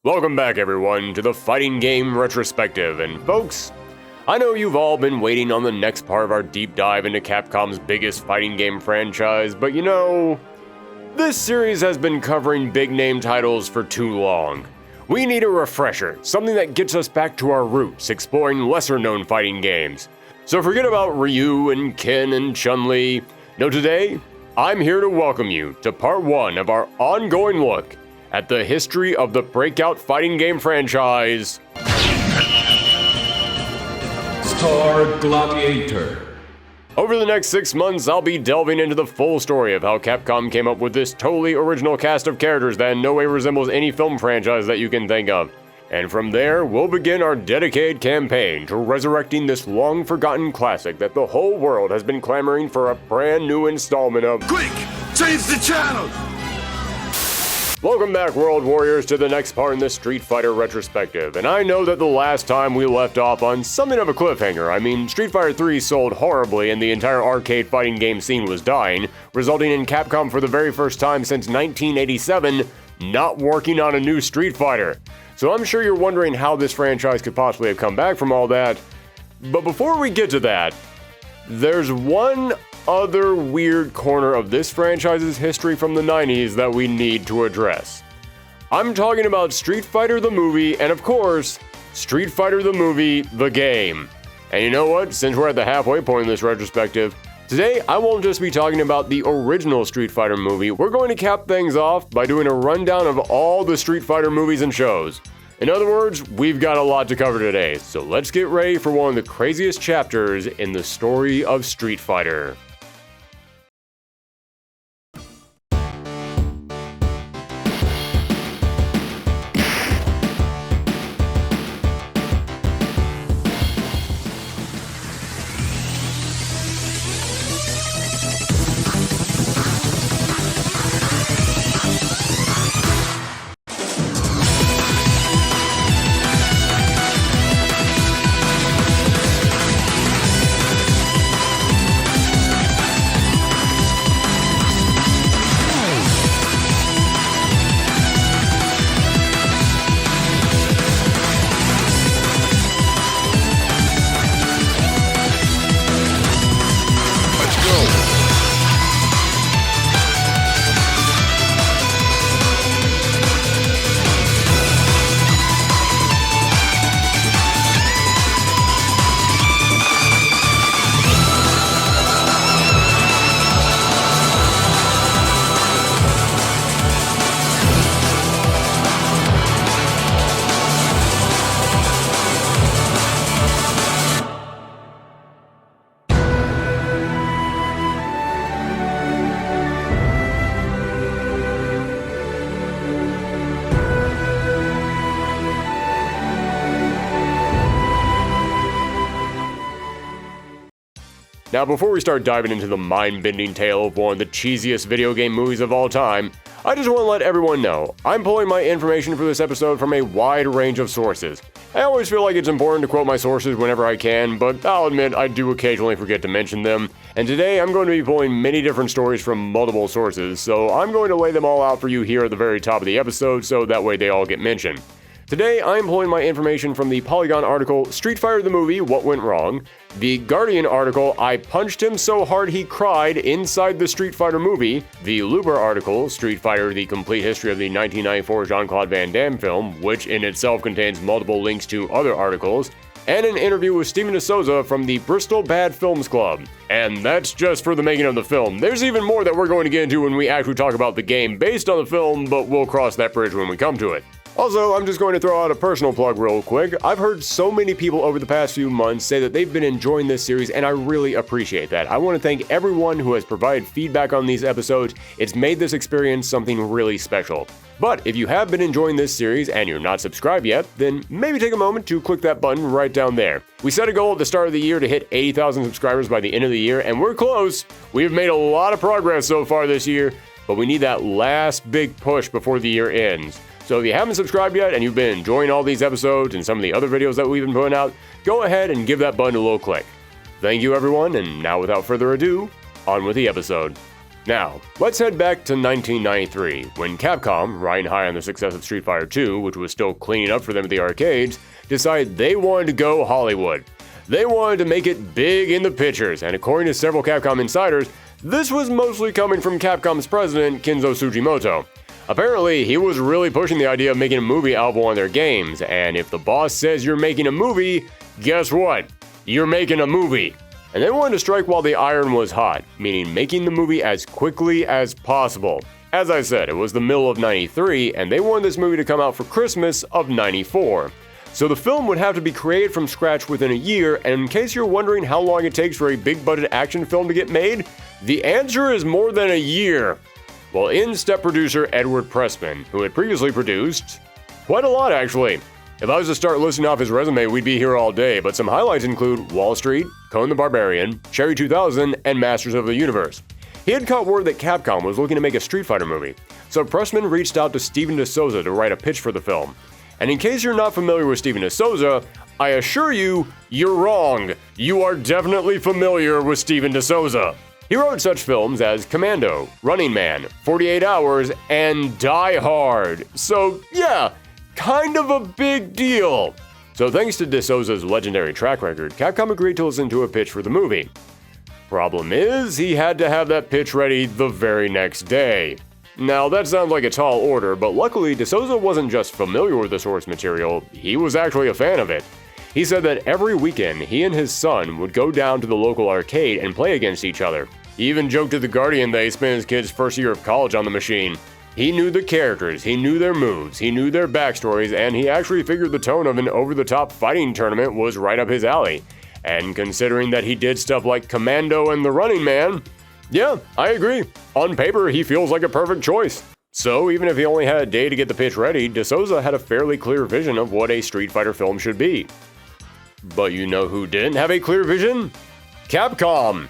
Welcome back, everyone, to the Fighting Game Retrospective, and folks, I know you've all been waiting on the next part of our deep dive into Capcom's biggest fighting game franchise, but you know, this series has been covering big-name titles for too long. We need a refresher, something that gets us back to our roots, exploring lesser-known fighting games. So forget about Ryu and Ken and Chun-Li. No, today, I'm here to welcome you to part 1 of our ongoing look at the history of the breakout fighting game franchise, Star Gladiator. Over the next 6 months, I'll be delving into the full story of how Capcom came up with this totally original cast of characters that in no way resembles any film franchise that you can think of. And from there, we'll begin our dedicated campaign to resurrecting this long-forgotten classic that the whole world has been clamoring for a brand new installment of. Quick! Change the channel! Welcome back, World Warriors, to the next part in the Street Fighter retrospective, and I know that the last time we left off on something of a cliffhanger. I mean, Street Fighter 3 sold horribly and the entire arcade fighting game scene was dying, resulting in Capcom for the very first time since 1987 not working on a new Street Fighter. So I'm sure you're wondering how this franchise could possibly have come back from all that, but before we get to that, there's one other weird corner of this franchise's history from the 90s that we need to address. I'm talking about Street Fighter the movie, and of course, Street Fighter the movie, the game. And you know what? Since we're at the halfway point in this retrospective, today I won't just be talking about the original Street Fighter movie. We're going to cap things off by doing a rundown of all the Street Fighter movies and shows. In other words, we've got a lot to cover today, so let's get ready for one of the craziest chapters in the story of Street Fighter. Now, before we start diving into the mind-bending tale of one of the cheesiest video game movies of all time, I just want to let everyone know, I'm pulling my information for this episode from a wide range of sources. I always feel like it's important to quote my sources whenever I can, but I'll admit I do occasionally forget to mention them, and today I'm going to be pulling many different stories from multiple sources, so I'm going to lay them all out for you here at the very top of the episode so that way they all get mentioned. Today, I'm pulling my information from the Polygon article, Street Fighter the Movie, What Went Wrong, the Guardian article, I Punched Him So Hard He Cried Inside the Street Fighter Movie, the Looper article, Street Fighter, The Complete History of the 1994 Jean-Claude Van Damme film, which in itself contains multiple links to other articles, and an interview with Steven DeSouza from the Bristol Bad Films Club. And that's just for the making of the film. There's even more that we're going to get into when we actually talk about the game based on the film, but we'll cross that bridge when we come to it. Also, I'm just going to throw out a personal plug real quick. I've heard so many people over the past few months say that they've been enjoying this series, and I really appreciate that. I want to thank everyone who has provided feedback on these episodes. It's made this experience something really special. But if you have been enjoying this series and you're not subscribed yet, then maybe take a moment to click that button right down there. We set a goal at the start of the year to hit 80,000 subscribers by the end of the year, and we're close. We've made a lot of progress so far this year, but we need that last big push before the year ends. So if you haven't subscribed yet and you've been enjoying all these episodes and some of the other videos that we've been putting out, go ahead and give that button a little click. Thank you, everyone, and now without further ado, on with the episode. Now, let's head back to 1993, when Capcom, riding high on the success of Street Fighter II, which was still cleaning up for them at the arcades, decided they wanted to go Hollywood. They wanted to make it big in the pictures, and according to several Capcom insiders, this was mostly coming from Capcom's president, Kenzo Sugimoto. Apparently, he was really pushing the idea of making a movie out of one of their games, and if the boss says you're making a movie, guess what? You're making a movie. And they wanted to strike while the iron was hot, meaning making the movie as quickly as possible. As I said, it was the middle of '93, and they wanted this movie to come out for Christmas of '94. So the film would have to be created from scratch within a year, and in case you're wondering how long it takes for a big-budget action film to get made, the answer is more than a year. Well, in stepped producer Edward Pressman, who had previously produced quite a lot, actually. If I was to start listing off his resume, we'd be here all day, but some highlights include Wall Street, Conan the Barbarian, Cherry 2000, and Masters of the Universe. He had caught word that Capcom was looking to make a Street Fighter movie, so Pressman reached out to Steven DeSouza to write a pitch for the film. And in case you're not familiar with Steven DeSouza, I assure you, you're wrong. You are definitely familiar with Steven DeSouza. He wrote such films as Commando, Running Man, 48 Hours, and Die Hard. So yeah, kind of a big deal. So thanks to DeSouza's legendary track record, Capcom agreed to listen to a pitch for the movie. Problem is, he had to have that pitch ready the very next day. Now that sounds like a tall order, but luckily DeSouza wasn't just familiar with the source material, he was actually a fan of it. He said that every weekend he and his son would go down to the local arcade and play against each other. He even joked to The Guardian that he spent his kid's first year of college on the machine. He knew the characters, he knew their moves, he knew their backstories, and he actually figured the tone of an over-the-top fighting tournament was right up his alley. And considering that he did stuff like Commando and The Running Man, yeah, I agree. On paper, he feels like a perfect choice. So even if he only had a day to get the pitch ready, DeSouza had a fairly clear vision of what a Street Fighter film should be. But you know who didn't have a clear vision? Capcom!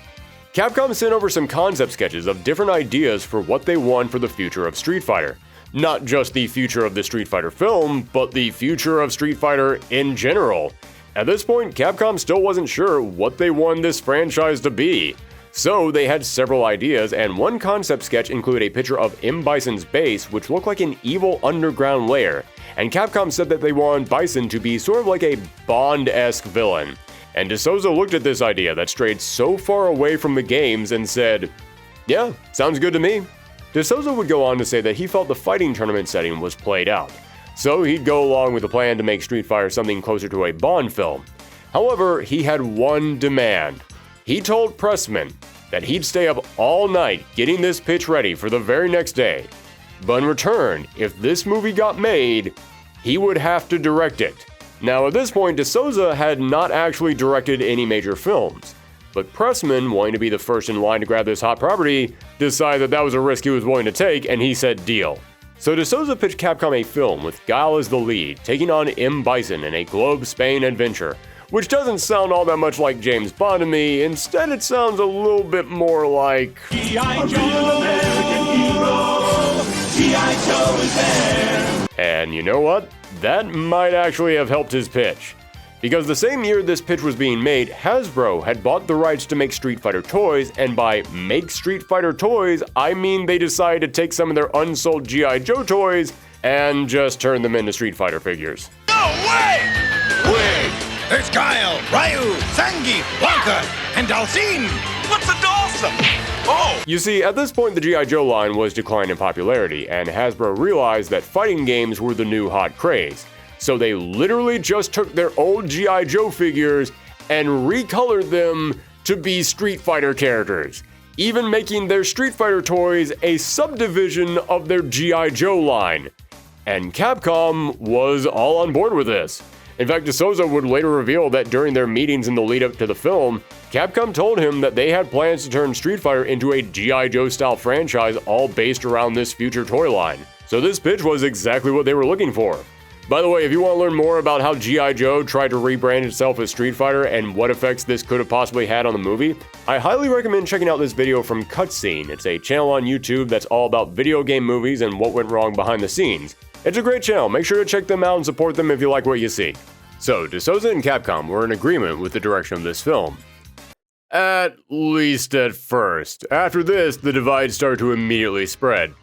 Capcom sent over some concept sketches of different ideas for what they want for the future of Street Fighter. Not just the future of the Street Fighter film, but the future of Street Fighter in general. At this point, Capcom still wasn't sure what they wanted this franchise to be. So they had several ideas, and one concept sketch included a picture of M. Bison's base, which looked like an evil underground lair. And Capcom said that they wanted Bison to be sort of like a Bond-esque villain. And DeSouza looked at this idea that strayed so far away from the games and said, yeah, sounds good to me. DeSouza would go on to say that he felt the fighting tournament setting was played out. So he'd go along with the plan to make Street Fighter something closer to a Bond film. However, he had one demand. He told Pressman that he'd stay up all night getting this pitch ready for the very next day. But in return, if this movie got made, he would have to direct it. Now at this point, DeSouza had not actually directed any major films. But Pressman, wanting to be the first in line to grab this hot property, decided that that was a risk he was willing to take, and he said deal. So DeSouza pitched Capcom a film with Guile as the lead, taking on M. Bison in a Globe Spain adventure, which doesn't sound all that much like James Bond to me. Instead, it sounds a little bit more like G.I. Joe! G.I. Joe is there! And you know what? That might actually have helped his pitch. Because the same year this pitch was being made, Hasbro had bought the rights to make Street Fighter toys, and by make Street Fighter toys, I mean they decided to take some of their unsold G.I. Joe toys and just turn them into Street Fighter figures. No way! Wait! There's Guile, Ryu, Zangief, Blanca, and Dalcine! What's a Dalsum? Oh! You see, at this point the G.I. Joe line was declining in popularity, and Hasbro realized that fighting games were the new hot craze. So they literally just took their old G.I. Joe figures and recolored them to be Street Fighter characters, even making their Street Fighter toys a subdivision of their G.I. Joe line. And Capcom was all on board with this. In fact, DeSouza would later reveal that during their meetings in the lead-up to the film, Capcom told him that they had plans to turn Street Fighter into a G.I. Joe-style franchise all based around this future toy line. So this pitch was exactly what they were looking for. By the way, if you want to learn more about how G.I. Joe tried to rebrand itself as Street Fighter and what effects this could have possibly had on the movie, I highly recommend checking out this video from Cutscene. It's a channel on YouTube that's all about video game movies and what went wrong behind the scenes. It's a great channel, make sure to check them out and support them if you like what you see. So, DeSouza and Capcom were in agreement with the direction of this film. At least at first. After this, the divide started to immediately spread.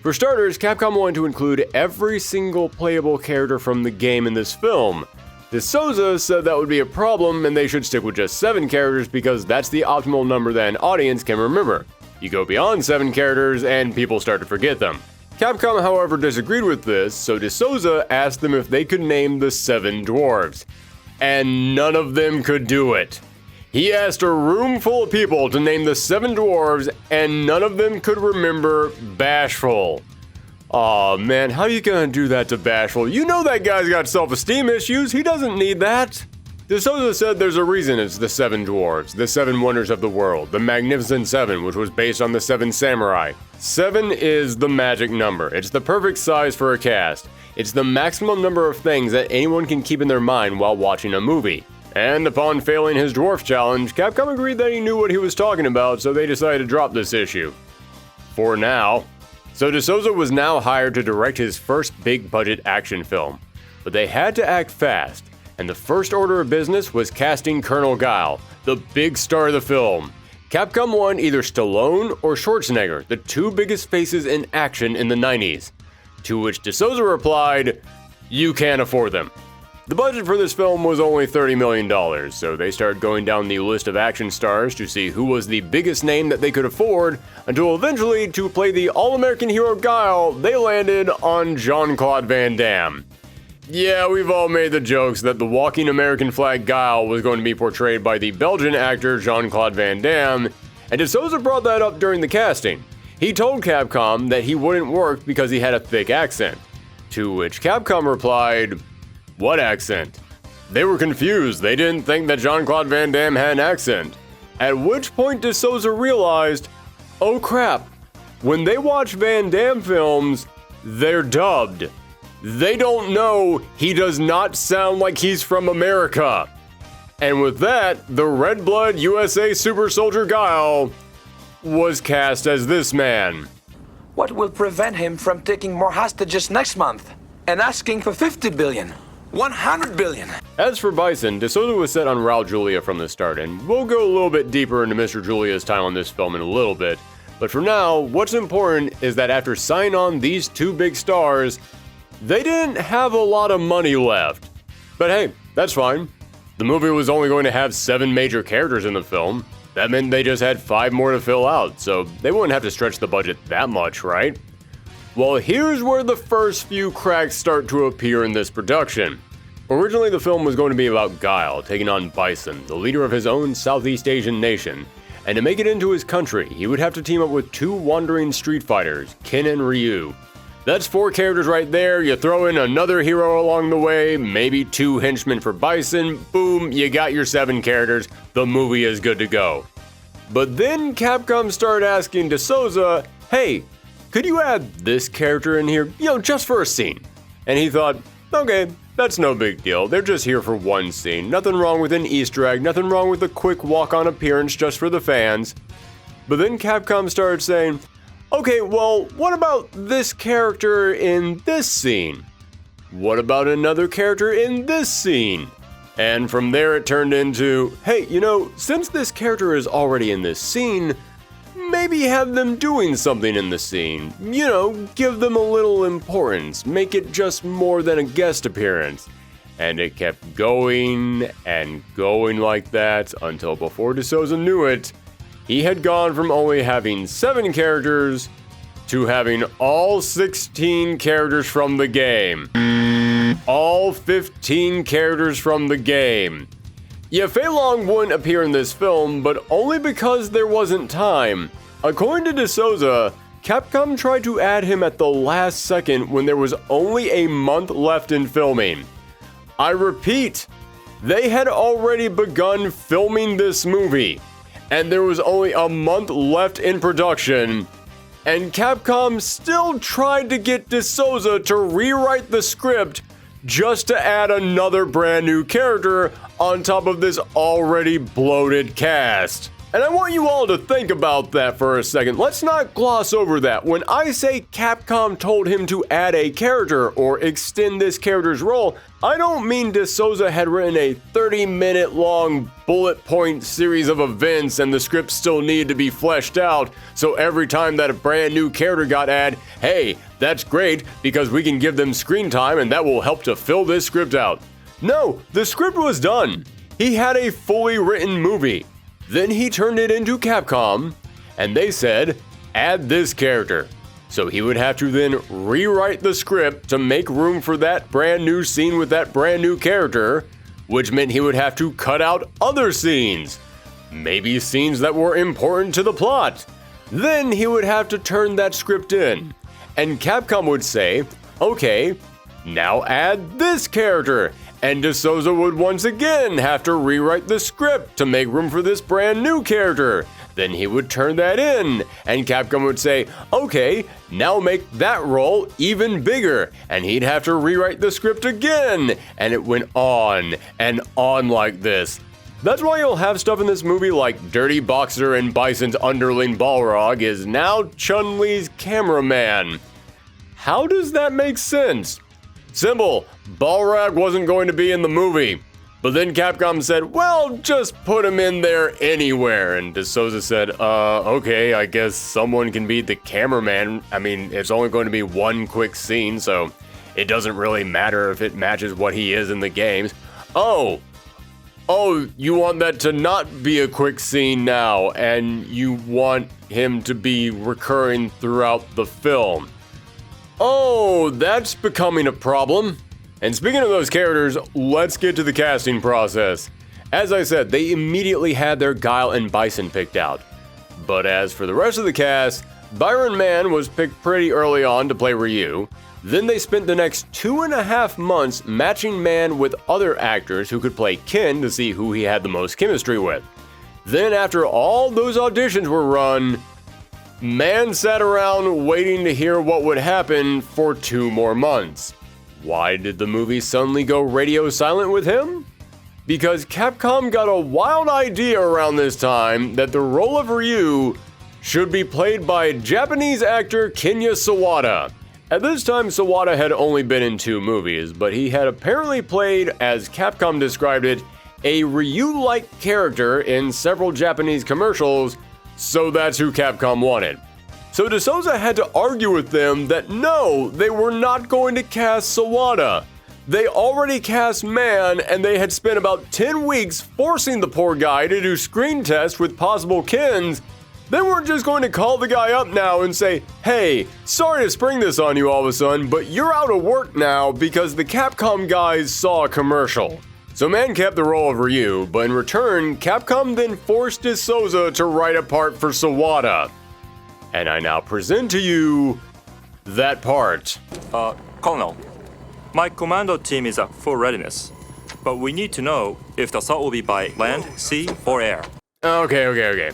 For starters, Capcom wanted to include every single playable character from the game in this film. DeSouza said that would be a problem and they should stick with just 7 characters because that's the optimal number that an audience can remember. You go beyond 7 characters and people start to forget them. Capcom, however, disagreed with this, so DeSouza asked them if they could name the 7 dwarves. And none of them could do it. He asked a room full of people to name the 7 dwarves, and none of them could remember Bashful. Aw man, how you gonna do that to Bashful? You know that guy's got self-esteem issues, he doesn't need that. DeSouza said there's a reason it's the 7 dwarves, the 7 wonders of the world, the Magnificent 7, which was based on the 7 samurai. 7 is the magic number, it's the perfect size for a cast. It's the maximum number of things that anyone can keep in their mind while watching a movie. And upon failing his dwarf challenge, Capcom agreed that he knew what he was talking about, so they decided to drop this issue. For now. So DeSouza was now hired to direct his first big-budget action film. But they had to act fast, and the first order of business was casting Colonel Guile, the big star of the film. Capcom wanted either Stallone or Schwarzenegger, the 2 biggest faces in action in the 90s. To which DeSouza replied, "You can't afford them." The budget for this film was only $30 million, so they started going down the list of action stars to see who was the biggest name that they could afford, until eventually, to play the all-American hero Guile, they landed on Jean-Claude Van Damme. Yeah, we've all made the jokes that the walking American flag Guile was going to be portrayed by the Belgian actor Jean-Claude Van Damme, and DeSouza brought that up during the casting. He told Capcom that he wouldn't work because he had a thick accent, to which Capcom replied, "What accent?" They were confused, they didn't think that Jean-Claude Van Damme had an accent. At which point DeSouza realized, oh crap, when they watch Van Damme films, they're dubbed. They don't know he does not sound like he's from America. And with that, the Red Blood USA Super Soldier Guile was cast as this man. What will prevent him from taking more hostages next month and asking for 50 billion? 100 billion. As for Bison, DeSouza was set on Raul Julia from the start, and we'll go a little bit deeper into Mr. Julia's time on this film in a little bit. But for now, what's important is that after signing on these 2 big stars, they didn't have a lot of money left. But hey, that's fine. The movie was only going to have 7 major characters in the film. That meant they just had 5 more to fill out, so they wouldn't have to stretch the budget that much, right? Well, here's where the first few cracks start to appear in this production. Originally, the film was going to be about Guile taking on Bison, the leader of his own Southeast Asian nation, and to make it into his country, he would have to team up with 2 wandering street fighters, Ken and Ryu. That's 4 characters right there, you throw in another hero along the way, maybe 2 henchmen for Bison, boom, you got your 7 characters, the movie is good to go. But then Capcom started asking DeSouza, hey, could you add this character in here, just for a scene? And he thought, okay, that's no big deal, they're just here for 1 scene, nothing wrong with an Easter egg, nothing wrong with a quick walk-on appearance just for the fans. But then Capcom started saying, okay, well, what about this character in this scene? What about another character in this scene? And from there it turned into, hey, since this character is already in this scene, maybe have them doing something in the scene. Give them a little importance, make it just more than a guest appearance. And it kept going and going like that until before DeSouza knew it, he had gone from only having 7 characters to having all 16 characters from the game. All 15 characters from the game. Yeah, Fei Long wouldn't appear in this film, but only because there wasn't time. According to DeSouza, Capcom tried to add him at the last second when there was only a month left in filming. I repeat, they had already begun filming this movie, and there was only a month left in production, and Capcom still tried to get DeSouza to rewrite the script just to add another brand new character on top of this already bloated cast. And I want you all to think about that for a second. Let's not gloss over that. When I say Capcom told him to add a character or extend this character's role, I don't mean DeSouza had written a 30-minute long bullet point series of events and the script still needed to be fleshed out, so every time that a brand new character got added, hey, that's great because we can give them screen time and that will help to fill this script out. No, the script was done. He had a fully written movie. Then he turned it into Capcom, and they said, add this character. So he would have to then rewrite the script to make room for that brand new scene with that brand new character, which meant he would have to cut out other scenes. Maybe scenes that were important to the plot. Then he would have to turn that script in. And Capcom would say, okay, now add this character. And DeSouza would once again have to rewrite the script to make room for this brand new character. Then he would turn that in, and Capcom would say, okay, now make that role even bigger. And he'd have to rewrite the script again. And it went on and on like this. That's why you'll have stuff in this movie like Dirty Boxer and Bison's underling Balrog is now Chun-Li's cameraman. How does that make sense? Simple, Balrog wasn't going to be in the movie. But then Capcom said, well, just put him in there anywhere. And DeSouza said, okay, I guess someone can be the cameraman. I mean, it's only going to be one quick scene, so it doesn't really matter if it matches what he is in the games. Oh, you want that to not be a quick scene now, and you want him to be recurring throughout the film. Oh, that's becoming a problem. And speaking of those characters, let's get to the casting process. As I said, they immediately had their Guile and Bison picked out. But as for the rest of the cast, Byron Mann was picked pretty early on to play Ryu. Then they spent the next 2.5 months matching Mann with other actors who could play Ken to see who he had the most chemistry with. Then after all those auditions were run, Mann sat around waiting to hear what would happen for 2 more months. Why did the movie suddenly go radio silent with him? Because Capcom got a wild idea around this time that the role of Ryu should be played by Japanese actor Kenya Sawada. At this time, Sawada had only been in 2 movies, but he had apparently played, as Capcom described it, a Ryu-like character in several Japanese commercials, so that's who Capcom wanted. So DeSouza had to argue with them that no, they were not going to cast Sawada. They already cast Mann, and they had spent about 10 weeks forcing the poor guy to do screen tests with possible Kens. They weren't just going to call the guy up now and say, hey, sorry to spring this on you all of a sudden, but you're out of work now because the Capcom guys saw a commercial. So Mann kept the role of Ryu, but in return, Capcom then forced DeSouza to write a part for Sawada. And I now present to you that part. Colonel, my commando team is at full readiness, but we need to know if the assault will be by land, sea, or air. Okay.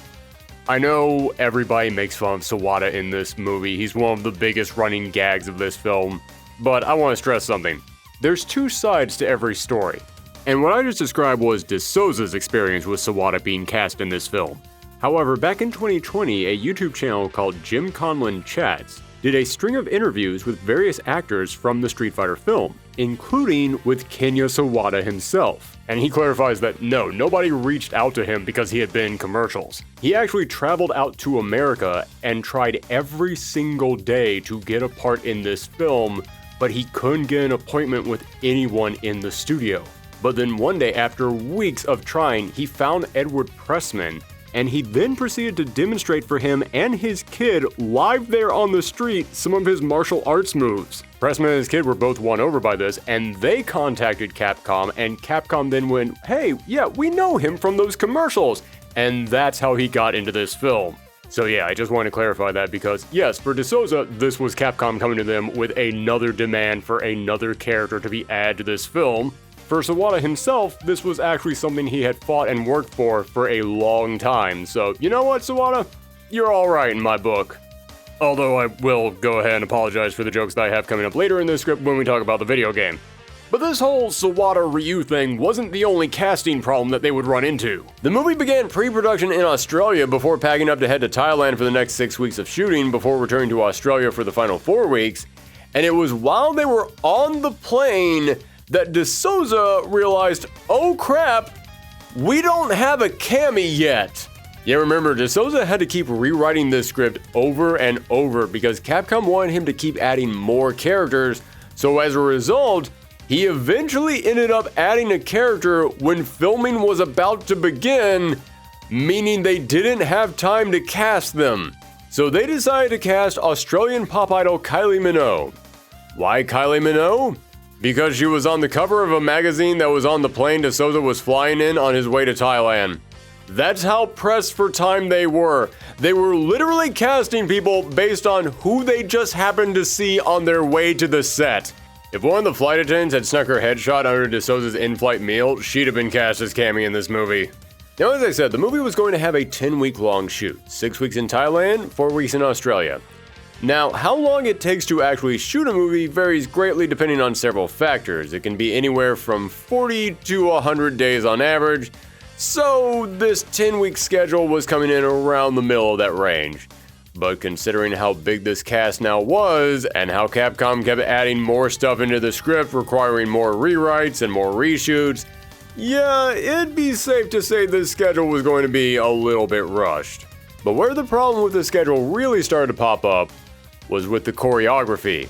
I know everybody makes fun of Sawada in this movie. He's one of the biggest running gags of this film. But I want to stress something. There's 2 sides to every story. And what I just described was DeSouza's experience with Sawada being cast in this film. However, back in 2020, a YouTube channel called Jim Conlon Chats did a string of interviews with various actors from the Street Fighter film, including with Kenya Sawada himself. And he clarifies that no, nobody reached out to him because he had been in commercials. He actually traveled out to America and tried every single day to get a part in this film, but he couldn't get an appointment with anyone in the studio. But then one day, after weeks of trying, he found Edward Pressman, and he then proceeded to demonstrate for him and his kid live there on the street some of his martial arts moves. Pressman and his kid were both won over by this, and they contacted Capcom, and Capcom then went, hey, yeah, we know him from those commercials, and that's how he got into this film. So yeah, I just want to clarify that because, yes, for DeSouza, this was Capcom coming to them with another demand for another character to be added to this film. For Sawada himself, this was actually something he had fought and worked for a long time. So, you know what, Sawada? You're alright in my book. Although I will go ahead and apologize for the jokes that I have coming up later in this script when we talk about the video game. But this whole Sawada Ryu thing wasn't the only casting problem that they would run into. The movie began pre-production in Australia before packing up to head to Thailand for the next 6 weeks of shooting before returning to Australia for the final 4 weeks, and it was while they were on the plane that De Souza realized, oh crap, we don't have a Cammy yet. Yeah, remember, De Souza had to keep rewriting this script over and over because Capcom wanted him to keep adding more characters, so as a result, he eventually ended up adding a character when filming was about to begin, meaning they didn't have time to cast them. So they decided to cast Australian pop idol Kylie Minogue. Why Kylie Minogue? Because she was on the cover of a magazine that was on the plane De Souza was flying in on his way to Thailand. That's how pressed for time they were. They were literally casting people based on who they just happened to see on their way to the set. If one of the flight attendants had snuck her headshot under De Souza's in-flight meal, she'd have been cast as Cammy in this movie. Now, as I said, the movie was going to have a 10-week-long shoot. 6 weeks in Thailand, 4 weeks in Australia. Now, how long it takes to actually shoot a movie varies greatly depending on several factors. It can be anywhere from 40 to 100 days on average, so this 10-week schedule was coming in around the middle of that range. But considering how big this cast now was, and how Capcom kept adding more stuff into the script, requiring more rewrites and more reshoots, yeah, it'd be safe to say this schedule was going to be a little bit rushed. But where the problem with the schedule really started to pop up was with the choreography.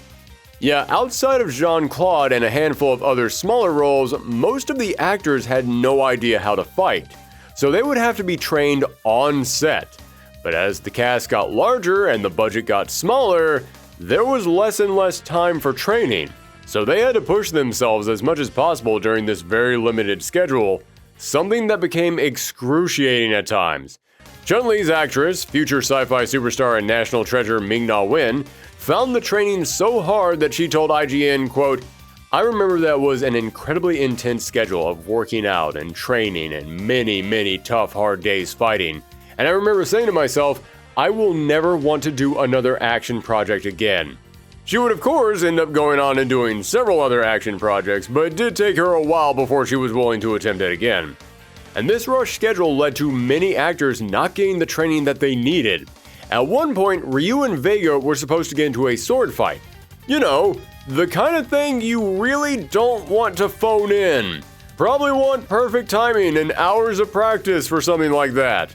Yeah, outside of Jean-Claude and a handful of other smaller roles, most of the actors had no idea how to fight, so they would have to be trained on set. But as the cast got larger and the budget got smaller, there was less and less time for training. So they had to push themselves as much as possible during this very limited schedule, something that became excruciating at times. Chun-Li's actress, future sci-fi superstar and national treasure Ming-Na Wen, found the training so hard that she told IGN, quote, "I remember that was an incredibly intense schedule of working out and training and many tough, hard days fighting. And I remember saying to myself, I will never want to do another action project again." She would of course end up going on and doing several other action projects, but it did take her a while before she was willing to attempt it again. And this rush schedule led to many actors not getting the training that they needed. At one point, Ryu and Vega were supposed to get into a sword fight. You know, the kind of thing you really don't want to phone in. Probably want perfect timing and hours of practice for something like that.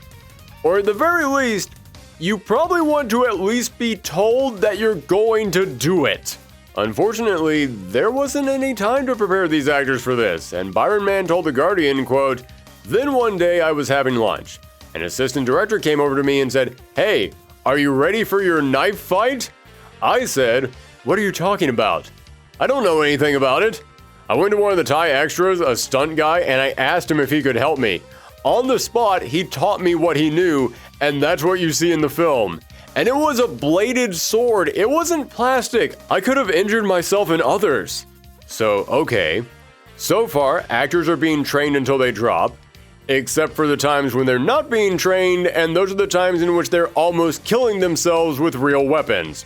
Or at the very least, you probably want to at least be told that you're going to do it. Unfortunately, there wasn't any time to prepare these actors for this, and Byron Mann told The Guardian, quote, "Then one day I was having lunch. An assistant director came over to me and said, 'Hey, are you ready for your knife fight?' I said, 'What are you talking about? I don't know anything about it.' I went to one of the Thai extras, a stunt guy, and I asked him if he could help me. On the spot, he taught me what he knew, and that's what you see in the film. And it was a bladed sword. It wasn't plastic. I could have injured myself and others." So, okay. So far, actors are being trained until they drop, except for the times when they're not being trained, and those are the times in which they're almost killing themselves with real weapons.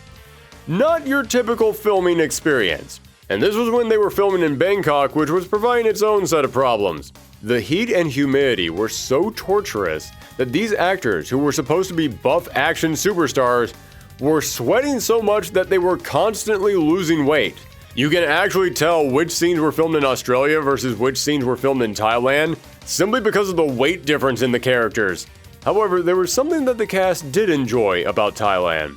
Not your typical filming experience. And this was when they were filming in Bangkok, which was providing its own set of problems. The heat and humidity were so torturous that these actors, who were supposed to be buff action superstars, were sweating so much that they were constantly losing weight. You can actually tell which scenes were filmed in Australia versus which scenes were filmed in Thailand, simply because of the weight difference in the characters. However, there was something that the cast did enjoy about Thailand.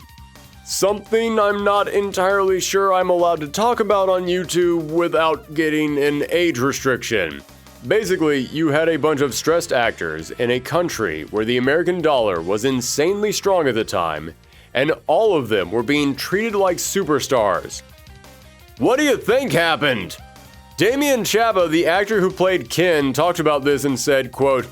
Something I'm not entirely sure I'm allowed to talk about on YouTube without getting an age restriction. Basically, you had a bunch of stressed actors in a country where the American dollar was insanely strong at the time, and all of them were being treated like superstars. What do you think happened? Damien Chapa, the actor who played Ken, talked about this and said, quote,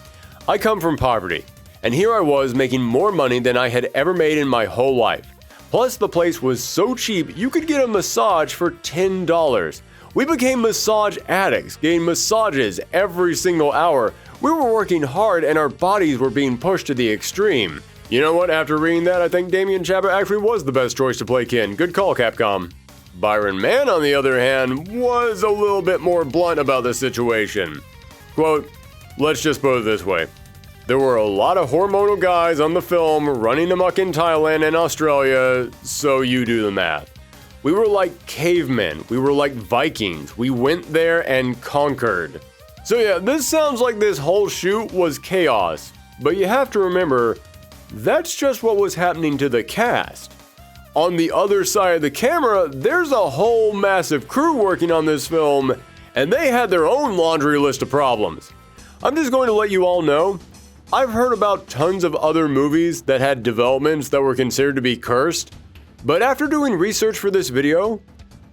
"I come from poverty, and here I was making more money than I had ever made in my whole life. Plus, the place was so cheap you could get a massage for $10. We became massage addicts, getting massages every single hour. We were working hard and our bodies were being pushed to the extreme." You know what, after reading that, I think Damien Chapa actually was the best choice to play Ken. Good call, Capcom. Byron Mann, on the other hand, was a little bit more blunt about the situation. Quote, "Let's just put it this way. There were a lot of hormonal guys on the film running amok in Thailand and Australia, so you do the math. We were like cavemen, we were like Vikings, we went there and conquered." So yeah, this sounds like this whole shoot was chaos, but you have to remember, that's just what was happening to the cast. On the other side of the camera, there's a whole massive crew working on this film, and they had their own laundry list of problems. I'm just going to let you all know, I've heard about tons of other movies that had developments that were considered to be cursed, but after doing research for this video,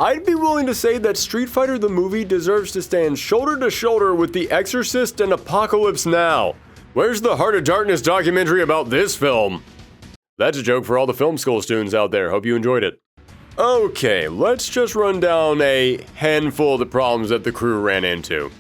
I'd be willing to say that Street Fighter the movie deserves to stand shoulder to shoulder with The Exorcist and Apocalypse Now. Where's the Heart of Darkness documentary about this film? That's a joke for all the film school students out there. Hope you enjoyed it. Okay, let's just run down a handful of the problems that the crew ran into.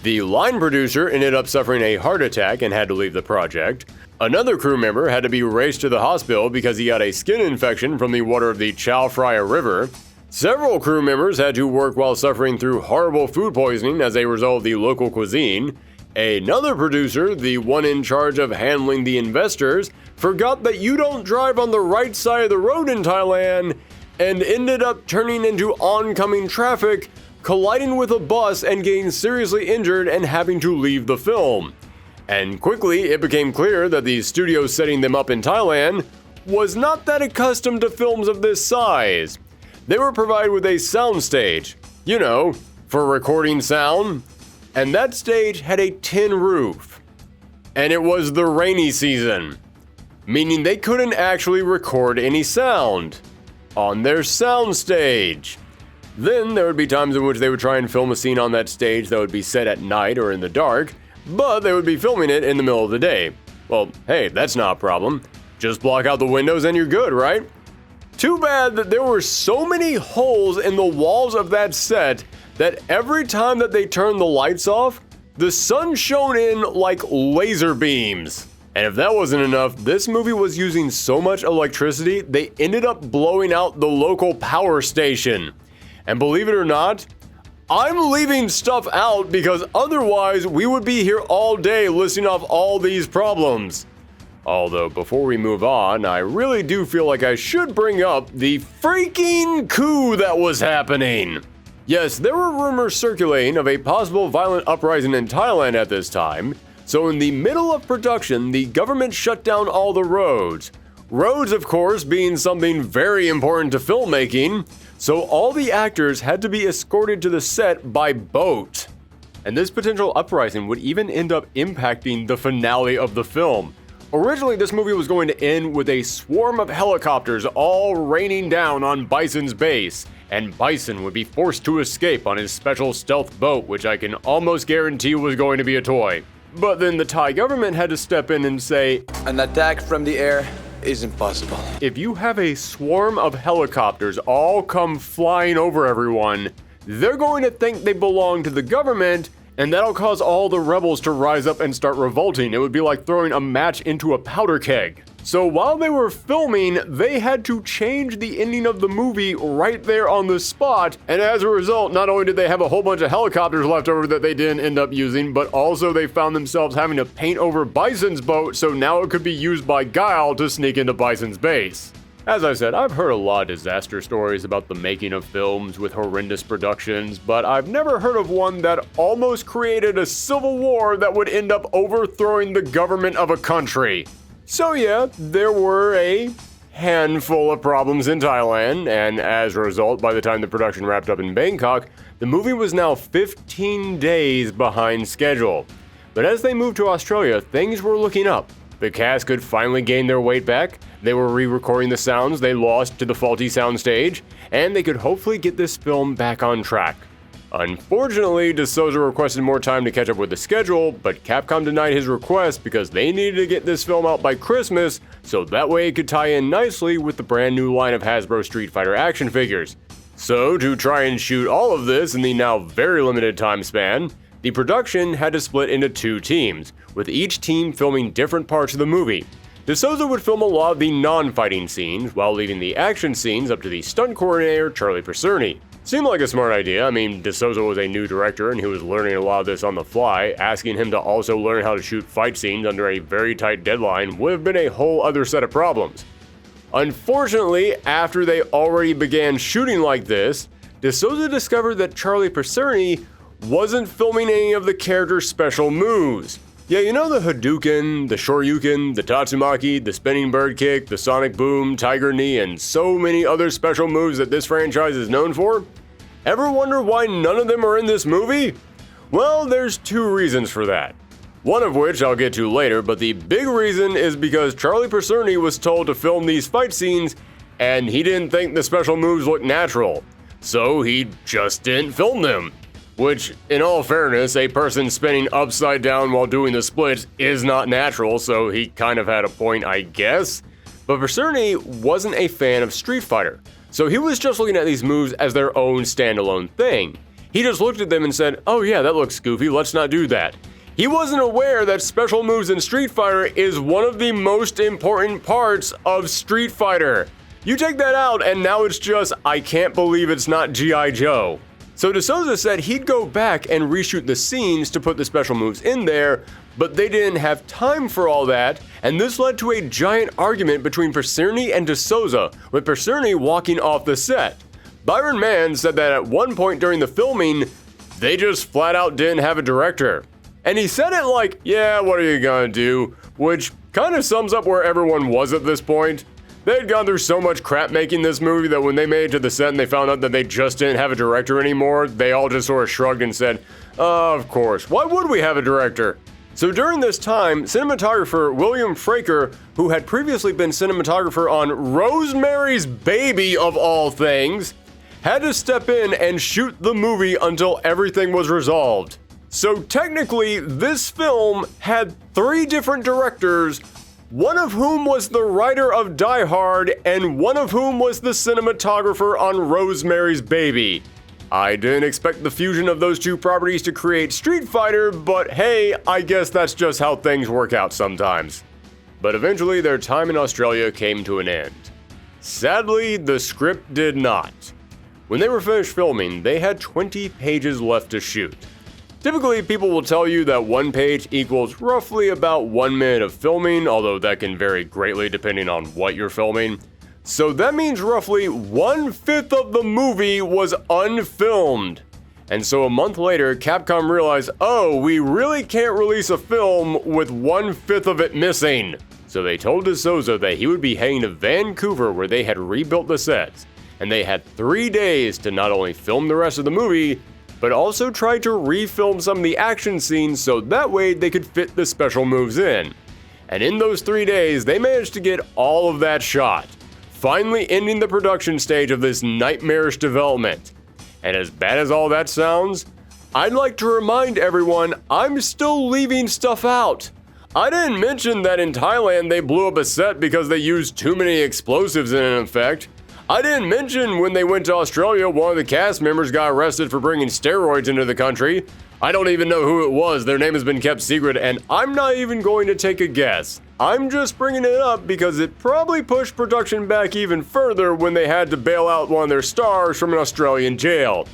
The line producer ended up suffering a heart attack and had to leave the project. Another crew member had to be raced to the hospital because he got a skin infection from the water of the Chao Phraya River. Several crew members had to work while suffering through horrible food poisoning as a result of the local cuisine. Another producer, the one in charge of handling the investors, forgot that you don't drive on the right side of the road in Thailand and ended up turning into oncoming traffic, colliding with a bus and getting seriously injured and having to leave the film. And quickly, it became clear that the studio setting them up in Thailand was not that accustomed to films of this size. They were provided with a soundstage, you know, for recording sound, and that stage had a tin roof. And it was the rainy season, meaning they couldn't actually record any sound on their soundstage. Then there would be times in which they would try and film a scene on that stage that would be set at night or in the dark, but they would be filming it in the middle of the day. Well, hey, that's not a problem. Just block out the windows and you're good, right? Too bad that there were so many holes in the walls of that set that every time that they turned the lights off, the sun shone in like laser beams. And if that wasn't enough, this movie was using so much electricity, they ended up blowing out the local power station. And believe it or not, I'm leaving stuff out because otherwise we would be here all day listing off all these problems. Although before we move on, I really do feel like I should bring up the freaking coup that was happening. Yes, there were rumors circulating of a possible violent uprising in Thailand at this time, so in the middle of production, the government shut down all the roads. Roads, of course, being something very important to filmmaking, so all the actors had to be escorted to the set by boat. And this potential uprising would even end up impacting the finale of the film. Originally, this movie was going to end with a swarm of helicopters all raining down on Bison's base, and Bison would be forced to escape on his special stealth boat, which I can almost guarantee was going to be a toy. But then the Thai government had to step in and say, An attack from the air is impossible. if you have a swarm of helicopters all come flying over everyone, they're going to think they belong to the government, and that'll cause all the rebels to rise up and start revolting. It would be like throwing a match into a powder keg. So while they were filming, they had to change the ending of the movie right there on the spot, and as a result, not only did they have a whole bunch of helicopters left over that they didn't end up using, but also they found themselves having to paint over Bison's boat so now it could be used by Guile to sneak into Bison's base. As I said, I've heard a lot of disaster stories about the making of films with horrendous productions, but I've never heard of one that almost created a civil war that would end up overthrowing the government of a country. So yeah, there were a handful of problems in Thailand, and as a result, by the time the production wrapped up in Bangkok, the movie was now 15 days behind schedule. But as they moved to Australia, things were looking up. The cast could finally gain their weight back, they were re-recording the sounds they lost to the faulty soundstage, and they could hopefully get this film back on track. Unfortunately, De Souza requested more time to catch up with the schedule, but Capcom denied his request because they needed to get this film out by Christmas, so that way it could tie in nicely with the brand new line of Hasbro Street Fighter action figures. So, to try and shoot all of this in the now very limited time span, the production had to split into two teams, with each team filming different parts of the movie. DeSouza would film a lot of the non-fighting scenes, while leaving the action scenes up to the stunt coordinator Charlie Percerni. Seemed like a smart idea. I mean, DeSouza was a new director and he was learning a lot of this on the fly. Asking him to also learn how to shoot fight scenes under a very tight deadline would have been a whole other set of problems. Unfortunately, after they already began shooting like this, DeSouza discovered that Charlie Percerni wasn't filming any of the character's special moves. Yeah, you know the Hadouken, the Shoryuken, the Tatsumaki, the Spinning Bird Kick, the Sonic Boom, Tiger Knee, and so many other special moves that this franchise is known for? Ever wonder why none of them are in this movie? Well, there's two reasons for that. One of which I'll get to later, but the big reason is because Charlie Percerni was told to film these fight scenes and he didn't think the special moves looked natural, so he just didn't film them. Which, in all fairness, a person spinning upside down while doing the splits is not natural, so he kind of had a point, I guess. But Percerni wasn't a fan of Street Fighter, so he was just looking at these moves as their own standalone thing. He just looked at them and said, "Oh yeah, that looks goofy, let's not do that." He wasn't aware that special moves in Street Fighter is one of the most important parts of Street Fighter. You take that out and now it's just, I can't believe it's not G.I. Joe. So DeSouza said he'd go back and reshoot the scenes to put the special moves in there, but they didn't have time for all that, and this led to a giant argument between Percerni and DeSouza, with Percerni walking off the set. Byron Mann said that at one point during the filming, they just flat out didn't have a director. And he said it like, yeah, what are you gonna do? Which kind of sums up where everyone was at this point. They had gone through so much crap making this movie that when they made it to the set and they found out that they just didn't have a director anymore, they all just sort of shrugged and said, of course, why would we have a director? So during this time, cinematographer William Fraker, who had previously been cinematographer on Rosemary's Baby of all things, had to step in and shoot the movie until everything was resolved. So technically, this film had 3 different directors, one of whom was the writer of Die Hard, and one of whom was the cinematographer on Rosemary's Baby. I didn't expect the fusion of those two properties to create Street Fighter, but hey, I guess that's just how things work out sometimes. But eventually their time in Australia came to an end. Sadly, the script did not. When they were finished filming, they had 20 pages left to shoot. Typically, people will tell you that 1 page equals roughly about 1 minute of filming, although that can vary greatly depending on what you're filming. So that means roughly 1/5 of the movie was unfilmed. And so a month later, Capcom realized, oh, we really can't release a film with 1/5 of it missing. So they told DeSouza that he would be heading to Vancouver where they had rebuilt the sets. And they had 3 days to not only film the rest of the movie, but also tried to refilm some of the action scenes so that way they could fit the special moves in. And in those 3 days, they managed to get all of that shot, finally ending the production stage of this nightmarish development. And as bad as all that sounds, I'd like to remind everyone I'm still leaving stuff out. I didn't mention that in Thailand they blew up a set because they used too many explosives in an effect. I didn't mention when they went to Australia, one of the cast members got arrested for bringing steroids into the country. I don't even know who it was, their name has been kept secret, and I'm not even going to take a guess. I'm just bringing it up because it probably pushed production back even further when they had to bail out one of their stars from an Australian jail.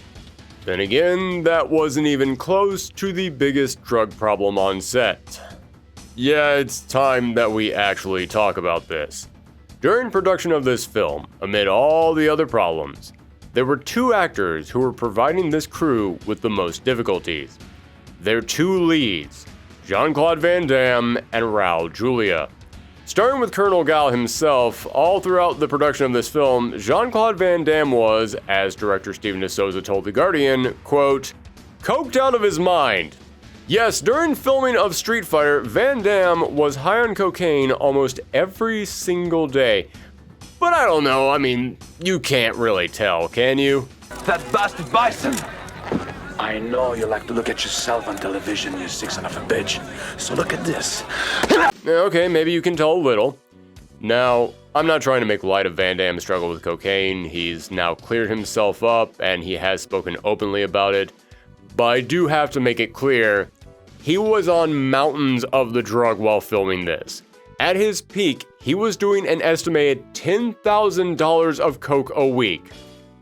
Then again, that wasn't even close to the biggest drug problem on set. Yeah, it's time that we actually talk about this. During production of this film, amid all the other problems, there were 2 actors who were providing this crew with the most difficulties. Their 2 leads, Jean-Claude Van Damme and Raul Julia. Starting with Colonel Gao himself, all throughout the production of this film, Jean-Claude Van Damme was, as director Steven DeSouza told The Guardian, quote, coked out of his mind. Yes, during filming of Street Fighter, Van Damme was high on cocaine almost every single day. But I don't know, I mean, you can't really tell, can you? That bastard Bison! I know you like to look at yourself on television, you sick son of a bitch. So look at this. Okay, maybe you can tell a little. Now, I'm not trying to make light of Van Damme's struggle with cocaine. He's now cleared himself up, and he has spoken openly about it. But I do have to make it clear, he was on mountains of the drug while filming this. At his peak, he was doing an estimated $10,000 of coke a week.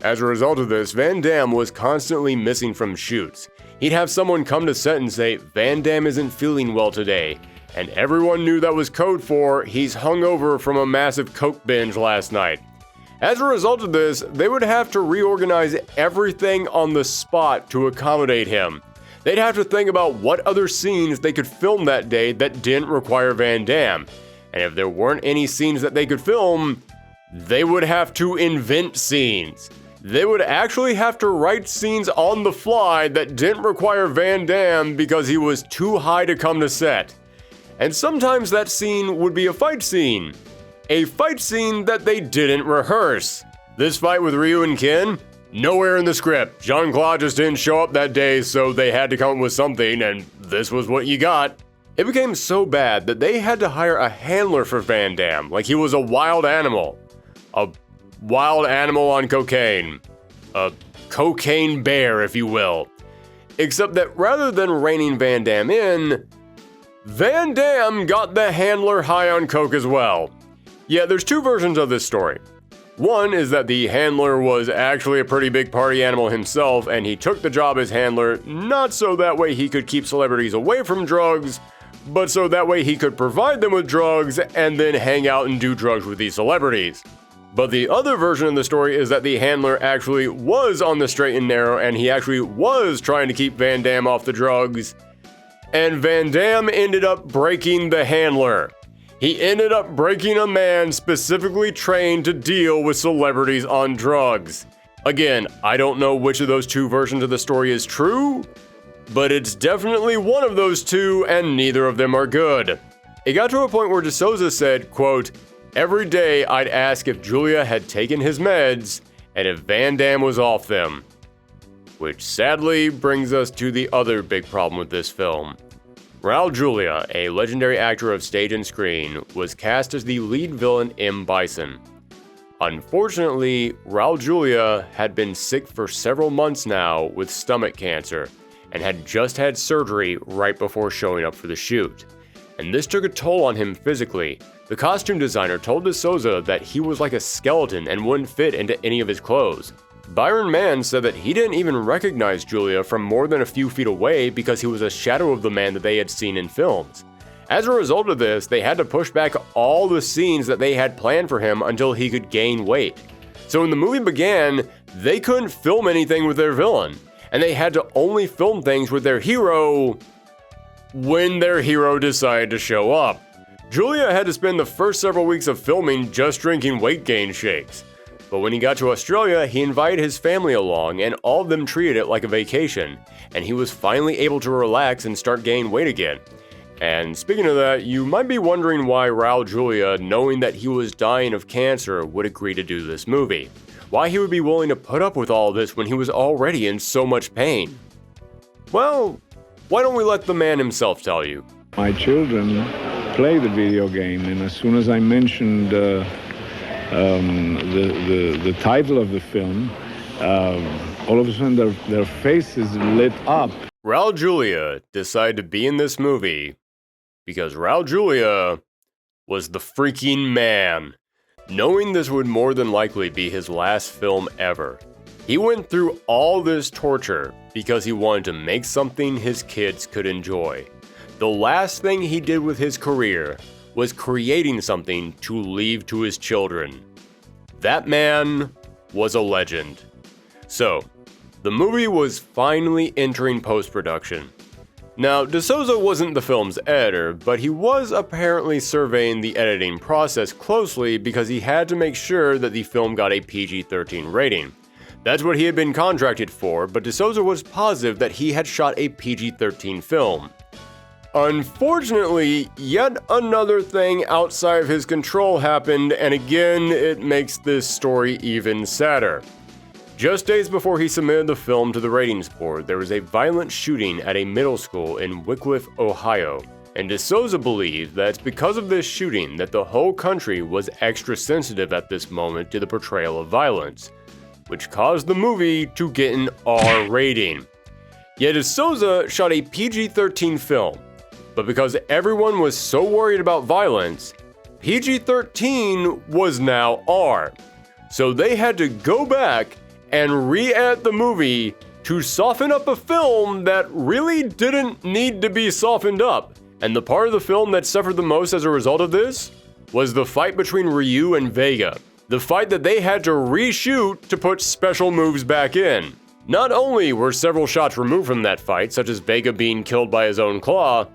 As a result of this, Van Damme was constantly missing from shoots. He'd have someone come to set and say, "Van Damme isn't feeling well today," and everyone knew that was code for, "He's hungover from a massive coke binge last night." As a result of this, they would have to reorganize everything on the spot to accommodate him. They'd have to think about what other scenes they could film that day that didn't require Van Damme. And if there weren't any scenes that they could film, they would have to invent scenes. They would actually have to write scenes on the fly that didn't require Van Damme because he was too high to come to set. And sometimes that scene would be a fight scene. A fight scene that they didn't rehearse. This fight with Ryu and Ken? Nowhere in the script. Jean-Claude just didn't show up that day, so they had to come up with something, and this was what you got. It became so bad that they had to hire a handler for Van Damme, like he was a wild animal. A wild animal on cocaine. A cocaine bear, if you will. Except that rather than reining Van Damme in, Van Damme got the handler high on coke as well. Yeah, there's two versions of this story. One is that the handler was actually a pretty big party animal himself, and he took the job as handler not so that way he could keep celebrities away from drugs, but so that way he could provide them with drugs and then hang out and do drugs with these celebrities. But the other version of the story is that the handler actually was on the straight and narrow, and he actually was trying to keep Van Damme off the drugs, and Van Damme ended up breaking the handler. He ended up breaking a man specifically trained to deal with celebrities on drugs. Again, I don't know which of those two versions of the story is true, but it's definitely one of those two, and neither of them are good. It got to a point where DeSouza said, quote, "Every day I'd ask if Julia had taken his meds and if Van Damme was off them." Which sadly brings us to the other big problem with this film. Raul Julia, a legendary actor of stage and screen, was cast as the lead villain M. Bison. Unfortunately, Raul Julia had been sick for several months now with stomach cancer and had just had surgery right before showing up for the shoot. And this took a toll on him physically. The costume designer told DeSouza that he was like a skeleton and wouldn't fit into any of his clothes. Byron Mann said that he didn't even recognize Julia from more than a few feet away because he was a shadow of the man that they had seen in films. As a result of this, they had to push back all the scenes that they had planned for him until he could gain weight. So when the movie began, they couldn't film anything with their villain, and they had to only film things with their hero when their hero decided to show up. Julia had to spend the first several weeks of filming just drinking weight gain shakes. But when he got to Australia, he invited his family along, and all of them treated it like a vacation, and he was finally able to relax and start gaining weight again. And speaking of that, you might be wondering why Raul Julia, knowing that he was dying of cancer, would agree to do this movie. Why he would be willing to put up with all this when he was already in so much pain. Well, why don't we let the man himself tell you? My children play the video game, and as soon as I mentioned the title of the film, all of a sudden their faces lit up. Raul Julia decided to be in this movie because Raul Julia was the freaking man. Knowing this would more than likely be his last film ever, he went through all this torture because he wanted to make something his kids could enjoy. The last thing he did with his career was creating something to leave to his children. That man was a legend. So, the movie was finally entering post-production. Now, DeSouza wasn't the film's editor, but he was apparently surveying the editing process closely because he had to make sure that the film got a PG-13 rating. That's what he had been contracted for, but DeSouza was positive that he had shot a PG-13 film. Unfortunately, yet another thing outside of his control happened, and again, it makes this story even sadder. Just days before he submitted the film to the ratings board, there was a violent shooting at a middle school in Wickliffe, Ohio, and DeSouza believed that it's because of this shooting that the whole country was extra sensitive at this moment to the portrayal of violence, which caused the movie to get an R rating. Yet DeSouza shot a PG-13 film, but because everyone was so worried about violence, PG-13 was now R. So they had to go back and re-edit the movie to soften up a film that really didn't need to be softened up. And the part of the film that suffered the most as a result of this was the fight between Ryu and Vega. The fight that they had to reshoot to put special moves back in. Not only were several shots removed from that fight, such as Vega being killed by his own claw,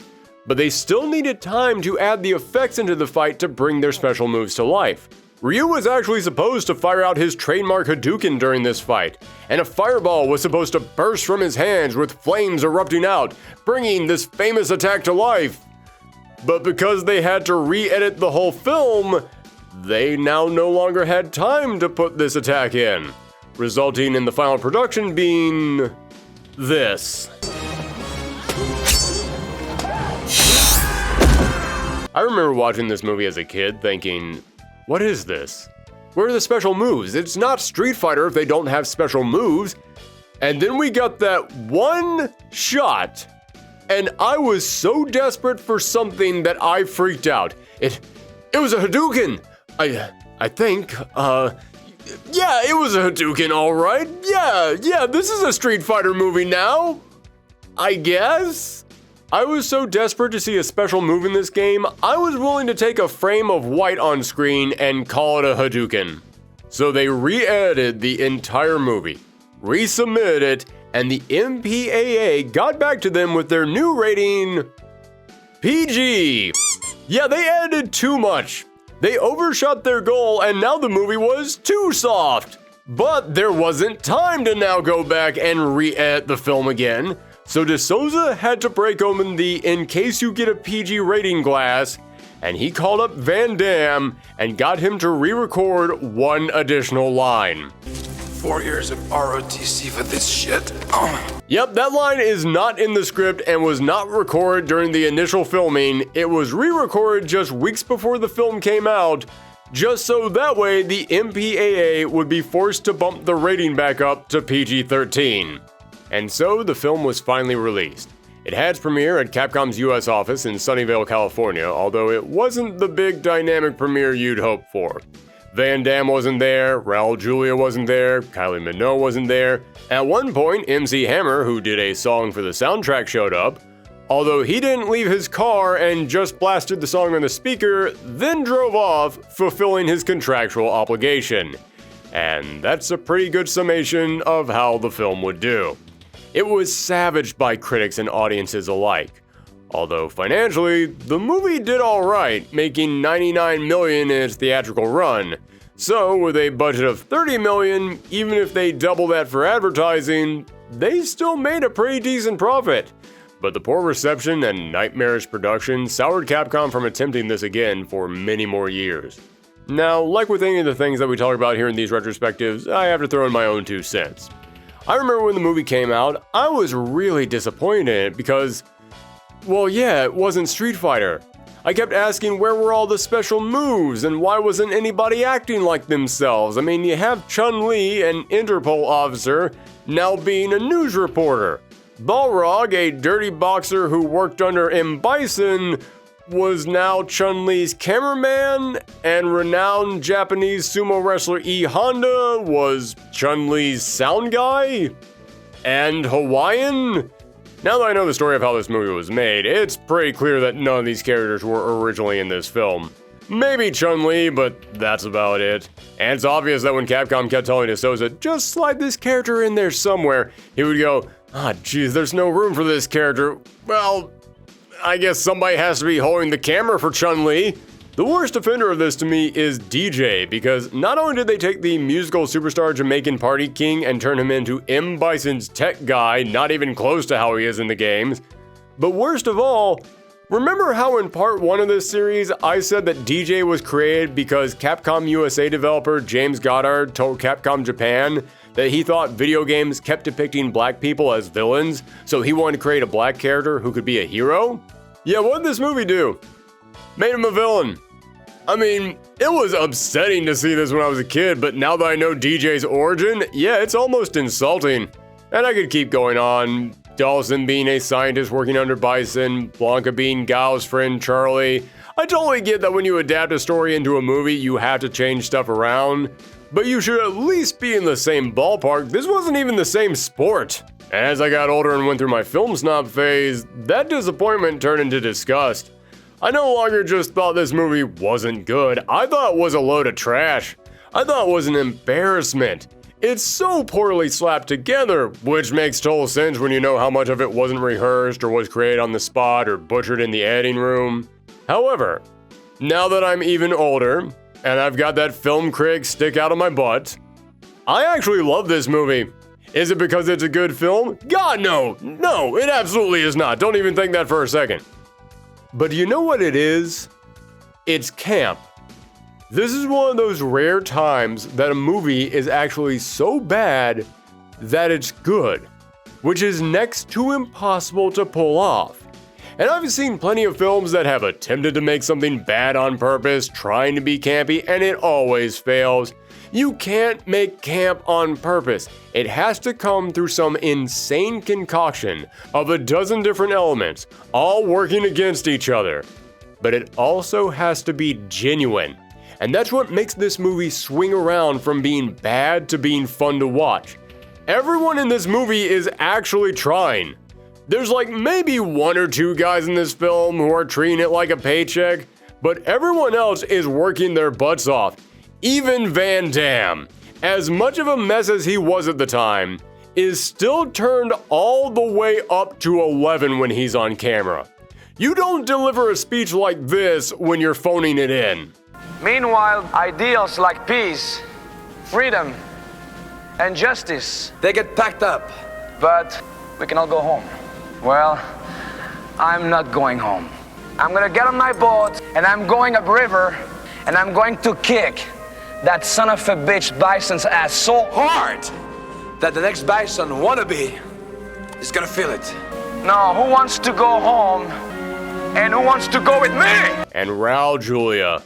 but they still needed time to add the effects into the fight to bring their special moves to life. Ryu was actually supposed to fire out his trademark Hadouken during this fight, and a fireball was supposed to burst from his hands with flames erupting out, bringing this famous attack to life. But because they had to re-edit the whole film, they now no longer had time to put this attack in, resulting in the final production being this. I remember watching this movie as a kid thinking, what is this? Where are the special moves? It's not Street Fighter if they don't have special moves. And then we got that one shot, and I was so desperate for something that I freaked out. It was a Hadouken! I think, yeah, it was a Hadouken, alright. Yeah, this is a Street Fighter movie now. I guess? I was so desperate to see a special move in this game, I was willing to take a frame of white on screen and call it a Hadouken. So they re-edited the entire movie, resubmitted it, and the MPAA got back to them with their new rating, PG. Yeah, they edited too much. They overshot their goal and now the movie was too soft. But there wasn't time to now go back and re-edit the film again. So De Souza had to break open the in case you get a PG rating glass, and he called up Van Damme and got him to re-record one additional line. 4 years of ROTC for this shit. Yep, that line is not in the script and was not recorded during the initial filming. It was re-recorded just weeks before the film came out, just so that way the MPAA would be forced to bump the rating back up to PG-13. And so the film was finally released. It had its premiere at Capcom's US office in Sunnyvale, California, although it wasn't the big dynamic premiere you'd hope for. Van Damme wasn't there, Raul Julia wasn't there, Kylie Minogue wasn't there. At one point, MC Hammer, who did a song for the soundtrack, showed up, although he didn't leave his car and just blasted the song on the speaker, then drove off, fulfilling his contractual obligation. And that's a pretty good summation of how the film would do. It was savaged by critics and audiences alike. Although financially, the movie did alright, making $99 million in its theatrical run. So, with a budget of $30 million, even if they double that for advertising, they still made a pretty decent profit. But the poor reception and nightmarish production soured Capcom from attempting this again for many more years. Now, like with any of the things that we talk about here in these retrospectives, I have to throw in my own 2 cents. I remember when the movie came out, I was really disappointed in it because, well, yeah, it wasn't Street Fighter. I kept asking where were all the special moves and why wasn't anybody acting like themselves? I mean, you have Chun-Li, an Interpol officer, now being a news reporter. Balrog, a dirty boxer who worked under M. Bison, was now Chun-Li's cameraman, and renowned Japanese sumo wrestler E. Honda was Chun-Li's sound guy? And Hawaiian? Now that I know the story of how this movie was made, it's pretty clear that none of these characters were originally in this film. Maybe Chun-Li, but that's about it. And it's obvious that when Capcom kept telling De Souza, just slide this character in there somewhere, he would go, geez, there's no room for this character. Well, I guess somebody has to be holding the camera for Chun-Li. The worst offender of this to me is DJ, because not only did they take the musical superstar Jamaican party king and turn him into M. Bison's tech guy, not even close to how he is in the games, but worst of all, remember how in part 1 of this series I said that DJ was created because Capcom USA developer James Goddard told Capcom Japan that he thought video games kept depicting black people as villains, so he wanted to create a black character who could be a hero? Yeah, what did this movie do? Made him a villain. I mean, it was upsetting to see this when I was a kid, but now that I know DJ's origin, yeah, it's almost insulting. And I could keep going on. Dawson being a scientist working under Bison, Blanca being Gao's friend Charlie. I totally get that when you adapt a story into a movie, you have to change stuff around, but you should at least be in the same ballpark. This wasn't even the same sport. As I got older and went through my film snob phase, that disappointment turned into disgust. I no longer just thought this movie wasn't good, I thought it was a load of trash. I thought it was an embarrassment. It's so poorly slapped together, which makes total sense when you know how much of it wasn't rehearsed or was created on the spot or butchered in the editing room. However, now that I'm even older, and I've got that film critic stick out of my butt, I actually love this movie. Is it because it's a good film? God, no! No, it absolutely is not. Don't even think that for a second. But do you know what it is? It's camp. This is one of those rare times that a movie is actually so bad that it's good, which is next to impossible to pull off. And I've seen plenty of films that have attempted to make something bad on purpose, trying to be campy, and it always fails. You can't make camp on purpose. It has to come through some insane concoction of a dozen different elements, all working against each other. But it also has to be genuine. And that's what makes this movie swing around from being bad to being fun to watch. Everyone in this movie is actually trying. There's like maybe one or two guys in this film who are treating it like a paycheck, but everyone else is working their butts off. Even Van Damme, as much of a mess as he was at the time, is still turned all the way up to 11 when he's on camera. You don't deliver a speech like this when you're phoning it in. Meanwhile, ideals like peace, freedom, and justice, they get packed up. But we can all go home. Well, I'm not going home. I'm gonna get on my boat, and I'm going upriver, and I'm going to kick that son of a bitch Bison's ass so hard that the next Bison wannabe is gonna feel it. Now, who wants to go home, and who wants to go with me? And Raul Julia.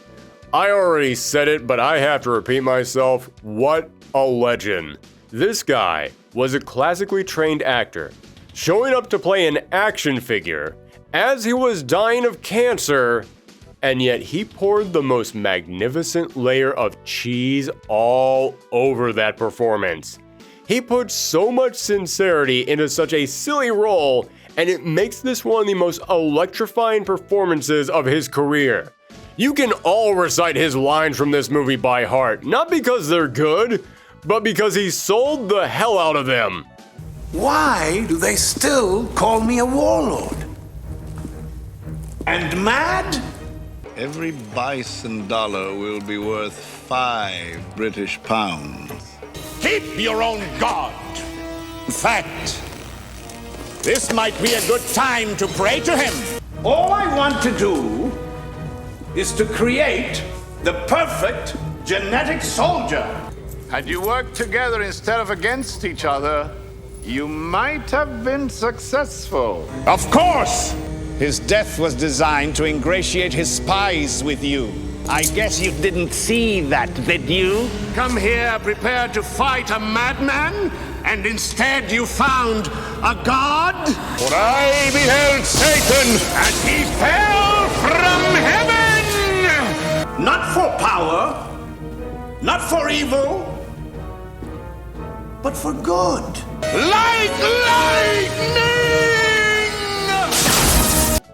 I already said it, but I have to repeat myself. What a legend. This guy was a classically trained actor, showing up to play an action figure as he was dying of cancer, and yet he poured the most magnificent layer of cheese all over that performance. He put so much sincerity into such a silly role, and it makes this one of the most electrifying performances of his career. You can all recite his lines from this movie by heart, not because they're good, but because he sold the hell out of them. Why do they still call me a warlord? And mad? Every bison dollar will be worth 5 British pounds. Keep your own god. In fact, this might be a good time to pray to him. All I want to do is to create the perfect genetic soldier. Had you worked together instead of against each other, you might have been successful. Of course! His death was designed to ingratiate his spies with you. I guess you didn't see that, did you? Come here prepared to fight a madman, and instead you found a god? For I beheld Satan as he fell from heaven! Not for power, not for evil, but for good. Like lightning!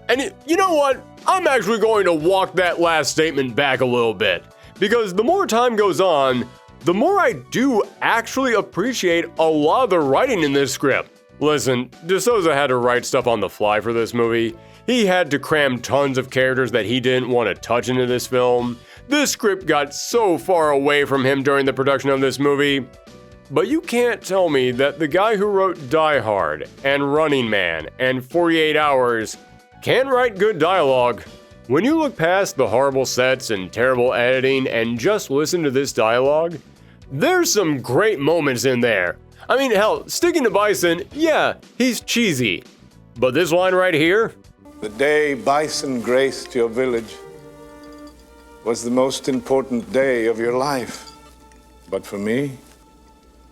And you know what? I'm actually going to walk that last statement back a little bit, because the more time goes on, the more I do actually appreciate a lot of the writing in this script. Listen, de Souza had to write stuff on the fly for this movie. He had to cram tons of characters that he didn't want to touch into this film. This script got so far away from him during the production of this movie. But you can't tell me that the guy who wrote Die Hard and Running Man and 48 Hours can write good dialogue. When you look past the horrible sets and terrible editing and just listen to this dialogue, there's some great moments in there. I mean, hell, sticking to Bison, yeah, he's cheesy. But this line right here? The day Bison graced your village was the most important day of your life. But for me,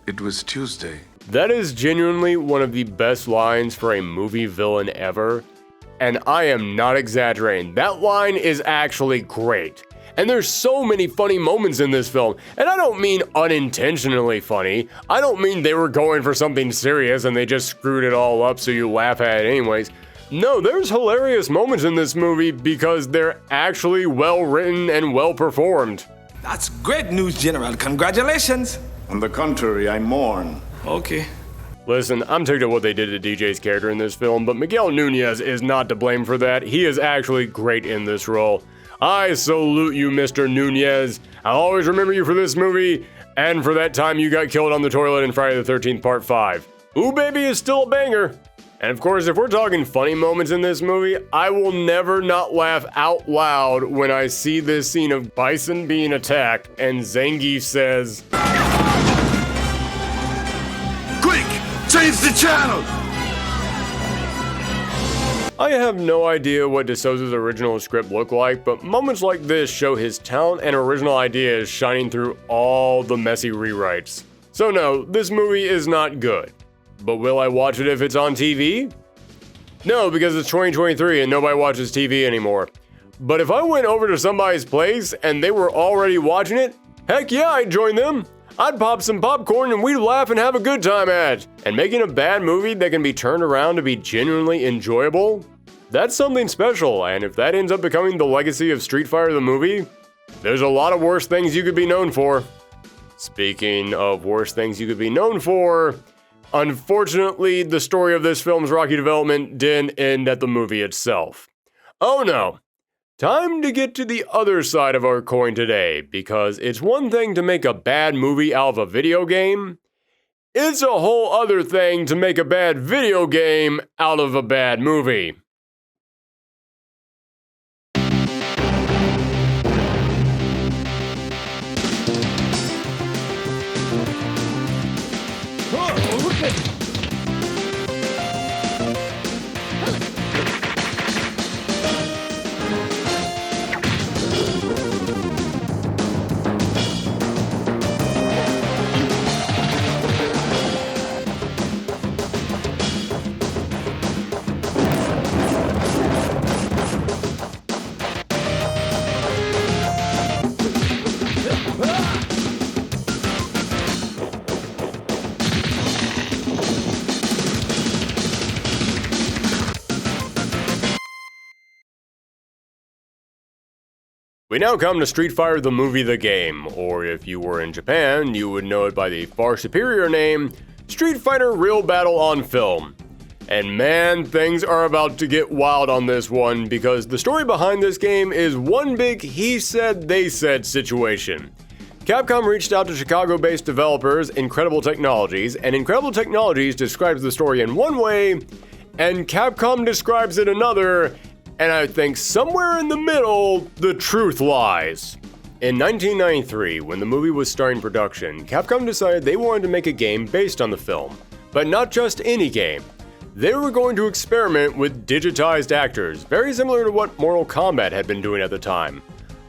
it was Tuesday. That is genuinely one of the best lines for a movie villain ever. And I am not exaggerating, that line is actually great. And there's so many funny moments in this film, and I don't mean unintentionally funny. I don't mean they were going for something serious and they just screwed it all up so you laugh at it anyways. No, there's hilarious moments in this movie because they're actually well written and well performed. That's great news, General. Congratulations. On the contrary, I mourn. Okay. Listen, I'm ticked at what they did to DJ's character in this film, but Miguel Nunez is not to blame for that. He is actually great in this role. I salute you, Mr. Nunez. I'll always remember you for this movie, and for that time you got killed on the toilet in Friday the 13th Part 5. Ooh Baby is still a banger. And of course, if we're talking funny moments in this movie, I will never not laugh out loud when I see this scene of Bison being attacked, and Zangief says, Quick! Change the channel! I have no idea what De Souza's original script looked like, but moments like this show his talent and original ideas shining through all the messy rewrites. So no, this movie is not good. But will I watch it if it's on TV? No, because it's 2023 and nobody watches TV anymore. But if I went over to somebody's place and they were already watching it, heck yeah, I'd join them. I'd pop some popcorn and we'd laugh and have a good time at it. And making a bad movie that can be turned around to be genuinely enjoyable, that's something special. And if that ends up becoming the legacy of Street Fighter the movie, there's a lot of worse things you could be known for. Speaking of worse things you could be known for, unfortunately, the story of this film's rocky development didn't end at the movie itself. Oh no. Time to get to the other side of our coin today, because it's one thing to make a bad movie out of a video game. It's a whole other thing to make a bad video game out of a bad movie. We now come to Street Fighter the movie the game, or if you were in Japan, you would know it by the far superior name, Street Fighter Real Battle on Film. And man, things are about to get wild on this one, because the story behind this game is one big he said, they said situation. Capcom reached out to Chicago-based developers Incredible Technologies, and Incredible Technologies describes the story in one way, and Capcom describes it another, and I think somewhere in the middle, the truth lies. In 1993, when the movie was starting production, Capcom decided they wanted to make a game based on the film. But not just any game. They were going to experiment with digitized actors, very similar to what Mortal Kombat had been doing at the time.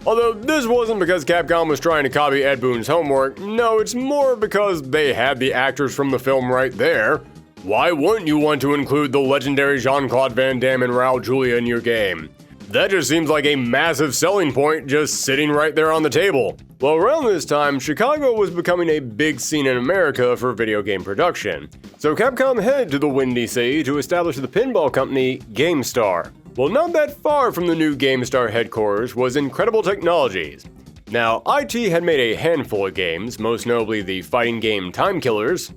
Although this wasn't because Capcom was trying to copy Ed Boon's homework, no, it's more because they had the actors from the film right there. Why wouldn't you want to include the legendary Jean-Claude Van Damme and Raul Julia in your game? That just seems like a massive selling point just sitting right there on the table. Well, around this time, Chicago was becoming a big scene in America for video game production. So Capcom headed to the Windy City to establish the pinball company GameStar. Well, not that far from the new GameStar headquarters was Incredible Technologies. Now, IT had made a handful of games, most notably the fighting game Time Killers,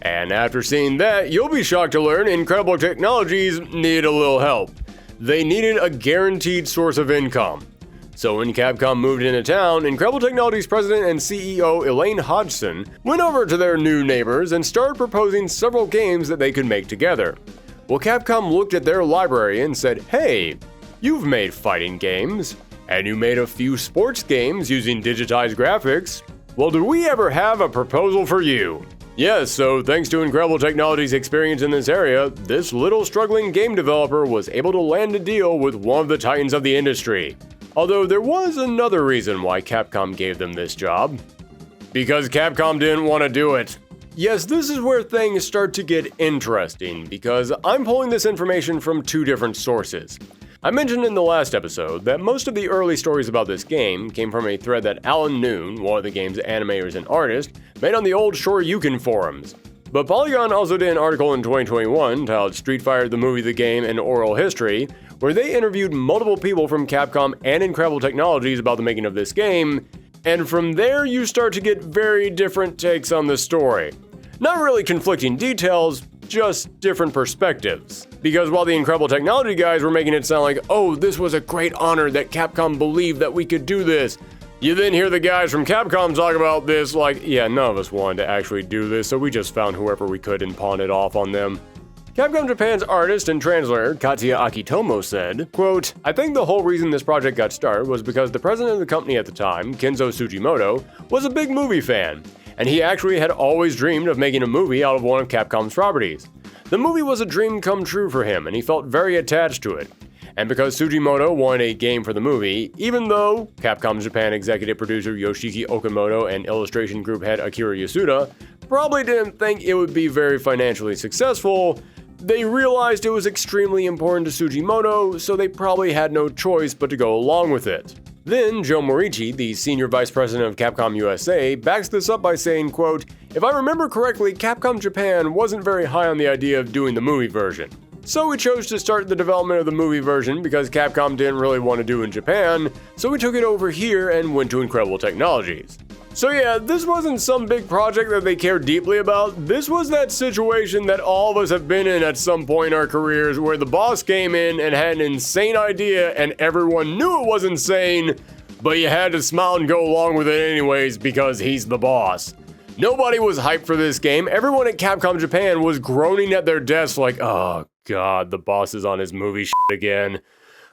and after seeing that, you'll be shocked to learn Incredible Technologies needed a little help. They needed a guaranteed source of income. So when Capcom moved into town, Incredible Technologies president and CEO Elaine Hodgson went over to their new neighbors and started proposing several games that they could make together. Well, Capcom looked at their library and said, hey, you've made fighting games, and you made a few sports games using digitized graphics. Well, do we ever have a proposal for you? Yes, so thanks to Incredible Technologies' experience in this area, this little struggling game developer was able to land a deal with one of the titans of the industry. Although there was another reason why Capcom gave them this job. Because Capcom didn't want to do it. Yes, this is where things start to get interesting, because I'm pulling this information from two different sources. I mentioned in the last episode that most of the early stories about this game came from a thread that Alan Noon, one of the game's animators and artists, made on the old Shoryuken forums. But Polygon also did an article in 2021 titled Street Fighter the Movie, the Game, and Oral History, where they interviewed multiple people from Capcom and Incredible Technologies about the making of this game, and from there you start to get very different takes on the story. Not really conflicting details, just different perspectives. Because while the Incredible Technology guys were making it sound like, oh, this was a great honor that Capcom believed that we could do this, you then hear the guys from Capcom talk about this like, yeah, none of us wanted to actually do this, so we just found whoever we could and pawned it off on them. Capcom Japan's artist and translator Katsuya Akitomo said, quote, I think the whole reason this project got started was because the president of the company at the time, Kenzo Sugimoto, was a big movie fan, and he actually had always dreamed of making a movie out of one of Capcom's properties. The movie was a dream come true for him, and he felt very attached to it. And because Sugimoto wanted a game for the movie, even though Capcom Japan executive producer Yoshiki Okamoto and illustration group head Akira Yasuda probably didn't think it would be very financially successful, they realized it was extremely important to Sugimoto, so they probably had no choice but to go along with it. Then, Joe Morici, the senior vice president of Capcom USA, backs this up by saying, quote, if I remember correctly, Capcom Japan wasn't very high on the idea of doing the movie version. So we chose to start the development of the movie version because Capcom didn't really want to do in Japan, so we took it over here and went to Incredible Technologies. So yeah, this wasn't some big project that they cared deeply about. This was that situation that all of us have been in at some point in our careers where the boss came in and had an insane idea and everyone knew it was insane, but you had to smile and go along with it anyways because he's the boss. Nobody was hyped for this game. Everyone at Capcom Japan was groaning at their desks like, oh god, the boss is on his movie shit again.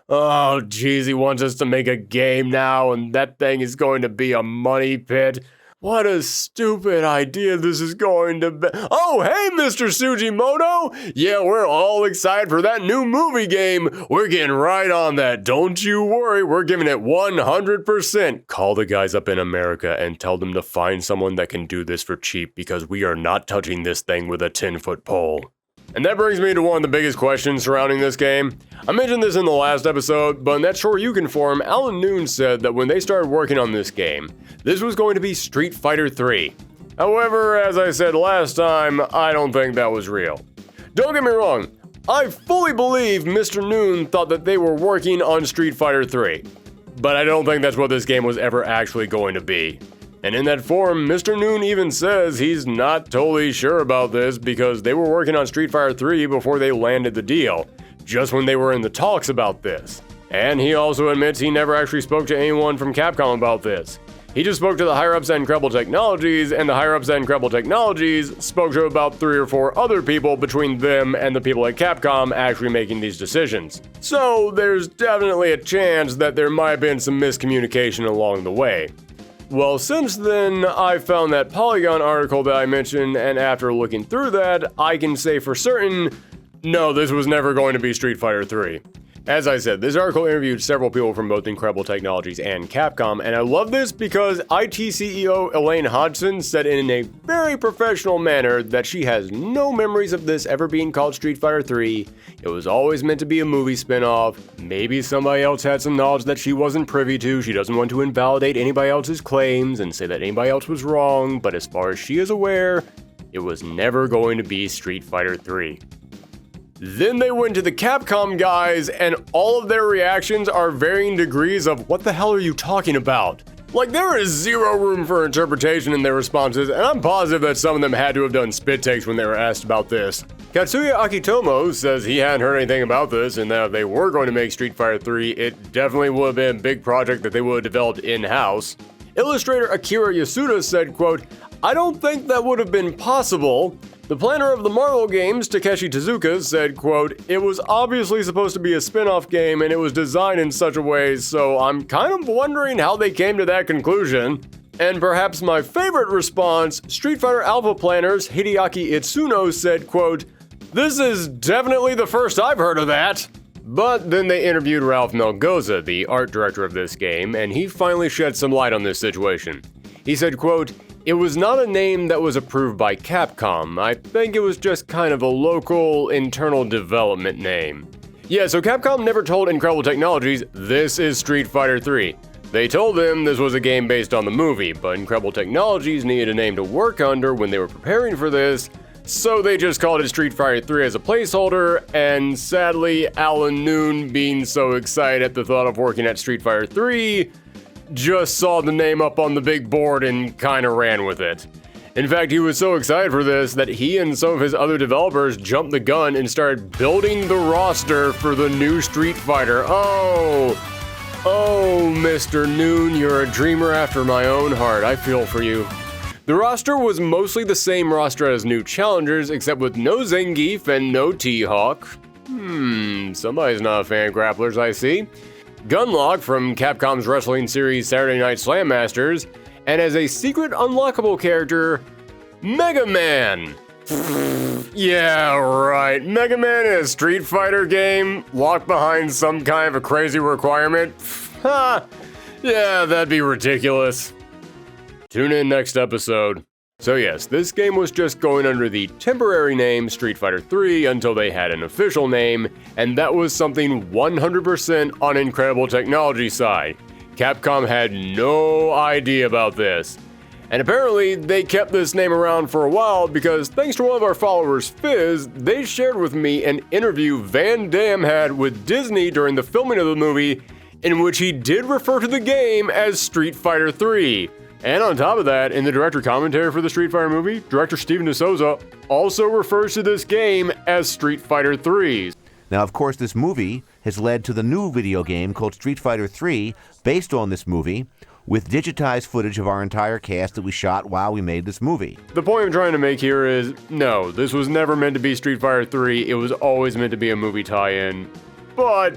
Oh, geez, he wants us to make a game now, and that thing is going to be a money pit. What a stupid idea this is going to be. Oh, hey, Mr. Sugimoto! Yeah, we're all excited for that new movie game. We're getting right on that. Don't you worry, we're giving it 100%. Call the guys up in America and tell them to find someone that can do this for cheap because we are not touching this thing with a 10-foot pole. And that brings me to one of the biggest questions surrounding this game. I mentioned this in the last episode, but in that Shoryuken forum, Alan Noon said that when they started working on this game, this was going to be Street Fighter 3. However, as I said last time, I don't think that was real. Don't get me wrong, I fully believe Mr. Noon thought that they were working on Street Fighter 3, but I don't think that's what this game was ever actually going to be. And in that forum, Mr. Noon even says he's not totally sure about this because they were working on Street Fighter 3 before they landed the deal, just when they were in the talks about this. And he also admits he never actually spoke to anyone from Capcom about this. He just spoke to the higher-ups at Incredible Technologies, and the higher-ups at Incredible Technologies spoke to about 3 or 4 other people between them and the people at Capcom actually making these decisions. So there's definitely a chance that there might have been some miscommunication along the way. Well, since then, I found that Polygon article that I mentioned, and after looking through that, I can say for certain, no, this was never going to be Street Fighter 3. As I said, this article interviewed several people from both Incredible Technologies and Capcom, and I love this because IT CEO Elaine Hodgson said in a very professional manner that she has no memories of this ever being called Street Fighter 3. It was always meant to be a movie spin-off. Maybe somebody else had some knowledge that she wasn't privy to. She doesn't want to invalidate anybody else's claims and say that anybody else was wrong, but as far as she is aware, it was never going to be Street Fighter 3. Then they went to the Capcom guys, and all of their reactions are varying degrees of what the hell are you talking about? Like, there is zero room for interpretation in their responses, and I'm positive that some of them had to have done spit takes when they were asked about this. Katsuya Akitomo says he hadn't heard anything about this, and that if they were going to make Street Fighter 3, it definitely would have been a big project that they would have developed in-house. Illustrator Akira Yasuda said, quote, I don't think that would have been possible. The planner of the Marvel games, Takeshi Tezuka, said, quote, it was obviously supposed to be a spin-off game and it was designed in such a way, so I'm kind of wondering how they came to that conclusion. And perhaps my favorite response, Street Fighter Alpha planners Hideaki Itsuno said, quote, this is definitely the first I've heard of that. But then they interviewed Ralph Melgoza, the art director of this game, and he finally shed some light on this situation. He said, quote, "It was not a name that was approved by Capcom. I think it was just kind of a local, internal development name." Yeah, so Capcom never told Incredible Technologies, this is Street Fighter 3. They told them this was a game based on the movie, but Incredible Technologies needed a name to work under when they were preparing for this, so they just called it Street Fighter 3 as a placeholder, and sadly, Alan Noon, being so excited at the thought of working at Street Fighter 3, just saw the name up on the big board and kinda ran with it. In fact, he was so excited for this that he and some of his other developers jumped the gun and started building the roster for the new Street Fighter. Oh, Mr. Noon, you're a dreamer after my own heart. I feel for you. The roster was mostly the same roster as new challengers, except with no Zangief and no T-Hawk. Somebody's not a fan of grapplers, I see. Gunlock from Capcom's wrestling series Saturday Night Slam Masters, and as a secret unlockable character, Mega Man. Yeah, right. Mega Man in a Street Fighter game, locked behind some kind of a crazy requirement? Ha! Yeah, that'd be ridiculous. Tune in next episode. So yes, this game was just going under the temporary name Street Fighter 3 until they had an official name, and that was something 100% on Incredible Technology's side. Capcom had no idea about this. And apparently, they kept this name around for a while because thanks to one of our followers, Fizz, they shared with me an interview Van Damme had with Disney during the filming of the movie, in which he did refer to the game as Street Fighter 3. And on top of that, in the director commentary for the Street Fighter movie, director Steven DeSouza also refers to this game as Street Fighter 3. Now, of course, this movie has led to the new video game called Street Fighter 3, based on this movie, with digitized footage of our entire cast that we shot while we made this movie. The point I'm trying to make here is, no, this was never meant to be Street Fighter 3, it was always meant to be a movie tie-in. But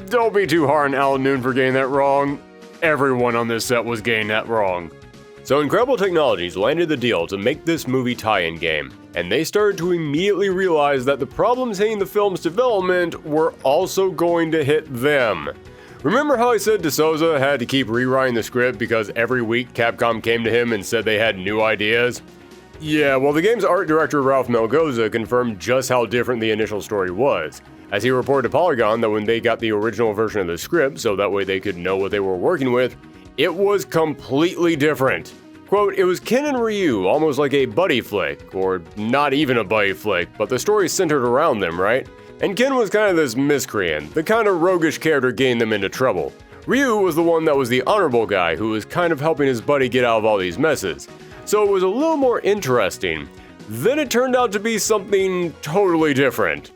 don't be too hard on Alan Noon for getting that wrong. Everyone on this set was getting that wrong. So Incredible Technologies landed the deal to make this movie tie-in game, and they started to immediately realize that the problems hitting the film's development were also going to hit them. Remember how I said DeSouza had to keep rewriting the script because every week Capcom came to him and said they had new ideas? Yeah, well, the game's art director Ralph Melgoza confirmed just how different the initial story was, as he reported to Polygon that when they got the original version of the script so that way they could know what they were working with, it was completely different. Quote, "It was Ken and Ryu, almost like a buddy flick, or not even a buddy flick, but the story centered around them, right? And Ken was kind of this miscreant, the kind of roguish character getting them into trouble. Ryu was the one that was the honorable guy who was kind of helping his buddy get out of all these messes. So it was a little more interesting. Then it turned out to be something totally different.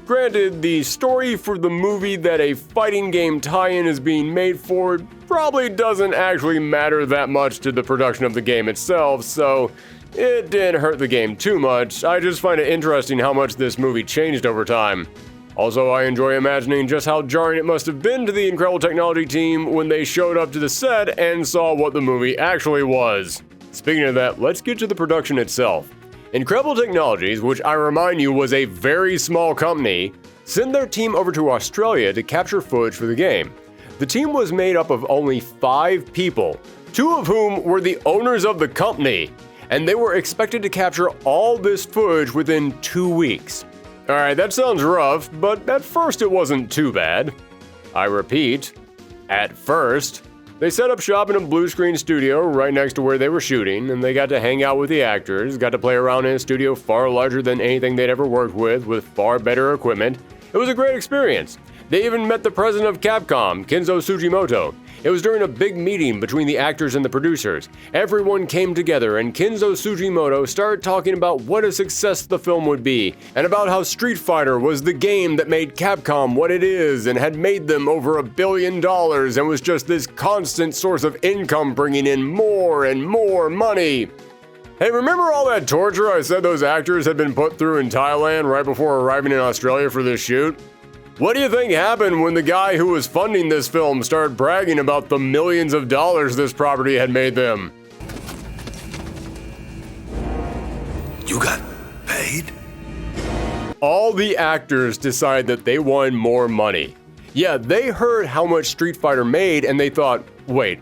Granted, the story for the movie that a fighting game tie-in is being made for probably doesn't actually matter that much to the production of the game itself, so it didn't hurt the game too much. I just find it interesting how much this movie changed over time. Also, I enjoy imagining just how jarring it must have been to the Incredible Technology team when they showed up to the set and saw what the movie actually was. Speaking of that, let's get to the production itself. Incredible Technologies, which I remind you was a very small company, sent their team over to Australia to capture footage for the game. The team was made up of only 5 people, 2 of whom were the owners of the company, and they were expected to capture all this footage within 2 weeks. Alright, that sounds rough, but at first it wasn't too bad. I repeat, at first. They set up shop in a blue screen studio right next to where they were shooting, and they got to hang out with the actors, got to play around in a studio far larger than anything they'd ever worked with far better equipment. It was a great experience. They even met the president of Capcom, Kenzo Sugimoto. It was during a big meeting between the actors and the producers. Everyone came together and Kenzo Sugimoto started talking about what a success the film would be, and about how Street Fighter was the game that made Capcom what it is and had made them over $1 billion and was just this constant source of income bringing in more and more money. Hey, remember all that torture I said those actors had been put through in Thailand right before arriving in Australia for this shoot? What do you think happened when the guy who was funding this film started bragging about the millions of dollars this property had made them? You got paid? all the actors decided that they wanted more money. Yeah, they heard how much Street Fighter made and they thought, wait,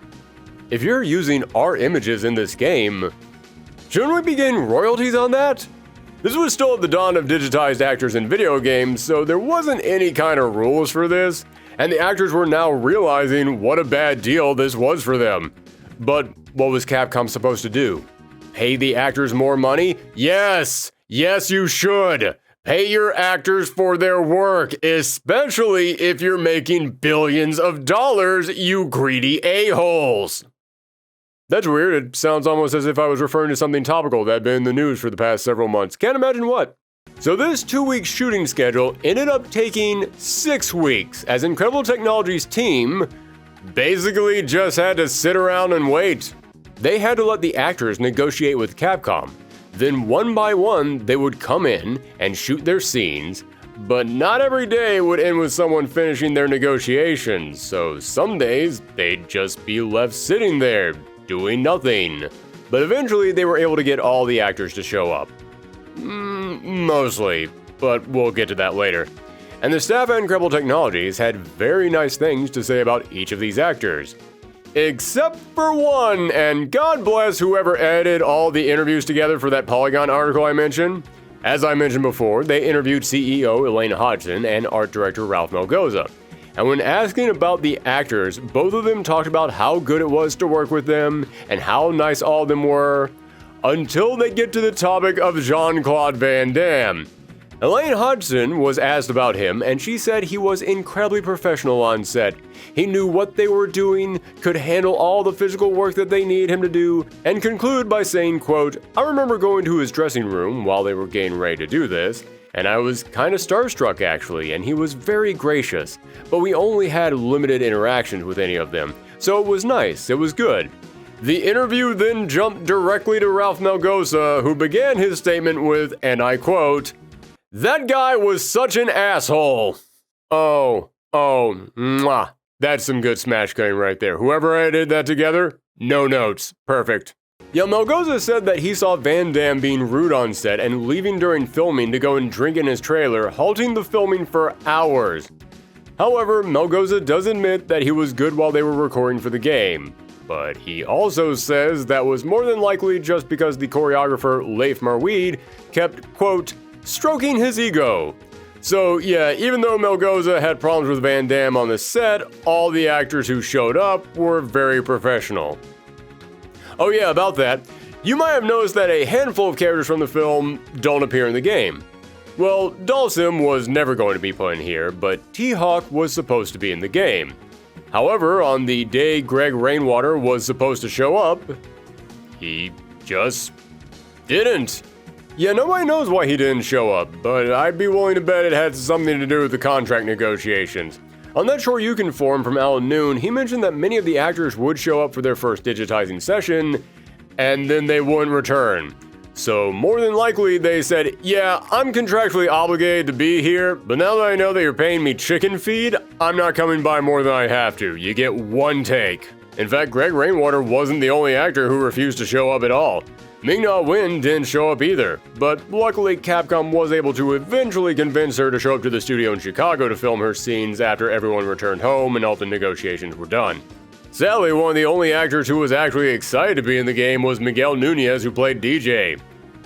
if you're using our images in this game, shouldn't we be getting royalties on that? This was still at the dawn of digitized actors in video games, so there wasn't any kind of rules for this, and the actors were now realizing what a bad deal this was for them. But what was Capcom supposed to do? Pay the actors more money? Yes! Yes, you should! Pay your actors for their work, especially if you're making billions of dollars, you greedy a-holes! That's weird. It sounds almost as if I was referring to something topical that had been in the news for the past several months. Can't imagine what. So this 2-week shooting schedule ended up taking 6 weeks, as Incredible Technology's team basically just had to sit around and wait. They had to let the actors negotiate with Capcom. Then one by one, they would come in and shoot their scenes, but not every day would end with someone finishing their negotiations, so some days they'd just be left sitting there, doing nothing. But eventually they were able to get all the actors to show up. Mostly, but we'll get to that later. And the staff at Incredible Technologies had very nice things to say about each of these actors. Except for one, and God bless whoever edited all the interviews together for that Polygon article I mentioned. As I mentioned before, they interviewed CEO Elaine Hodgson and art director Ralph Melgoza. And when asking about the actors, both of them talked about how good it was to work with them and how nice all of them were, until they get to the topic of Jean-Claude Van Damme. Elaine Hodgson was asked about him, and she said he was incredibly professional on set. He knew what they were doing, could handle all the physical work that they needed him to do, and concluded by saying, quote, "I remember going to his dressing room while they were getting ready to do this, and I was kind of starstruck actually, and he was very gracious, but we only had limited interactions with any of them, so it was nice, it was good." The interview then jumped directly to Ralph Melgoza, who began his statement with, and I quote, "That guy was such an asshole." Mwah. That's some good smash cutting right there. Whoever edited that together, no notes. Perfect. Yeah, Melgoza said that he saw Van Damme being rude on set and leaving during filming to go and drink in his trailer, halting the filming for hours. However, Melgoza does admit that he was good while they were recording for the game. But he also says that was more than likely just because the choreographer Leif Marweed kept, quote, stroking his ego. So yeah, even though Melgoza had problems with Van Damme on the set, all the actors who showed up were very professional. Oh yeah, about that, you might have noticed that a handful of characters from the film don't appear in the game. Well, Dalsim was never going to be put in here, but T-Hawk was supposed to be in the game. However, on the day Greg Rainwater was supposed to show up, he just didn't. Yeah, nobody knows why he didn't show up, but I'd be willing to bet it had something to do with the contract negotiations. On that Shoryuken forum from Alan Noon, he mentioned that many of the actors would show up for their first digitizing session, and then they wouldn't return. So more than likely they said, yeah, I'm contractually obligated to be here, but now that I know that you're paying me chicken feed, I'm not coming by more than I have to. You get one take. In fact, Greg Rainwater wasn't the only actor who refused to show up at all. Ming-Na Wen didn't show up either, but luckily Capcom was able to eventually convince her to show up to the studio in Chicago to film her scenes after everyone returned home and all the negotiations were done. Sadly, one of the only actors who was actually excited to be in the game was Miguel Nunez, who played DJ,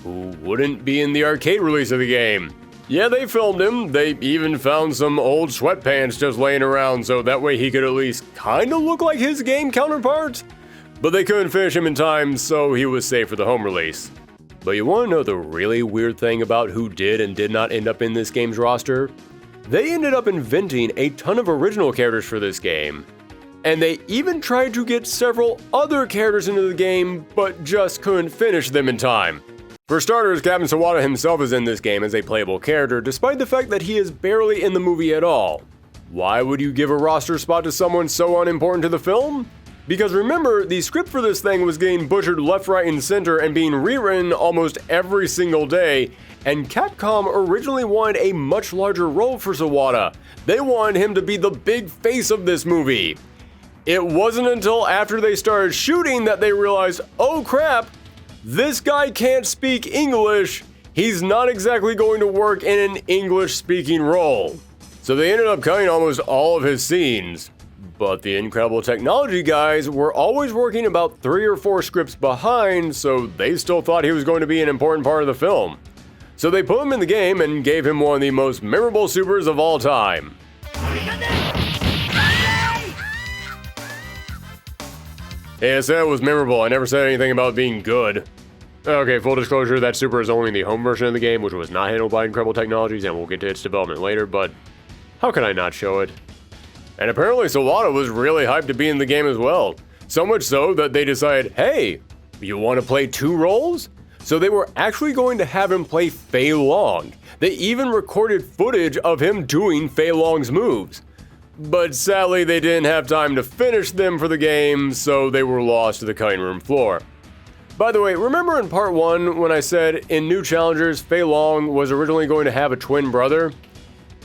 who wouldn't be in the arcade release of the game. Yeah, they filmed him. They even found some old sweatpants just laying around so that way he could at least kinda look like his game counterpart. But they couldn't finish him in time, so he was safe for the home release. But you wanna know the really weird thing about who did and did not end up in this game's roster? They ended up inventing a ton of original characters for this game. And they even tried to get several other characters into the game, but just couldn't finish them in time. For starters, Captain Sawada himself is in this game as a playable character, despite the fact that he is barely in the movie at all. Why would you give a roster spot to someone so unimportant to the film? Because remember, the script for this thing was getting butchered left, right, and center and being rewritten almost every single day, and Capcom originally wanted a much larger role for Sawada. They wanted him to be the big face of this movie. It wasn't until after they started shooting that they realized, oh crap, this guy can't speak English. he's not exactly going to work in an English-speaking role. So they ended up cutting almost all of his scenes. But the Incredible Technology guys were always working about 3 or 4 scripts behind, so they still thought he was going to be an important part of the film. So they put him in the game and gave him one of the most memorable supers of all time. Yeah, I said it was memorable. I never said anything about being good. Okay, full disclosure, that super is only in the home version of the game, which was not handled by Incredible Technologies, and we'll get to its development later, but how can I not show it? And apparently Sawada was really hyped to be in the game as well. So much so that they decided, hey, you want to play 2 roles? So they were actually going to have him play Fei Long. They even recorded footage of him doing Fei Long's moves. But sadly, they didn't have time to finish them for the game, so they were lost to the cutting room floor. By the way, remember in part 1 when I said in New Challengers, Fei Long was originally going to have a twin brother?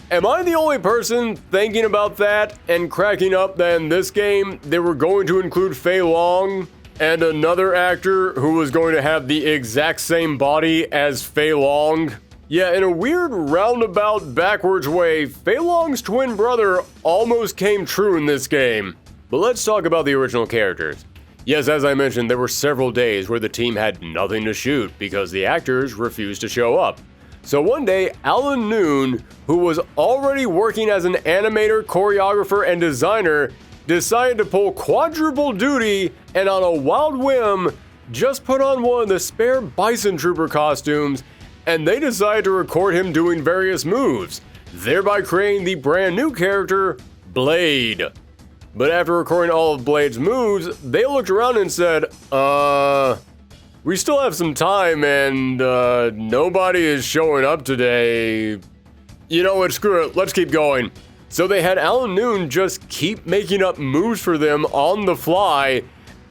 Am I the only person thinking about that and cracking up that in this game they were going to include Fei Long and another actor who was going to have the exact same body as Fei Long? Yeah, in a weird roundabout backwards way, Fei Long's twin brother almost came true in this game. But let's talk about the original characters. Yes, as I mentioned, there were several days where the team had nothing to shoot because the actors refused to show up. So one day, Alan Noon, who was already working as an animator, choreographer, and designer, decided to pull quadruple duty and on a wild whim, just put on one of the spare Bison Trooper costumes, and they decided to record him doing various moves, thereby creating the brand new character, Blade. But after recording all of Blade's moves, they looked around and said, we still have some time and, nobody is showing up today. You know what, screw it, let's keep going. So they had Alan Noon just keep making up moves for them on the fly,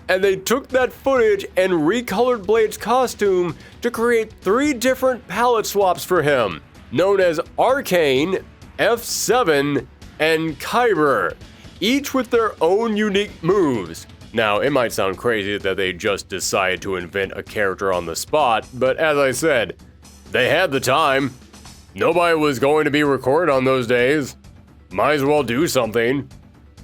and they took that footage and recolored Blade's costume to create 3 different palette swaps for him, known as Arcane, F7, and Kyber, each with their own unique moves. Now, it might sound crazy that they just decided to invent a character on the spot, but as I said, they had the time. Nobody was going to be recorded on those days. Might as well do something.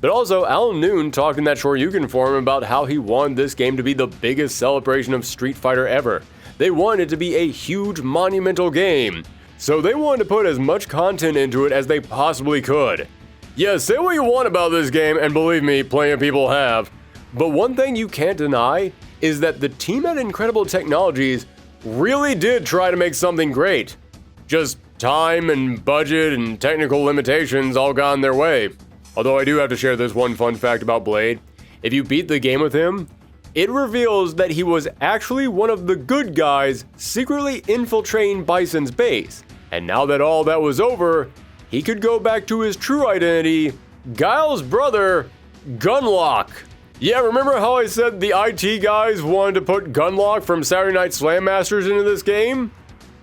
But also, Alan Noon talked in that Shoryuken forum about how he wanted this game to be the biggest celebration of Street Fighter ever. They wanted it to be a huge, monumental game. So they wanted to put as much content into it as they possibly could. Yeah, say what you want about this game, and believe me, plenty of people have. But one thing you can't deny is that the team at Incredible Technologies really did try to make something great. Just time and budget and technical limitations all got in their way. Although I do have to share this one fun fact about Blade. If you beat the game with him, it reveals that he was actually one of the good guys secretly infiltrating Bison's base. And now that all that was over, he could go back to his true identity, Guile's brother, Gunlock. Yeah, remember how I said the IT guys wanted to put Gunlock from Saturday Night Slam Masters into this game?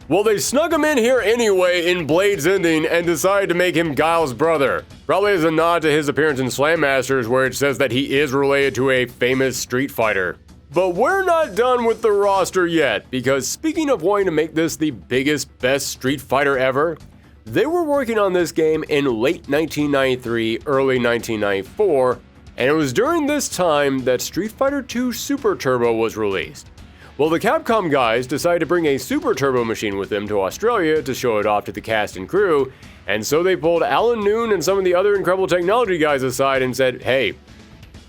Well, they snuck him in here anyway in Blade's ending and decided to make him Guile's brother. Probably as a nod to his appearance in Slam Masters where it says that he is related to a famous Street Fighter. But we're not done with the roster yet, because speaking of wanting to make this the biggest, best Street Fighter ever, they were working on this game in late 1993, early 1994, and it was during this time that Street Fighter II Super Turbo was released. Well, the Capcom guys decided to bring a Super Turbo machine with them to Australia to show it off to the cast and crew, and so they pulled Alan Noon and some of the other Incredible Technology guys aside and said, hey,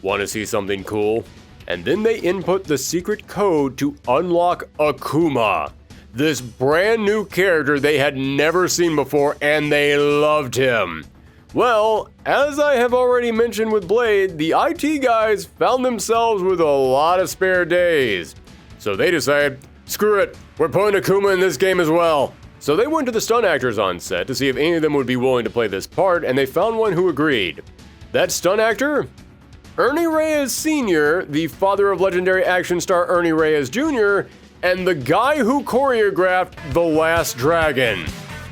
want to see something cool? And then they input the secret code to unlock Akuma, this brand new character they had never seen before, and they loved him. Well, as I have already mentioned with Blade, the IT guys found themselves with a lot of spare days. So they decided, screw it, we're putting Akuma in this game as well. So they went to the stunt actors on set to see if any of them would be willing to play this part, and they found one who agreed. That stunt actor? Ernie Reyes Sr., the father of legendary action star Ernie Reyes Jr., and the guy who choreographed The Last Dragon.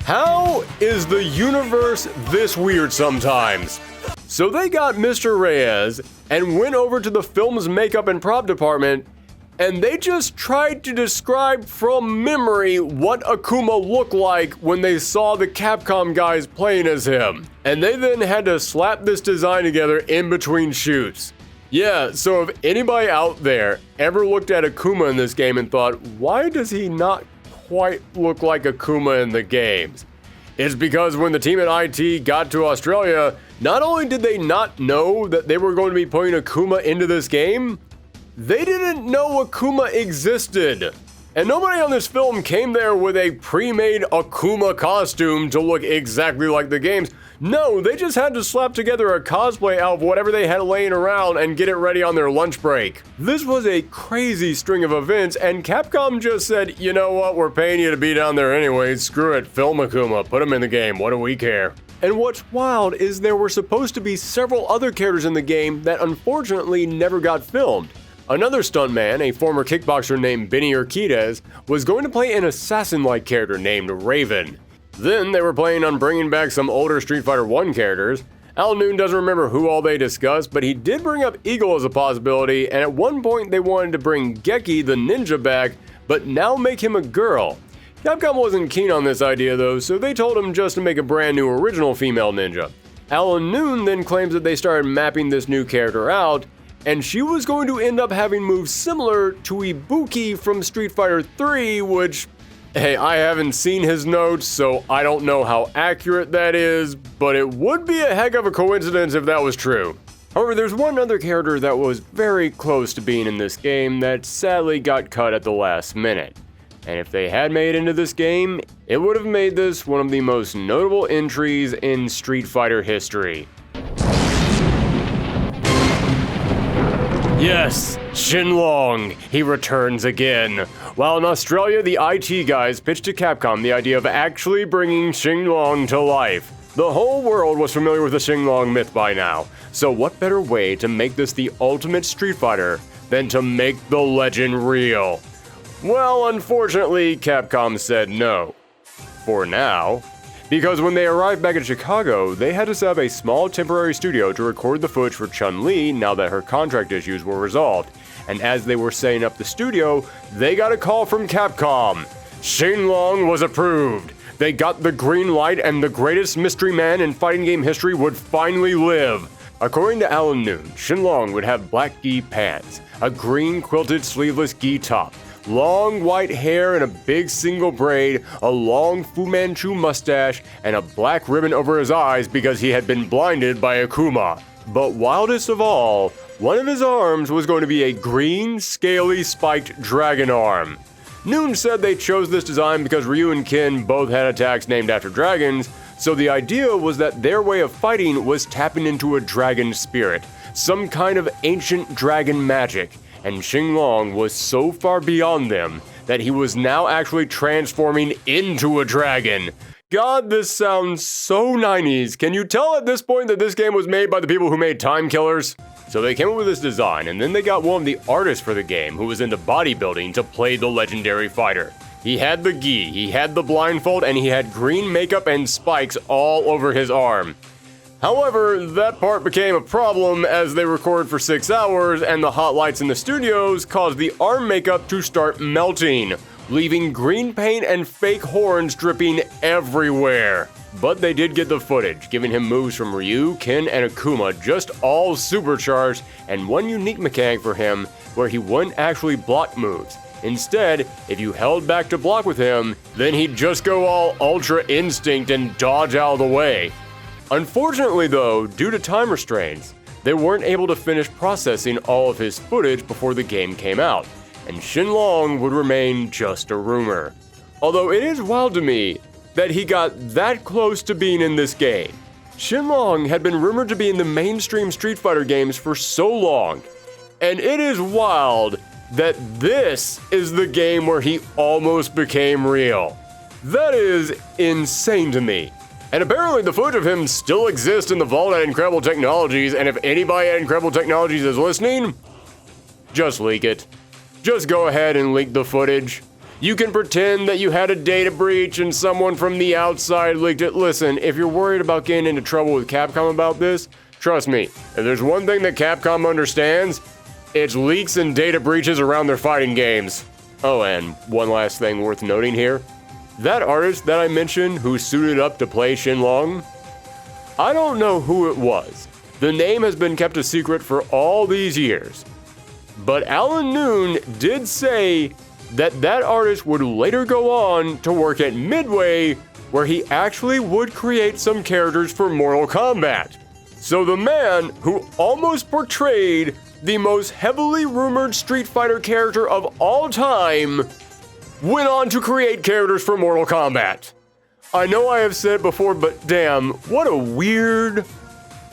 How is the universe this weird sometimes? So they got Mr. Reyes and went over to the film's makeup and prop department and they just tried to describe from memory what Akuma looked like when they saw the Capcom guys playing as him. And they then had to slap this design together in between shoots. Yeah, so if anybody out there ever looked at Akuma in this game and thought, why does he not quite look like Akuma in the games? It's because when the team at IT got to Australia, not only did they not know that they were going to be putting Akuma into this game, they didn't know Akuma existed. And nobody on this film came there with a pre-made Akuma costume to look exactly like the games. No, they just had to slap together a cosplay out of whatever they had laying around and get it ready on their lunch break. This was a crazy string of events, and Capcom just said, you know what, we're paying you to be down there anyway, screw it, film Akuma, put him in the game, what do we care? And what's wild is there were supposed to be several other characters in the game that unfortunately never got filmed. Another stuntman, a former kickboxer named Benny Urquidez, was going to play an assassin-like character named Raven. Then they were planning on bringing back some older Street Fighter 1 characters. Al Noon doesn't remember who all they discussed, but he did bring up Eagle as a possibility, and at one point they wanted to bring Geki the ninja back, but now make him a girl. Capcom wasn't keen on this idea though, so they told him just to make a brand new original female ninja. Alan Noon then claims that they started mapping this new character out, and she was going to end up having moves similar to Ibuki from Street Fighter 3, which, hey, I haven't seen his notes, so I don't know how accurate that is, but it would be a heck of a coincidence if that was true. However, there's one other character that was very close to being in this game that sadly got cut at the last minute. And if they had made it into this game, it would have made this one of the most notable entries in Street Fighter history. Yes, Shenlong, he returns again. While in Australia, the IT guys pitched to Capcom the idea of actually bringing Shenlong to life. The whole world was familiar with the Shenlong myth by now, so what better way to make this the ultimate Street Fighter than to make the legend real? Well, unfortunately, Capcom said no. For now. Because when they arrived back in Chicago, they had to set up a small temporary studio to record the footage for Chun-Li now that her contract issues were resolved. And as they were setting up the studio, they got a call from Capcom. Shenlong was approved. They got the green light and the greatest mystery man in fighting game history would finally live. According to Alan Noon, Shenlong would have black gi pants, a green quilted sleeveless gi top, long white hair in a big single braid, a long Fu Manchu mustache, and a black ribbon over his eyes because he had been blinded by Akuma. But wildest of all, one of his arms was going to be a green, scaly, spiked dragon arm. Noon said they chose this design because Ryu and Ken both had attacks named after dragons, so the idea was that their way of fighting was tapping into a dragon spirit, some kind of ancient dragon magic. And Shenlong was so far beyond them that he was now actually transforming into a dragon. God, this sounds so 90s. Can you tell at this point that this game was made by the people who made Time Killers? So they came up with this design, and then they got one of the artists for the game who was into bodybuilding to play the legendary fighter. He had the gi, he had the blindfold, and he had green makeup and spikes all over his arm. However, that part became a problem as they recorded for 6 hours and the hot lights in the studios caused the arm makeup to start melting, leaving green paint and fake horns dripping everywhere. But they did get the footage, giving him moves from Ryu, Ken, and Akuma just all supercharged, and one unique mechanic for him where he wouldn't actually block moves. Instead, if you held back to block with him, then he'd just go all Ultra Instinct and dodge out of the way. Unfortunately though, due to time restraints, they weren't able to finish processing all of his footage before the game came out, and Shenlong would remain just a rumor. Although it is wild to me that he got that close to being in this game. Shenlong had been rumored to be in the mainstream Street Fighter games for so long, and it is wild that this is the game where he almost became real. That is insane to me. And apparently the footage of him still exists in the vault at Incredible Technologies, and if anybody at Incredible Technologies is listening, just leak it. Just go ahead and leak the footage. You can pretend that you had a data breach and someone from the outside leaked it. Listen, if you're worried about getting into trouble with Capcom about this, trust me, if there's one thing that Capcom understands, It's leaks and data breaches around their fighting games. Oh, and one last thing worth noting here. That artist that I mentioned who suited up to play Shenlong, I don't know who it was. The name has been kept a secret for all these years. But Alan Noon did say that that artist would later go on to work at Midway, where he actually would create some characters for Mortal Kombat. So the man who almost portrayed the most heavily rumored Street Fighter character of all time went on to create characters for Mortal Kombat. I know I have said it before, but damn, what a weird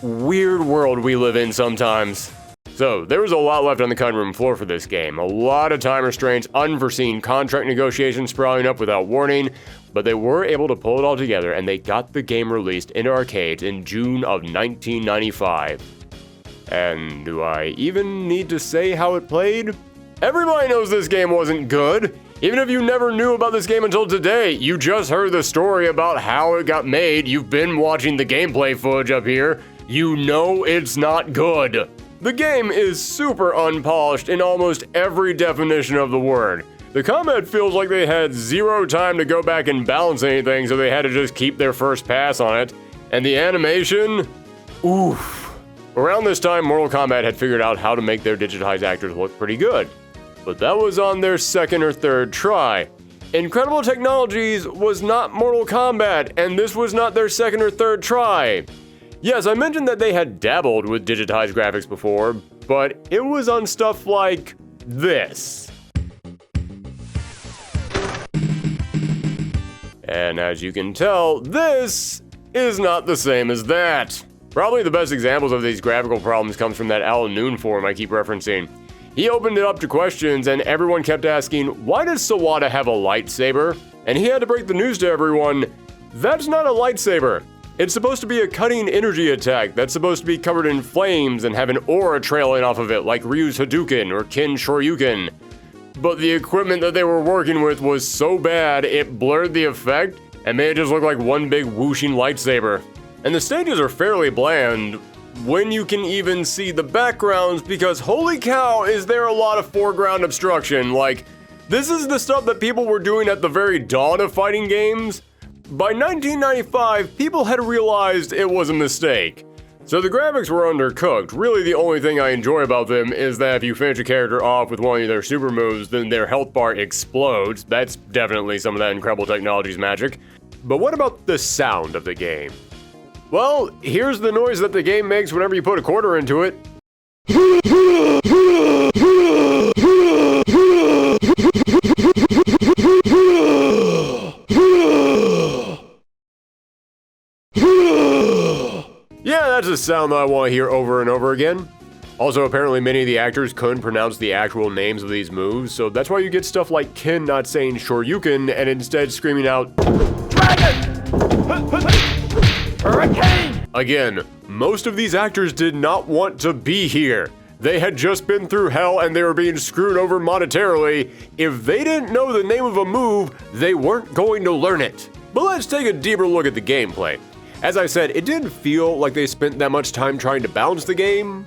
world we live in sometimes. So, there was a lot left on the cutting room floor for this game. A lot of time restraints, unforeseen contract negotiations sprouting up without warning, but they were able to pull it all together and they got the game released into arcades in June of 1995. And do I even need to say how it played? Everybody knows this game wasn't good. Even if you never knew about this game until today, you just heard the story about how it got made, you've been watching the gameplay footage up here, you know it's not good. The game is super unpolished in almost every definition of the word. The combat feels like they had zero time to go back and balance anything, so they had to just keep their first pass on it. And the animation? Oof. Around this time, Mortal Kombat had figured out how to make their digitized actors look pretty good. But that was on their second or third try. Incredible Technologies was not Mortal Kombat, and this was not their second or third try. Yes, I mentioned that they had dabbled with digitized graphics before, but it was on stuff like this. And as you can tell, this is not the same as that. Probably the best examples of these graphical problems comes from that Alan Noon forum I keep referencing. He opened it up to questions and everyone kept asking, why does Sawada have a lightsaber? And he had to break the news to everyone, that's not a lightsaber. It's supposed to be a cutting energy attack that's supposed to be covered in flames and have an aura trailing off of it like Ryu's Hadouken or Ken Shoryuken. But the equipment that they were working with was so bad it blurred the effect and made it just look like one big whooshing lightsaber. And the stages are fairly bland when you can even see the backgrounds because holy cow is there a lot of foreground obstruction. Like, this is the stuff that people were doing at the very dawn of fighting games. By 1995, people had realized it was a mistake. So the graphics were undercooked. Really the only thing I enjoy about them is that if you finish a character off with one of their super moves, then their health bar explodes. That's definitely some of that Incredible Technologies magic. But what about the sound of the game? Well, here's the noise that the game makes whenever you put a quarter into it. Yeah, that's a sound that I want to hear over and over again. Also, apparently many of the actors couldn't pronounce the actual names of these moves, so that's why you get stuff like Ken not saying Shoryuken and instead screaming out, Dragon! Hurricane! Again, most of these actors did not want to be here. They had just been through hell and they were being screwed over monetarily. If they didn't know the name of a move, they weren't going to learn it. But let's take a deeper look at the gameplay. As I said, it didn't feel like they spent that much time trying to balance the game,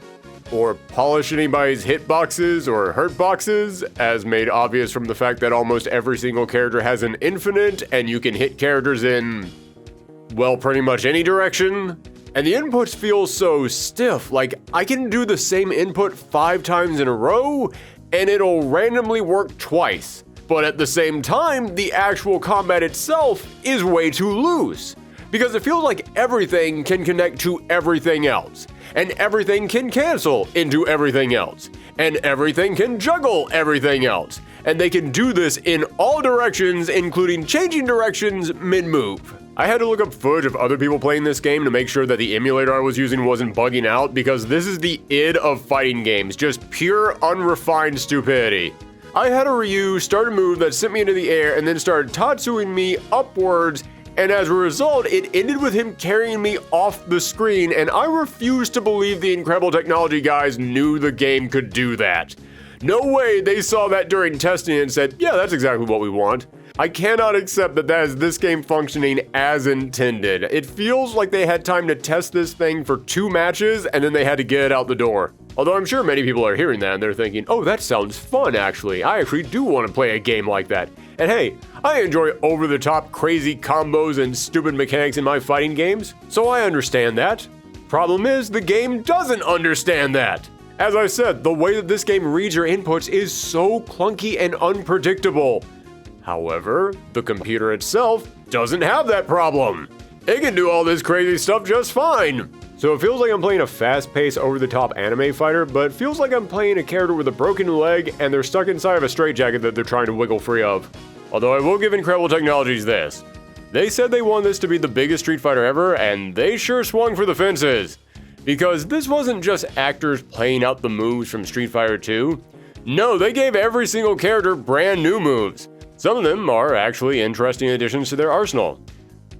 or polish anybody's hitboxes or hurtboxes, as made obvious from the fact that almost every single character has an infinite and you can hit characters in, well, pretty much any direction. And the inputs feel so stiff, like I can do the same input 5 times in a row and it'll randomly work twice. But at the same time, the actual combat itself is way too loose. Because it feels like everything can connect to everything else, and everything can cancel into everything else, and everything can juggle everything else, and they can do this in all directions, including changing directions mid-move. I had to look up footage of other people playing this game to make sure that the emulator I was using wasn't bugging out, because this is the id of fighting games, just pure unrefined stupidity. I had a Ryu start a move that sent me into the air and then started tatsuing me upwards, and as a result, it ended with him carrying me off the screen, and I refuse to believe the Incredible Technology guys knew the game could do that. No way they saw that during testing and said, yeah, that's exactly what we want. I cannot accept that that is this game functioning as intended. It feels like they had time to test this thing for 2 matches, and then they had to get it out the door. Although I'm sure many people are hearing that and they're thinking, oh, that sounds fun actually. I actually do want to play a game like that. And hey, I enjoy over-the-top crazy combos and stupid mechanics in my fighting games, so I understand that. Problem is, the game doesn't understand that. As I said, the way that this game reads your inputs is so clunky and unpredictable. However, the computer itself doesn't have that problem. It can do all this crazy stuff just fine. So it feels like I'm playing a fast-paced, over-the-top anime fighter, but feels like I'm playing a character with a broken leg and they're stuck inside of a straitjacket that they're trying to wiggle free of. Although I will give Incredible Technologies this. They said they wanted this to be the biggest Street Fighter ever, and they sure swung for the fences. Because this wasn't just actors playing out the moves from Street Fighter 2. No, they gave every single character brand new moves. Some of them are actually interesting additions to their arsenal.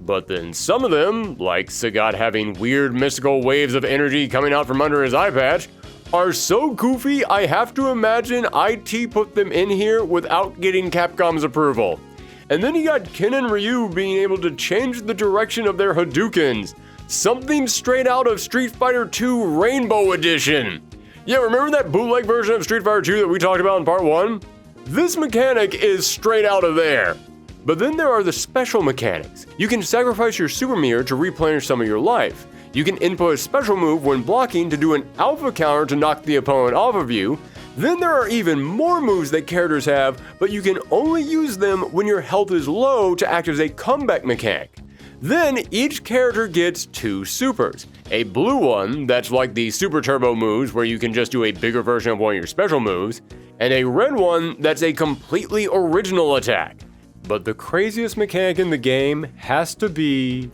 But then some of them, like Sagat having weird mystical waves of energy coming out from under his eye patch, are so goofy I have to imagine IT put them in here without getting Capcom's approval. And then you got Ken and Ryu being able to change the direction of their Hadoukens. Something straight out of Street Fighter 2 Rainbow Edition. Yeah, remember that bootleg version of Street Fighter 2 that we talked about in part 1? This mechanic is straight out of there. But then there are the special mechanics. You can sacrifice your super mirror to replenish some of your life. You can input a special move when blocking to do an alpha counter to knock the opponent off of you. Then there are even more moves that characters have, but you can only use them when your health is low to act as a comeback mechanic. Then each character gets 2 supers. A blue one that's like the Super Turbo moves where you can just do a bigger version of one of your special moves, and a red one that's a completely original attack. But the craziest mechanic in the game has to be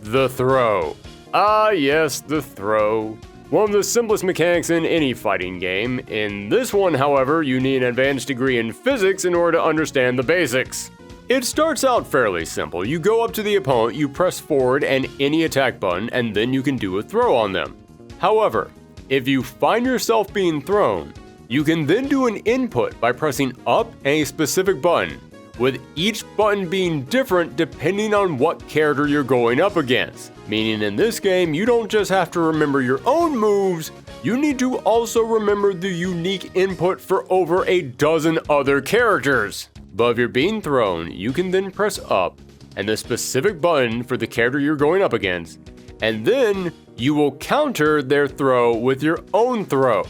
the throw. Ah yes, the throw. One of the simplest mechanics in any fighting game. In this one, however, you need an advanced degree in physics in order to understand the basics. It starts out fairly simple. You go up to the opponent, you press forward and any attack button, and then you can do a throw on them. However, if you find yourself being thrown, you can then do an input by pressing up and a specific button, with each button being different depending on what character you're going up against. Meaning in this game, you don't just have to remember your own moves, you need to also remember the unique input for over a dozen other characters. But if you're being thrown, you can then press up and the specific button for the character you're going up against, and then you will counter their throw with your own throw.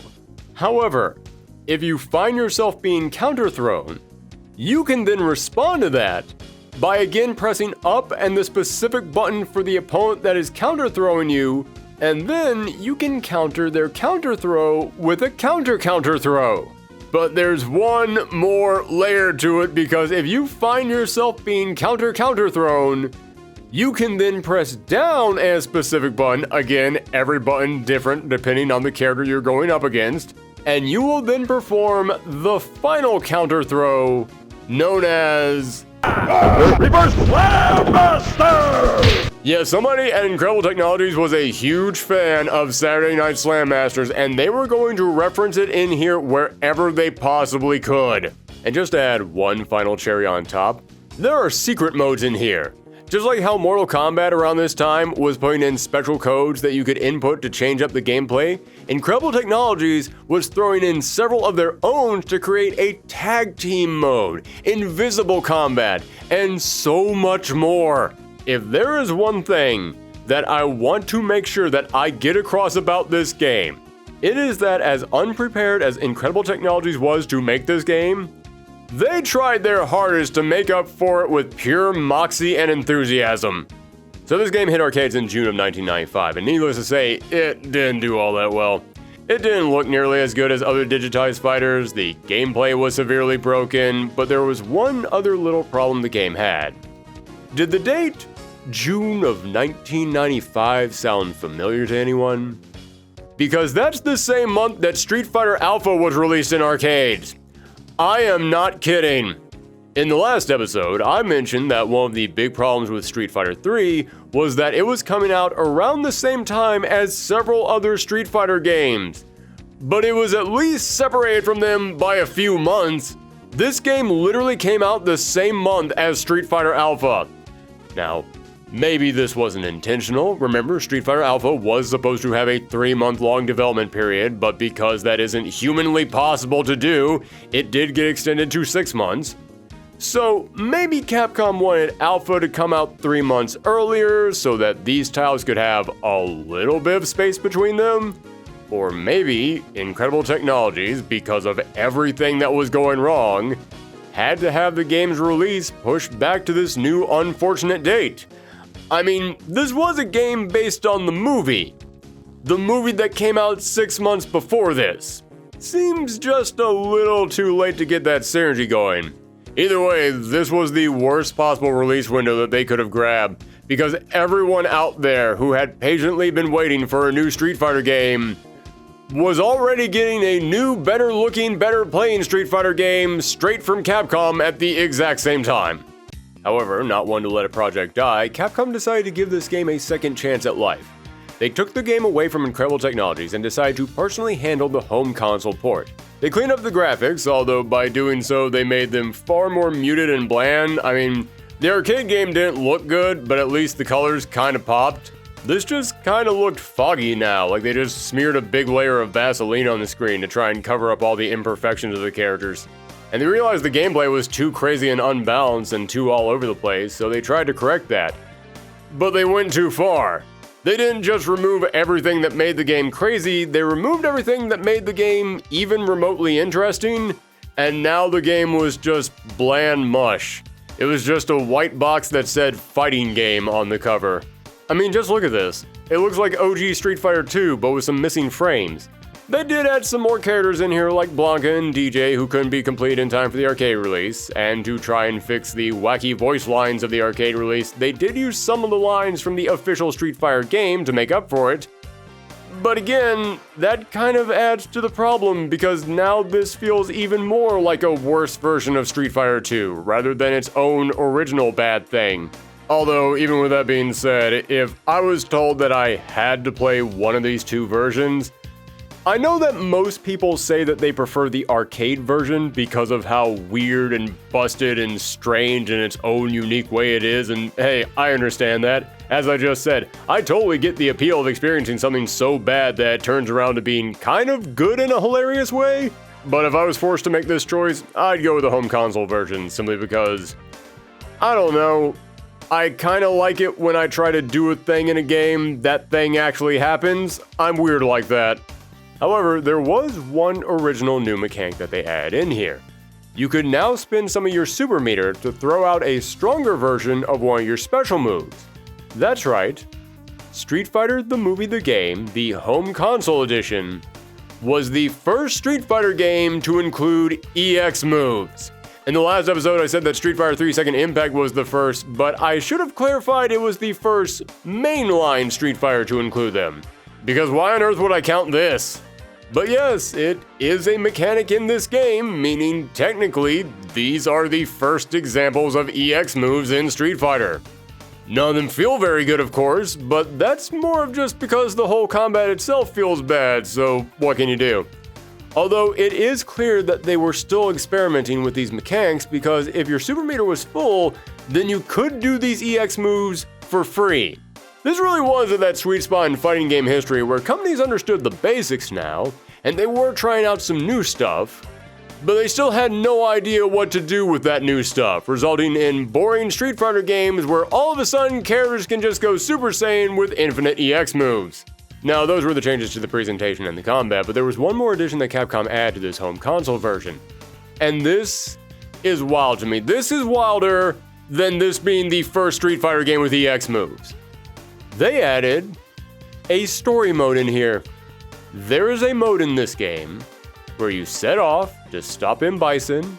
However, if you find yourself being counter-thrown, you can then respond to that by again pressing up and the specific button for the opponent that is counter-throwing you, and then you can counter their counter-throw with a counter-counter-throw. But there's one more layer to it, because if you find yourself being counter-thrown, you can then press down a specific button, again, every button different depending on the character you're going up against, and you will then perform the final counter-throw, known as Reverse Slam Master! Yeah, somebody at Incredible Technologies was a huge fan of Saturday Night Slam Masters, and they were going to reference it in here wherever they possibly could. And just to add one final cherry on top, there are secret modes in here. Just like how Mortal Kombat around this time was putting in special codes that you could input to change up the gameplay, Incredible Technologies was throwing in several of their own to create a tag team mode, invisible combat, and so much more. If there is one thing that I want to make sure that I get across about this game, it is that as unprepared as Incredible Technologies was to make this game, they tried their hardest to make up for it with pure moxie and enthusiasm. So this game hit arcades in June of 1995, and needless to say, it didn't do all that well. It didn't look nearly as good as other digitized fighters, the gameplay was severely broken, but there was one other little problem the game had. Did the date June of 1995 sound familiar to anyone? Because that's the same month that Street Fighter Alpha was released in arcades. I am not kidding. In the last episode, I mentioned that one of the big problems with Street Fighter 3 was that it was coming out around the same time as several other Street Fighter games. But it was at least separated from them by a few months. This game literally came out the same month as Street Fighter Alpha. Now, Maybe this wasn't intentional. Remember, Street Fighter Alpha was supposed to have a 3-month-long development period, but because that isn't humanly possible to do, it did get extended to 6 months. So maybe Capcom wanted Alpha to come out 3 months earlier so that these titles could have a little bit of space between them? Or maybe Incredible Technologies, because of everything that was going wrong, had to have the game's release pushed back to this new unfortunate date. I mean, this was a game based on the movie that came out 6 months before this. Seems just a little too late to get that synergy going. Either way, this was the worst possible release window that they could have grabbed, because everyone out there who had patiently been waiting for a new Street Fighter game was already getting a new, better looking, better playing Street Fighter game straight from Capcom at the exact same time. However, not one to let a project die, Capcom decided to give this game a second chance at life. They took the game away from Incredible Technologies and decided to personally handle the home console port. They cleaned up the graphics, although by doing so they made them far more muted and bland. I mean, the arcade game didn't look good, but at least the colors kinda popped. This just kinda looked foggy now, like they just smeared a big layer of Vaseline on the screen to try and cover up all the imperfections of the characters. And they realized the gameplay was too crazy and unbalanced and too all over the place, so they tried to correct that. But they went too far. They didn't just remove everything that made the game crazy, they removed everything that made the game even remotely interesting, and now the game was just bland mush. It was just a white box that said fighting game on the cover. I mean, just look at this. It looks like OG Street Fighter 2, but with some missing frames. They did add some more characters in here like Blanca and DJ who couldn't be complete in time for the arcade release, and to try and fix the wacky voice lines of the arcade release, they did use some of the lines from the official Street Fighter game to make up for it. But again, that kind of adds to the problem because now this feels even more like a worse version of Street Fighter 2 rather than its own original bad thing. Although, even with that being said, if I was told that I had to play one of these two versions, I know that most people say that they prefer the arcade version because of how weird and busted and strange in its own unique way it is, and hey, I understand that. As I just said, I totally get the appeal of experiencing something so bad that it turns around to being kind of good in a hilarious way. But if I was forced to make this choice, I'd go with the home console version, simply because, I don't know, I kinda like it when I try to do a thing in a game, that thing actually happens. I'm weird like that. However, there was one original new mechanic that they added in here. You could now spin some of your super meter to throw out a stronger version of one of your special moves. That's right, Street Fighter the Movie the Game, the Home Console Edition, was the first Street Fighter game to include EX moves. In the last episode I said that Street Fighter 3 Second Impact was the first, but I should have clarified it was the first mainline Street Fighter to include them. Because why on earth would I count this? But yes, it is a mechanic in this game, meaning technically, these are the first examples of EX moves in Street Fighter. None of them feel very good, of course, but that's more of just because the whole combat itself feels bad, so what can you do? Although it is clear that they were still experimenting with these mechanics because if your super meter was full, then you could do these EX moves for free. This really was at that sweet spot in fighting game history where companies understood the basics now, and they were trying out some new stuff, but they still had no idea what to do with that new stuff, resulting in boring Street Fighter games where all of a sudden characters can just go Super Saiyan with infinite EX moves. Now, those were the changes to the presentation and the combat, but there was one more addition that Capcom added to this home console version. And this is wild to me. This is wilder than this being the first Street Fighter game with EX moves. They added a story mode in here. There is a mode in this game where you set off to stop M. Bison,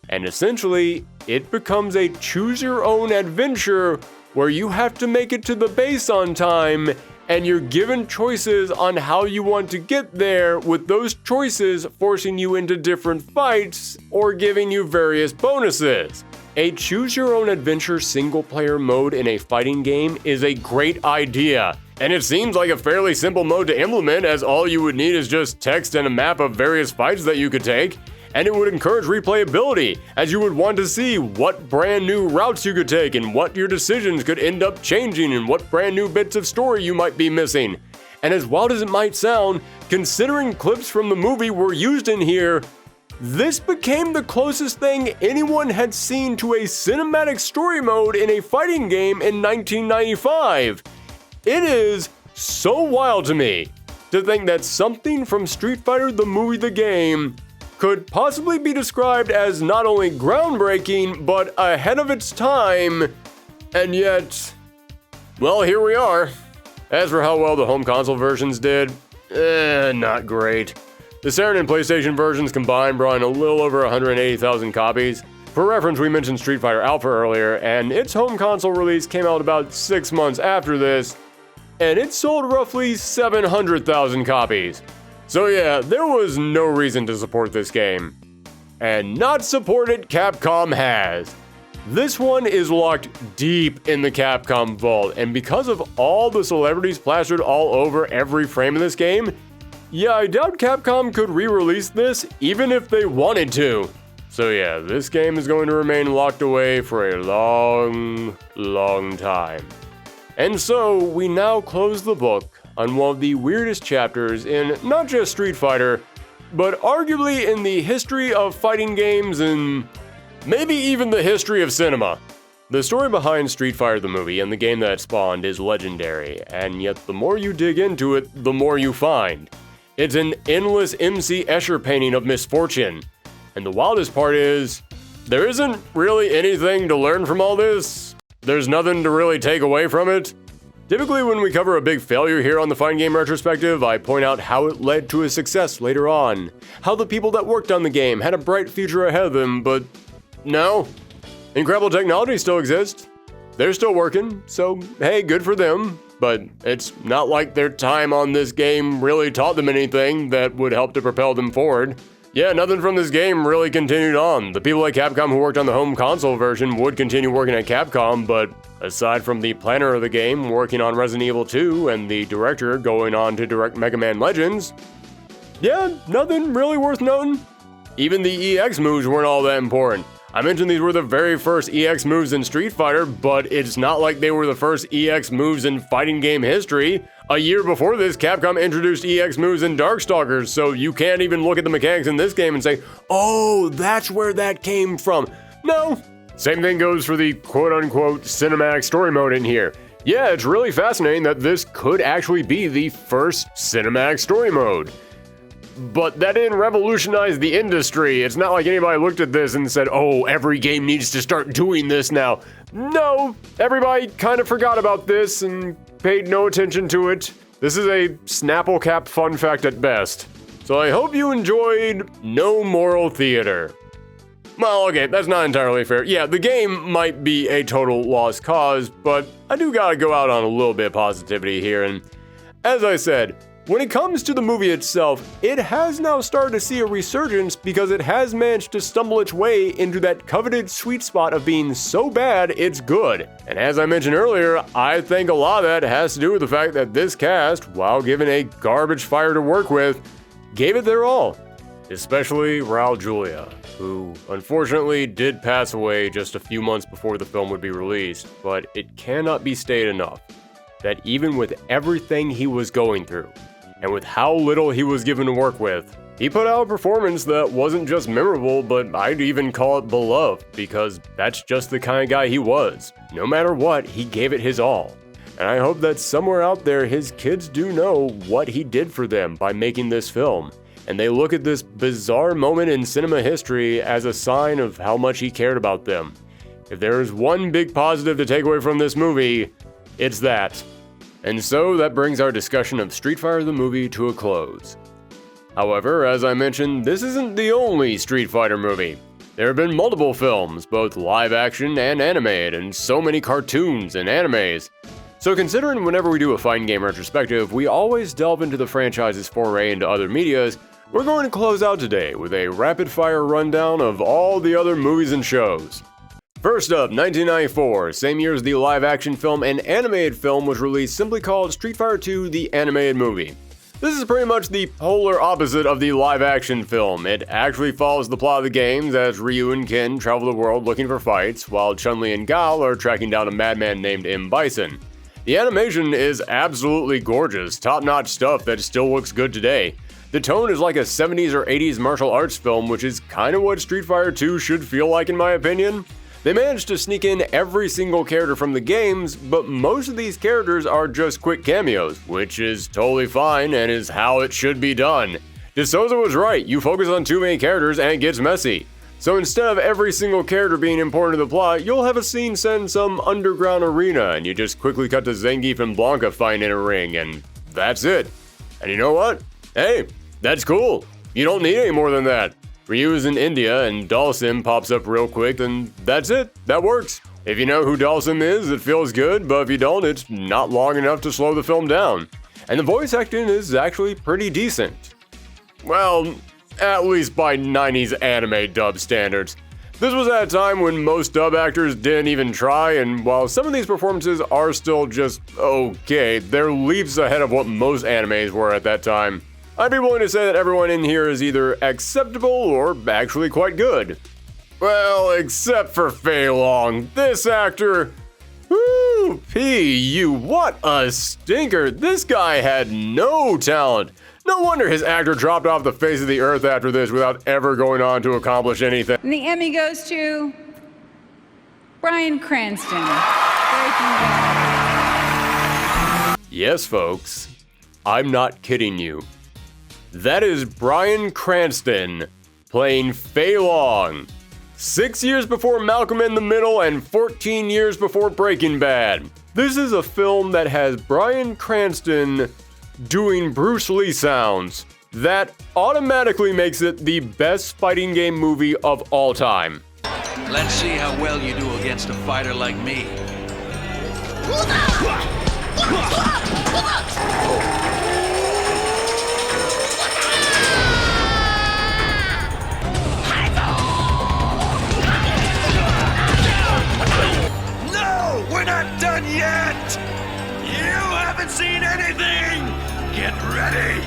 and essentially it becomes a choose-your-own adventure where you have to make it to the base on time, and you're given choices on how you want to get there, with those choices forcing you into different fights or giving you various bonuses. A choose-your-own-adventure single-player mode in a fighting game is a great idea, and it seems like a fairly simple mode to implement as all you would need is just text and a map of various fights that you could take, and it would encourage replayability, as you would want to see what brand new routes you could take and what your decisions could end up changing and what brand new bits of story you might be missing. And as wild as it might sound, considering clips from the movie were used in here, this became the closest thing anyone had seen to a cinematic story mode in a fighting game in 1995. It is so wild to me to think that something from Street Fighter the movie the game could possibly be described as not only groundbreaking, but ahead of its time, and yet, well, here we are. As for how well the home console versions did, not great. The Saturn and PlayStation versions combined brought in a little over 180,000 copies. For reference, we mentioned Street Fighter Alpha earlier, and its home console release came out about 6 months after this, and it sold roughly 700,000 copies. So yeah, there was no reason to support this game. And not support it, Capcom has. This one is locked deep in the Capcom vault, and because of all the celebrities plastered all over every frame of this game, yeah, I doubt Capcom could re-release this even if they wanted to. So yeah, this game is going to remain locked away for a long, long time. And so, we now close the book on one of the weirdest chapters in not just Street Fighter, but arguably in the history of fighting games and maybe even the history of cinema. The story behind Street Fighter the movie and the game that it spawned is legendary, and yet the more you dig into it, the more you find. It's an endless MC Escher painting of misfortune. And the wildest part is, there isn't really anything to learn from all this. There's nothing to really take away from it. Typically when we cover a big failure here on the Fighting Game Retrospective, I point out how it led to a success later on. How the people that worked on the game had a bright future ahead of them, but no. Incredible technology still exists. They're still working, so hey, good for them. But it's not like their time on this game really taught them anything that would help to propel them forward. Yeah, nothing from this game really continued on. The people at Capcom who worked on the home console version would continue working at Capcom, but aside from the planner of the game working on Resident Evil 2 and the director going on to direct Mega Man Legends, yeah, nothing really worth noting. Even the EX moves weren't all that important. I mentioned these were the very first EX moves in Street Fighter, but it's not like they were the first EX moves in fighting game history. A year before this, Capcom introduced EX moves in Darkstalkers, so you can't even look at the mechanics in this game and say, oh, that's where that came from. No. Same thing goes for the quote-unquote cinematic story mode in here. Yeah, it's really fascinating that this could actually be the first cinematic story mode. But that didn't revolutionize the industry. It's not like anybody looked at this and said, oh, every game needs to start doing this now. No, everybody kind of forgot about this and paid no attention to it. This is a Snapple Cap fun fact at best. So I hope you enjoyed No Moral Theater. Well, okay, that's not entirely fair. Yeah, the game might be a total lost cause, but I do gotta go out on a little bit of positivity here. And as I said, when it comes to the movie itself, it has now started to see a resurgence because it has managed to stumble its way into that coveted sweet spot of being so bad it's good. And as I mentioned earlier, I think a lot of that has to do with the fact that this cast, while given a garbage fire to work with, gave it their all. Especially Raul Julia, who unfortunately did pass away just a few months before the film would be released, but it cannot be stated enough that even with everything he was going through, and with how little he was given to work with, he put out a performance that wasn't just memorable, but I'd even call it beloved, because that's just the kind of guy he was. No matter what, he gave it his all. And I hope that somewhere out there his kids do know what he did for them by making this film, and they look at this bizarre moment in cinema history as a sign of how much he cared about them. If there is one big positive to take away from this movie, it's that. And so that brings our discussion of Street Fighter the movie to a close. However, as I mentioned, this isn't the only Street Fighter movie. There have been multiple films, both live action and animated, and so many cartoons and animes. So considering whenever we do a fighting game retrospective, we always delve into the franchise's foray into other medias, we're going to close out today with a rapid-fire rundown of all the other movies and shows. First up, 1994, same year as the live-action film and animated film was released, simply called Street Fighter II: The Animated Movie. This is pretty much the polar opposite of the live-action film. It actually follows the plot of the games as Ryu and Ken travel the world looking for fights, while Chun-Li and Guile are tracking down a madman named M. Bison. The animation is absolutely gorgeous, top-notch stuff that still looks good today. The tone is like a 70s or 80s martial arts film, which is kind of what Street Fighter 2 should feel like in my opinion. They managed to sneak in every single character from the games, but most of these characters are just quick cameos, which is totally fine and is how it should be done. DeSouza was right, you focus on too many characters and it gets messy. So instead of every single character being important to the plot, you'll have a scene set in some underground arena and you just quickly cut to Zangief and Blanca fighting in a ring and that's it. And you know what? Hey, that's cool. You don't need any more than that. Ryu is in India and Dalsim pops up real quick and that's it. That works. If you know who Dalsim is, it feels good, but if you don't, it's not long enough to slow the film down. And the voice acting is actually pretty decent. Well, at least by 90s anime dub standards. This was at a time when most dub actors didn't even try, and while some of these performances are still just okay, they're leaps ahead of what most animes were at that time. I'd be willing to say that everyone in here is either acceptable or actually quite good. Well, except for Fei Long. This actor... Woo! P.U. What a stinker! This guy had no talent. No wonder his actor dropped off the face of the earth after this without ever going on to accomplish anything. And the Emmy goes to... Bryan Cranston. Yes, folks. I'm not kidding you. That is Bryan Cranston playing Fei Long. 6 years before Malcolm in the Middle and 14 years before Breaking Bad. This is a film that has Bryan Cranston doing Bruce Lee sounds. That automatically makes it the best fighting game movie of all time. Let's see how well you do against a fighter like me. We're not done yet! You haven't seen anything! Get ready!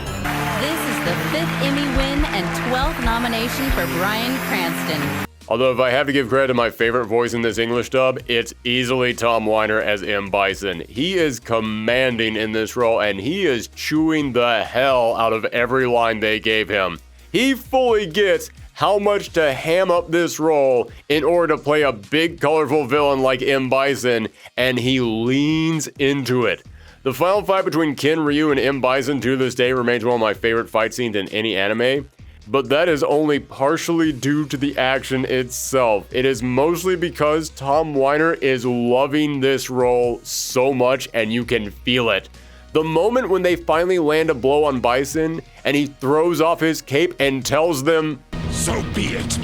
This is the 5th Emmy win and 12th nomination for Bryan Cranston. Although if I have to give credit to my favorite voice in this English dub, it's easily Tom Weiner as M. Bison. He is commanding in this role and he is chewing the hell out of every line they gave him. He fully gets how much to ham up this role in order to play a big, colorful villain like M. Bison, and he leans into it. The final fight between Ken, Ryu, and M. Bison to this day remains one of my favorite fight scenes in any anime, but that is only partially due to the action itself. It is mostly because Tom Weiner is loving this role so much, and you can feel it. The moment when they finally land a blow on Bison, and he throws off his cape and tells them, "So be it.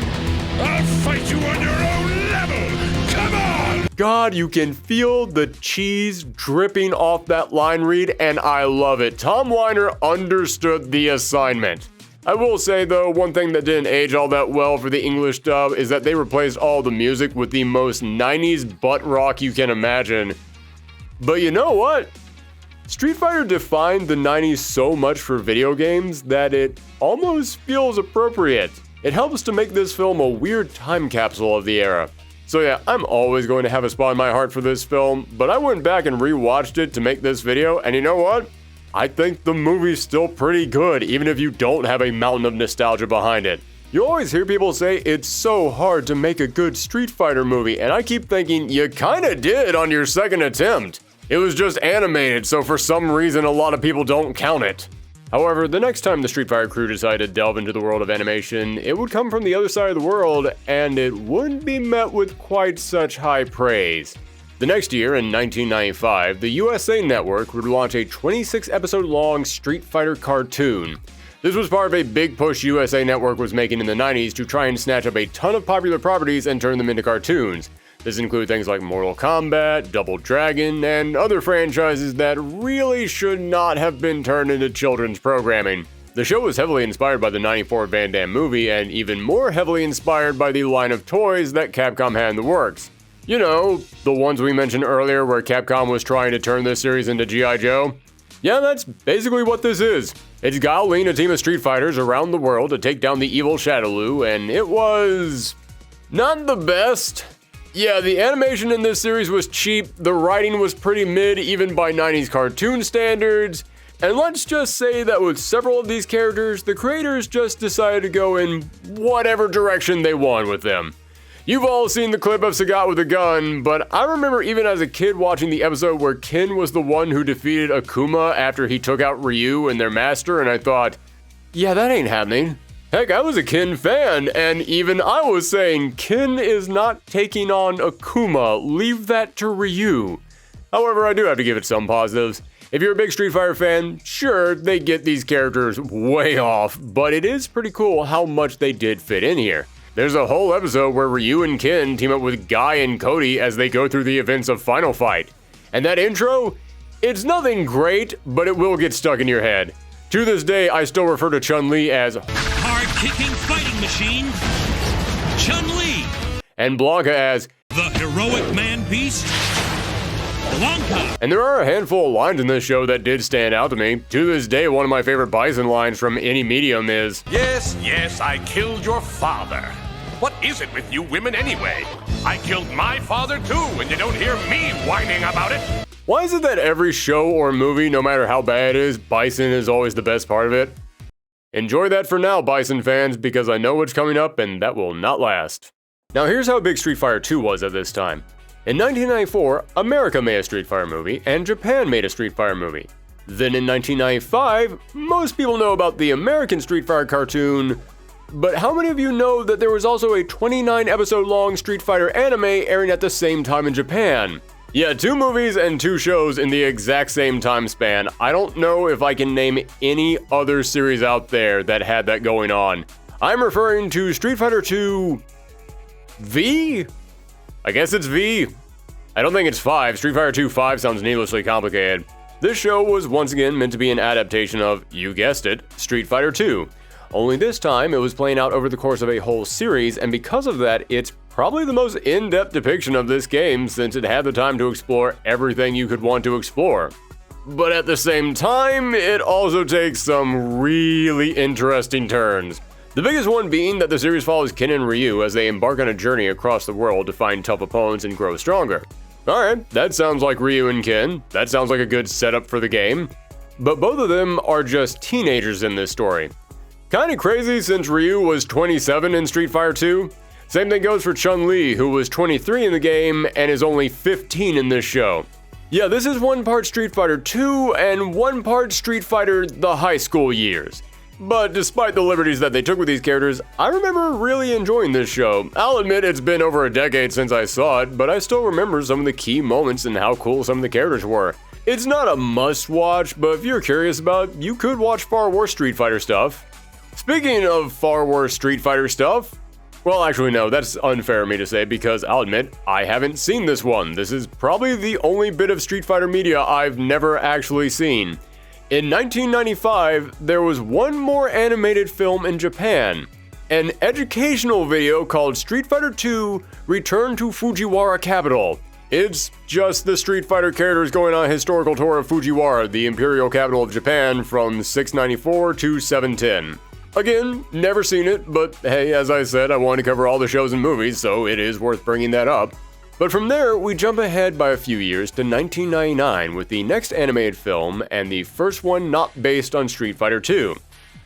I'll fight you on your own level. Come on!" God, you can feel the cheese dripping off that line read, and I love it. Tom Weiner understood the assignment. I will say though, one thing that didn't age all that well for the English dub is that they replaced all the music with the most 90s butt rock you can imagine. But you know what? Street Fighter defined the 90s so much for video games that it almost feels appropriate. It helps to make this film a weird time capsule of the era. So yeah, I'm always going to have a spot in my heart for this film, but I went back and rewatched it to make this video, and you know what? I think the movie's still pretty good, even if you don't have a mountain of nostalgia behind it. You always hear people say it's so hard to make a good Street Fighter movie, and I keep thinking you kinda did on your second attempt. It was just animated, so for some reason a lot of people don't count it. However, the next time the Street Fighter crew decided to delve into the world of animation, it would come from the other side of the world, and it wouldn't be met with quite such high praise. The next year, in 1995, the USA Network would launch a 26-episode-long Street Fighter cartoon. This was part of a big push USA Network was making in the 90s to try and snatch up a ton of popular properties and turn them into cartoons. This includes things like Mortal Kombat, Double Dragon, and other franchises that really should not have been turned into children's programming. The show was heavily inspired by the '94 Van Damme movie, and even more heavily inspired by the line of toys that Capcom had in the works. You know, the ones we mentioned earlier where Capcom was trying to turn this series into G.I. Joe? Yeah, that's basically what this is. It's Guile leading a team of Street Fighters around the world to take down the evil Shadaloo, and it was not the best. Yeah, the animation in this series was cheap, the writing was pretty mid even by 90s cartoon standards, and let's just say that with several of these characters, the creators just decided to go in whatever direction they want with them. You've all seen the clip of Sagat with a gun, but I remember even as a kid watching the episode where Ken was the one who defeated Akuma after he took out Ryu and their master, and I thought, yeah, that ain't happening. Heck, I was a Ken fan, and even I was saying, Ken is not taking on Akuma, leave that to Ryu. However, I do have to give it some positives. If you're a big Street Fighter fan, sure, they get these characters way off, but it is pretty cool how much they did fit in here. There's a whole episode where Ryu and Ken team up with Guy and Cody as they go through the events of Final Fight. And that intro? It's nothing great, but it will get stuck in your head. To this day, I still refer to Chun-Li as hard-kicking fighting machine, Chun-Li, and Blanca as the heroic man-beast, Blanca. And there are a handful of lines in this show that did stand out to me. To this day, one of my favorite Bison lines from any medium is, "Yes, yes, I killed your father. What is it with you women anyway? I killed my father too, and you don't hear me whining about it." Why is it that every show or movie, no matter how bad it is, Bison is always the best part of it? Enjoy that for now, Bison fans, because I know what's coming up and that will not last. Now here's how big Street Fighter 2 was at this time. In 1994, America made a Street Fighter movie, and Japan made a Street Fighter movie. Then in 1995, most people know about the American Street Fighter cartoon, but how many of you know that there was also a 29-episode-long Street Fighter anime airing at the same time in Japan? Yeah, 2 movies and 2 shows in the exact same time span. I don't know if I can name any other series out there that had that going on. I'm referring to Street Fighter 2 V? I guess it's V. I don't think it's 5. Street Fighter 2 5 sounds needlessly complicated. This show was once again meant to be an adaptation of, you guessed it, Street Fighter 2. Only this time it was playing out over the course of a whole series, and because of that, it's probably the most in-depth depiction of this game since it had the time to explore everything you could want to explore. But at the same time, it also takes some really interesting turns. The biggest one being that the series follows Ken and Ryu as they embark on a journey across the world to find tough opponents and grow stronger. Alright, that sounds like Ryu and Ken. That sounds like a good setup for the game. But both of them are just teenagers in this story. Kinda crazy since Ryu was 27 in Street Fighter 2. Same thing goes for Chun-Li, who was 23 in the game and is only 15 in this show. Yeah, this is one part Street Fighter 2 and one part Street Fighter the high school years. But despite the liberties that they took with these characters, I remember really enjoying this show. I'll admit it's been over a decade since I saw it, but I still remember some of the key moments and how cool some of the characters were. It's not a must-watch, but if you're curious about it, you could watch far worse Street Fighter stuff. Speaking of far worse Street Fighter stuff, well, actually no, that's unfair of me to say because I'll admit, I haven't seen this one. This is probably the only bit of Street Fighter media I've never actually seen. In 1995, there was one more animated film in Japan, an educational video called Street Fighter 2 Return to Fujiwara Capital. It's just the Street Fighter characters going on a historical tour of Fujiwara, the imperial capital of Japan from 694 to 710. Again, never seen it, but hey, as I said, I wanted to cover all the shows and movies, so it is worth bringing that up. But from there, we jump ahead by a few years to 1999 with the next animated film and the first one not based on Street Fighter 2.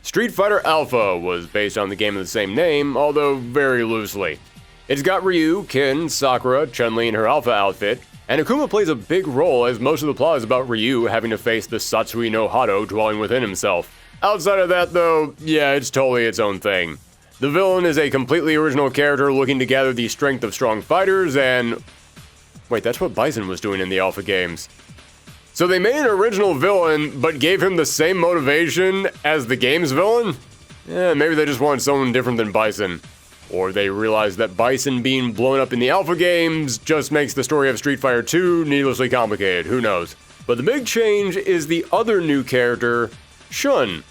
Street Fighter Alpha was based on the game of the same name, although very loosely. It's got Ryu, Ken, Sakura, Chun-Li in her Alpha outfit, and Akuma plays a big role as most of the plot is about Ryu having to face the Satsui no Hado dwelling within himself. Outside of that though, yeah, it's totally its own thing. The villain is a completely original character looking to gather the strength of strong fighters and... Wait, that's what Bison was doing in the Alpha games. So they made an original villain, but gave him the same motivation as the game's villain? Yeah, maybe they just wanted someone different than Bison. Or they realized that Bison being blown up in the Alpha games just makes the story of Street Fighter 2 needlessly complicated, who knows. But the big change is the other new character, Shun,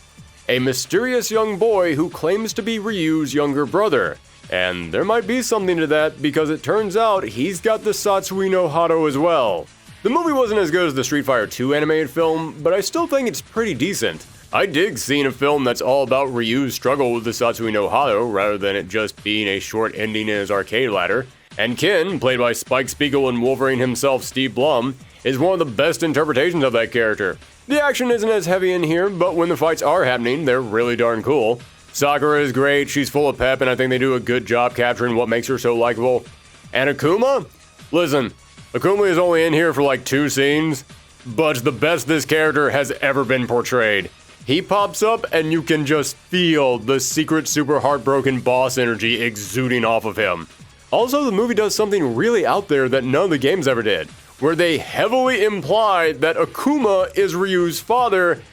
a mysterious young boy who claims to be Ryu's younger brother. And there might be something to that because it turns out he's got the Satsui no Hado as well. The movie wasn't as good as the Street Fighter 2 animated film, but I still think it's pretty decent. I dig seeing a film that's all about Ryu's struggle with the Satsui no Hado rather than it just being a short ending in his arcade ladder. And Ken, played by Spike Spiegel and Wolverine himself, Steve Blum, is one of the best interpretations of that character. The action isn't as heavy in here, but when the fights are happening, they're really darn cool. Sakura is great, she's full of pep, and I think they do a good job capturing what makes her so likable. And Akuma? Listen, Akuma is only in here for like 2 scenes, but the best this character has ever been portrayed. He pops up and you can just feel the secret super heartbroken boss energy exuding off of him. Also, the movie does something really out there that none of the games ever did, where they heavily imply that Akuma is Ryu's father,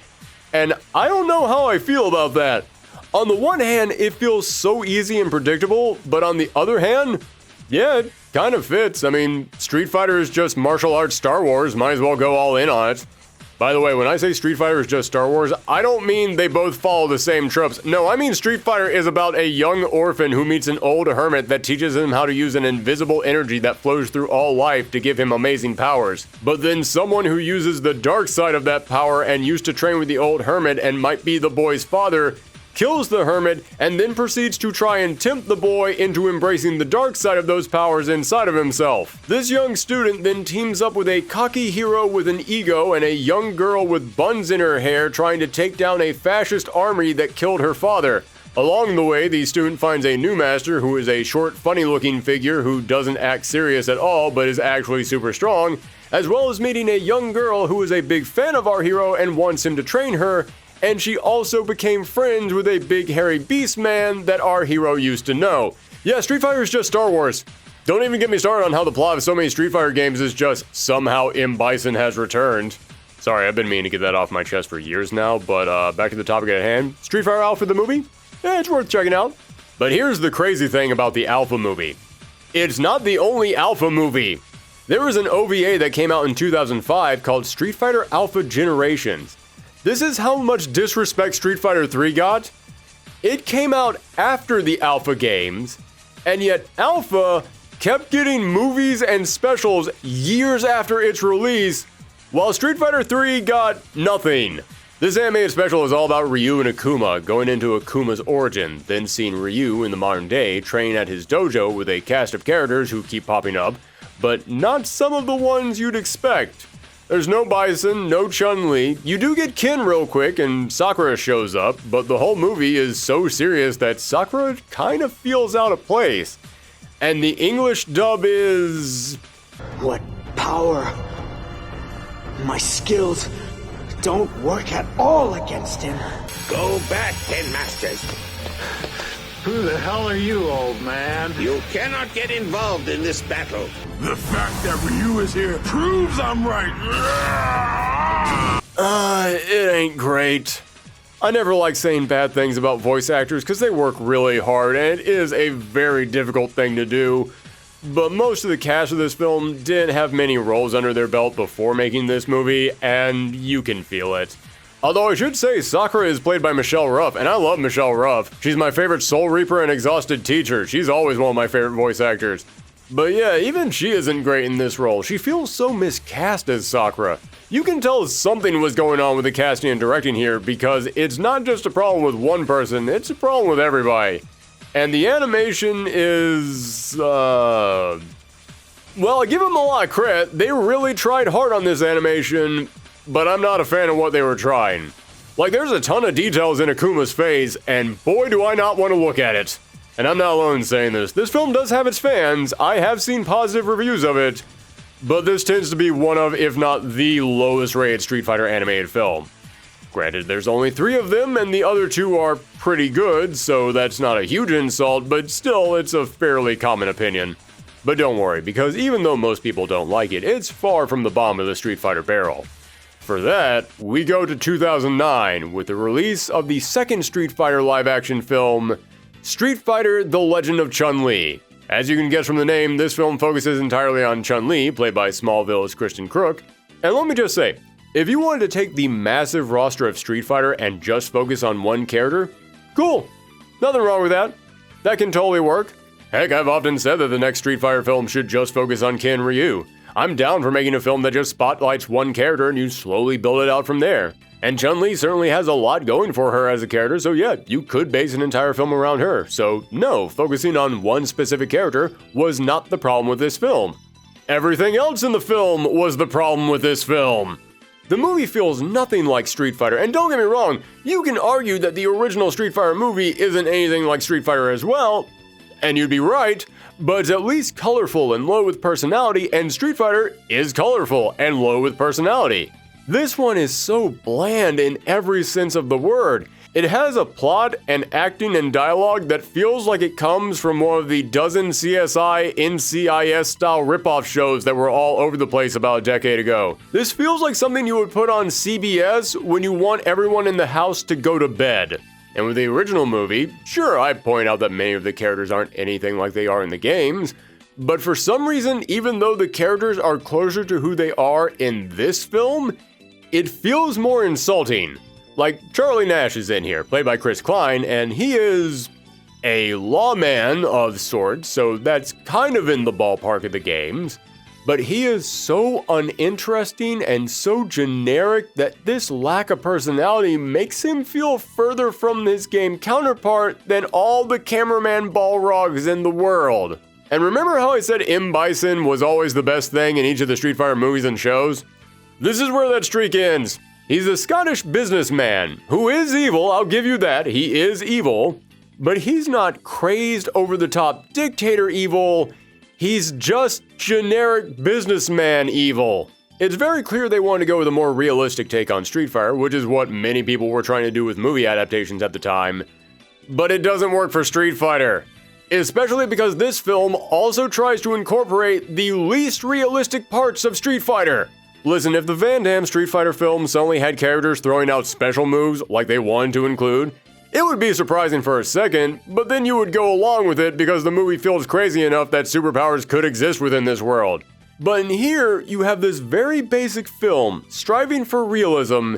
and I don't know how I feel about that. On the one hand, it feels so easy and predictable, but on the other hand, yeah, it kind of fits. I mean, Street Fighter is just martial arts Star Wars, might as well go all in on it. By the way, when I say Street Fighter is just Star Wars, I don't mean they both follow the same tropes. No, I mean Street Fighter is about a young orphan who meets an old hermit that teaches him how to use an invisible energy that flows through all life to give him amazing powers. But then someone who uses the dark side of that power and used to train with the old hermit and might be the boy's father, kills the hermit, and then proceeds to try and tempt the boy into embracing the dark side of those powers inside of himself. This young student then teams up with a cocky hero with an ego and a young girl with buns in her hair trying to take down a fascist army that killed her father. Along the way, the student finds a new master who is a short, funny-looking figure who doesn't act serious at all but is actually super strong, as well as meeting a young girl who is a big fan of our hero and wants him to train her, and she also became friends with a big hairy beast man that our hero used to know. Yeah, Street Fighter is just Star Wars. Don't even get me started on how the plot of so many Street Fighter games is just somehow M. Bison has returned. Sorry, I've been meaning to get that off my chest for years now, but back to the topic at hand. Street Fighter Alpha the movie? Yeah, it's worth checking out. But here's the crazy thing about the Alpha movie. It's not the only Alpha movie. There was an OVA that came out in 2005 called Street Fighter Alpha Generations. This is how much disrespect Street Fighter 3 got. It came out after the Alpha games, and yet Alpha kept getting movies and specials years after its release, while Street Fighter 3 got nothing. This animated special is all about Ryu and Akuma, going into Akuma's origin, then seeing Ryu in the modern day train at his dojo with a cast of characters who keep popping up, but not some of the ones you'd expect. There's no Bison, no Chun-Li. You do get Ken real quick, and Sakura shows up, but the whole movie is so serious that Sakura kind of feels out of place. And the English dub is... What power! My skills don't work at all against him. Go back, Ten Masters. Who the hell are you, old man? You cannot get involved in this battle. The fact that Ryu is here proves I'm right. It ain't great. I never like saying bad things about voice actors because they work really hard and it is a very difficult thing to do. But most of the cast of this film didn't have many roles under their belt before making this movie, and you can feel it. Although I should say Sakura is played by Michelle Ruff, and I love Michelle Ruff. She's my favorite Soul Reaper and Exhausted Teacher. She's always one of my favorite voice actors. But yeah, even she isn't great in this role. She feels so miscast as Sakura. You can tell something was going on with the casting and directing here because it's not just a problem with one person, it's a problem with everybody. And the animation is, well, I give them a lot of credit. They really tried hard on this animation, but I'm not a fan of what they were trying. Like, there's a ton of details in Akuma's face, and boy do I not want to look at it. And I'm not alone in saying this. This film does have its fans. I have seen positive reviews of it, but this tends to be one of, if not the lowest rated Street Fighter animated film. Granted, there's only 3 of them, and the other 2 are pretty good, so that's not a huge insult, but still, it's a fairly common opinion. But don't worry, because even though most people don't like it, it's far from the bottom of the Street Fighter barrel. For that, we go to 2009 with the release of the second Street Fighter live-action film, Street Fighter: The Legend of Chun-Li. As you can guess from the name, this film focuses entirely on Chun-Li, played by Smallville's Kristen Crook. And let me just say, if you wanted to take the massive roster of Street Fighter and just focus on one character, cool. Nothing wrong with that. That can totally work. Heck, I've often said that the next Street Fighter film should just focus on Ken Ryu. I'm down for making a film that just spotlights one character and you slowly build it out from there. And Chun-Li certainly has a lot going for her as a character, so yeah, you could base an entire film around her. So no, focusing on one specific character was not the problem with this film. Everything else in the film was the problem with this film. The movie feels nothing like Street Fighter, and don't get me wrong, you can argue that the original Street Fighter movie isn't anything like Street Fighter as well, and you'd be right, but it's at least colorful and low with personality, and Street Fighter is colorful and low with personality. This one is so bland in every sense of the word. It has a plot and acting and dialogue that feels like it comes from one of the dozen CSI NCIS style ripoff shows that were all over the place about a decade ago. This feels like something you would put on CBS when you want everyone in the house to go to bed. And with the original movie, sure, I point out that many of the characters aren't anything like they are in the games, but for some reason, even though the characters are closer to who they are in this film, it feels more insulting. Like, Charlie Nash is in here, played by Chris Klein, and he is a lawman of sorts, so that's kind of in the ballpark of the games. But he is so uninteresting and so generic that this lack of personality makes him feel further from his game counterpart than all the cameraman Balrogs in the world. And remember how I said M. Bison was always the best thing in each of the Street Fighter movies and shows? This is where that streak ends. He's a Scottish businessman who is evil, I'll give you that, he is evil, but he's not crazed over-the-top dictator evil, he's just generic businessman evil. It's very clear they wanted to go with a more realistic take on Street Fighter, which is what many people were trying to do with movie adaptations at the time, but it doesn't work for Street Fighter. Especially because this film also tries to incorporate the least realistic parts of Street Fighter. Listen, if the Van Damme Street Fighter film suddenly had characters throwing out special moves like they wanted to include, it would be surprising for a second, but then you would go along with it because the movie feels crazy enough that superpowers could exist within this world. But in here, you have this very basic film, striving for realism,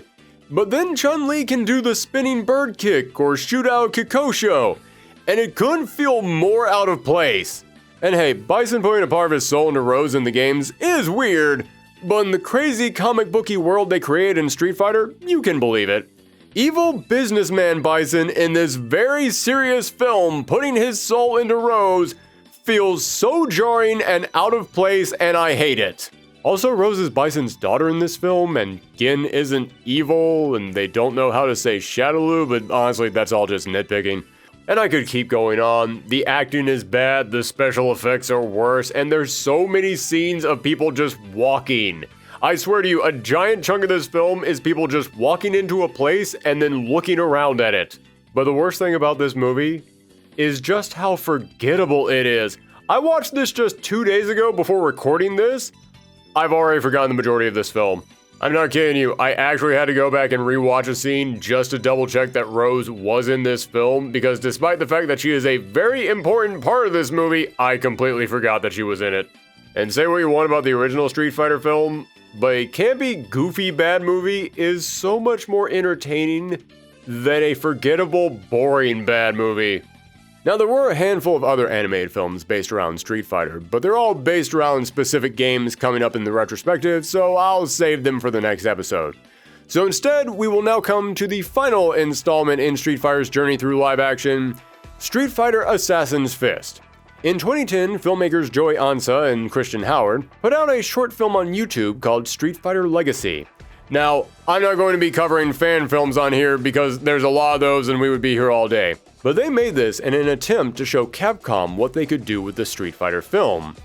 but then Chun-Li can do the spinning bird kick or shoot out Kikosho, and it couldn't feel more out of place. And hey, Bison putting a part of his soul into Rose in the games is weird, but in the crazy comic booky world they create in Street Fighter, you can believe it. Evil businessman Bison in this very serious film putting his soul into Rose feels so jarring and out of place, and I hate it. Also, Rose is Bison's daughter in this film, and Gin isn't evil, and they don't know how to say Shadaloo, but honestly, that's all just nitpicking. And I could keep going on. The acting is bad, the special effects are worse, and there's so many scenes of people just walking. I swear to you, a giant chunk of this film is people just walking into a place and then looking around at it. But the worst thing about this movie is just how forgettable it is. I watched this just 2 days ago before recording this. I've already forgotten the majority of this film. I'm not kidding you, I actually had to go back and rewatch a scene just to double check that Rose was in this film, because despite the fact that she is a very important part of this movie, I completely forgot that she was in it. And say what you want about the original Street Fighter film, but a campy, goofy, bad movie is so much more entertaining than a forgettable, boring, bad movie. Now, there were a handful of other animated films based around Street Fighter, but they're all based around specific games coming up in the retrospective, so I'll save them for the next episode. So instead, we will now come to the final installment in Street Fighter's journey through live action, Street Fighter Assassin's Fist. In 2010, filmmakers Joey Ansa and Christian Howard put out a short film on YouTube called Street Fighter Legacy. Now, I'm not going to be covering fan films on here because there's a lot of those and we would be here all day. But they made this in an attempt to show Capcom what they could do with the Street Fighter film.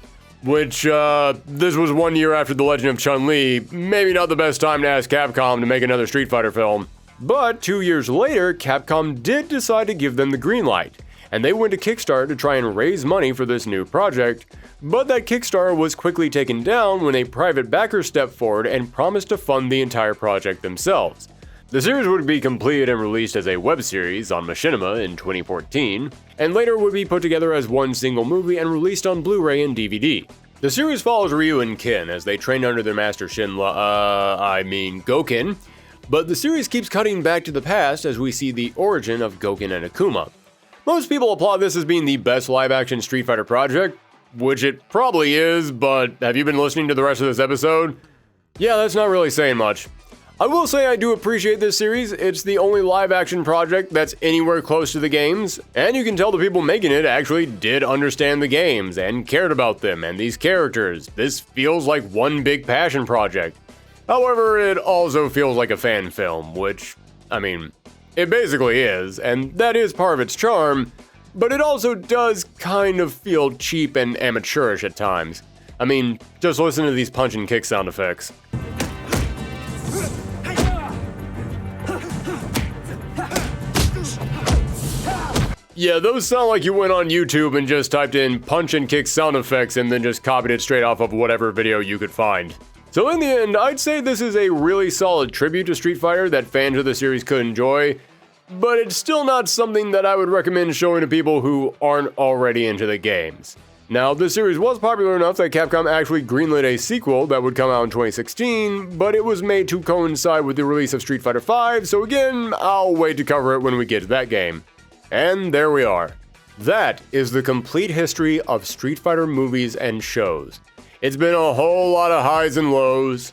Which, this was 1 year after The Legend of Chun-Li, maybe not the best time to ask Capcom to make another Street Fighter film. But 2 years later, Capcom did decide to give them the green light, and they went to Kickstarter to try and raise money for this new project, but that Kickstarter was quickly taken down when a private backer stepped forward and promised to fund the entire project themselves. The series would be completed and released as a web series on Machinima in 2014, and later would be put together as one single movie and released on Blu-ray and DVD. The series follows Ryu and Ken as they train under their master Gouken, but the series keeps cutting back to the past as we see the origin of Gouken and Akuma. Most people applaud this as being the best live-action Street Fighter project, which it probably is, but have you been listening to the rest of this episode? Yeah, that's not really saying much. I will say I do appreciate this series. It's the only live-action project that's anywhere close to the games, and you can tell the people making it actually did understand the games and cared about them and these characters. This feels like one big passion project. However, it also feels like a fan film, which, I mean, it basically is, and that is part of its charm, but it also does kind of feel cheap and amateurish at times. I mean, just listen to these punch and kick sound effects. Yeah, those sound like you went on YouTube and just typed in punch and kick sound effects and then just copied it straight off of whatever video you could find. So in the end, I'd say this is a really solid tribute to Street Fighter that fans of the series could enjoy, but it's still not something that I would recommend showing to people who aren't already into the games. Now, this series was popular enough that Capcom actually greenlit a sequel that would come out in 2016, but it was made to coincide with the release of Street Fighter V, so again, I'll wait to cover it when we get to that game. And there we are. That is the complete history of Street Fighter movies and shows. It's been a whole lot of highs and lows.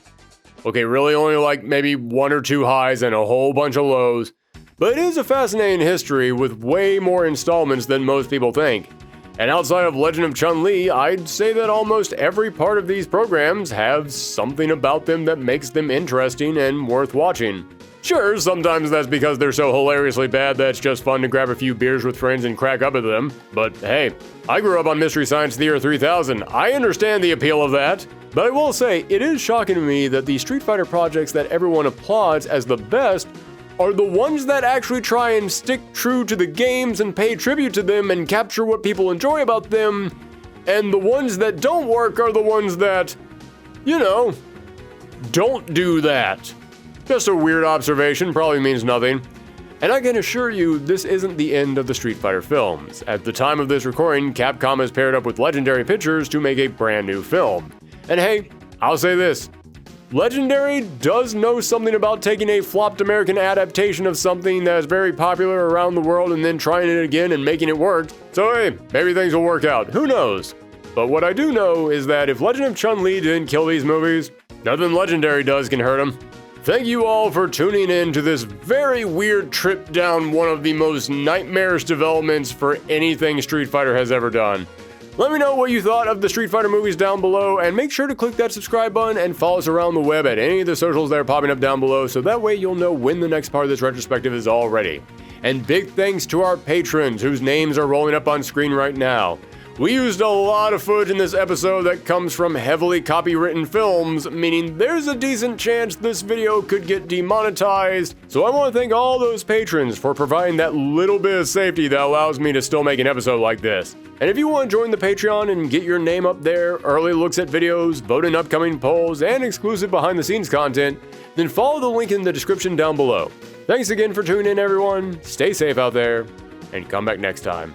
Okay, really only like maybe 1 or 2 highs and a whole bunch of lows. But it is a fascinating history with way more installments than most people think. And outside of Legend of Chun-Li, I'd say that almost every part of these programs have something about them that makes them interesting and worth watching. Sure, sometimes that's because they're so hilariously bad that it's just fun to grab a few beers with friends and crack up at them. But hey, I grew up on Mystery Science Theater 3000. I understand the appeal of that. But I will say, it is shocking to me that the Street Fighter projects that everyone applauds as the best are the ones that actually try and stick true to the games and pay tribute to them and capture what people enjoy about them, and the ones that don't work are the ones that, you know, don't do that. Just a weird observation, probably means nothing. And I can assure you, this isn't the end of the Street Fighter films. At the time of this recording, Capcom has paired up with Legendary Pictures to make a brand new film. And hey, I'll say this. Legendary does know something about taking a flopped American adaptation of something that is very popular around the world and then trying it again and making it work. So hey, maybe things will work out. Who knows? But what I do know is that if Legend of Chun-Li didn't kill these movies, nothing Legendary does can hurt them. Thank you all for tuning in to this very weird trip down one of the most nightmarish developments for anything Street Fighter has ever done. Let me know what you thought of the Street Fighter movies down below, and make sure to click that subscribe button and follow us around the web at any of the socials that are popping up down below, so that way you'll know when the next part of this retrospective is all ready. And big thanks to our patrons whose names are rolling up on screen right now. We used a lot of footage in this episode that comes from heavily copywritten films, meaning there's a decent chance this video could get demonetized, so I want to thank all those patrons for providing that little bit of safety that allows me to still make an episode like this. And if you want to join the Patreon and get your name up there, early looks at videos, vote in upcoming polls, and exclusive behind-the-scenes content, then follow the link in the description down below. Thanks again for tuning in, everyone, stay safe out there, and come back next time.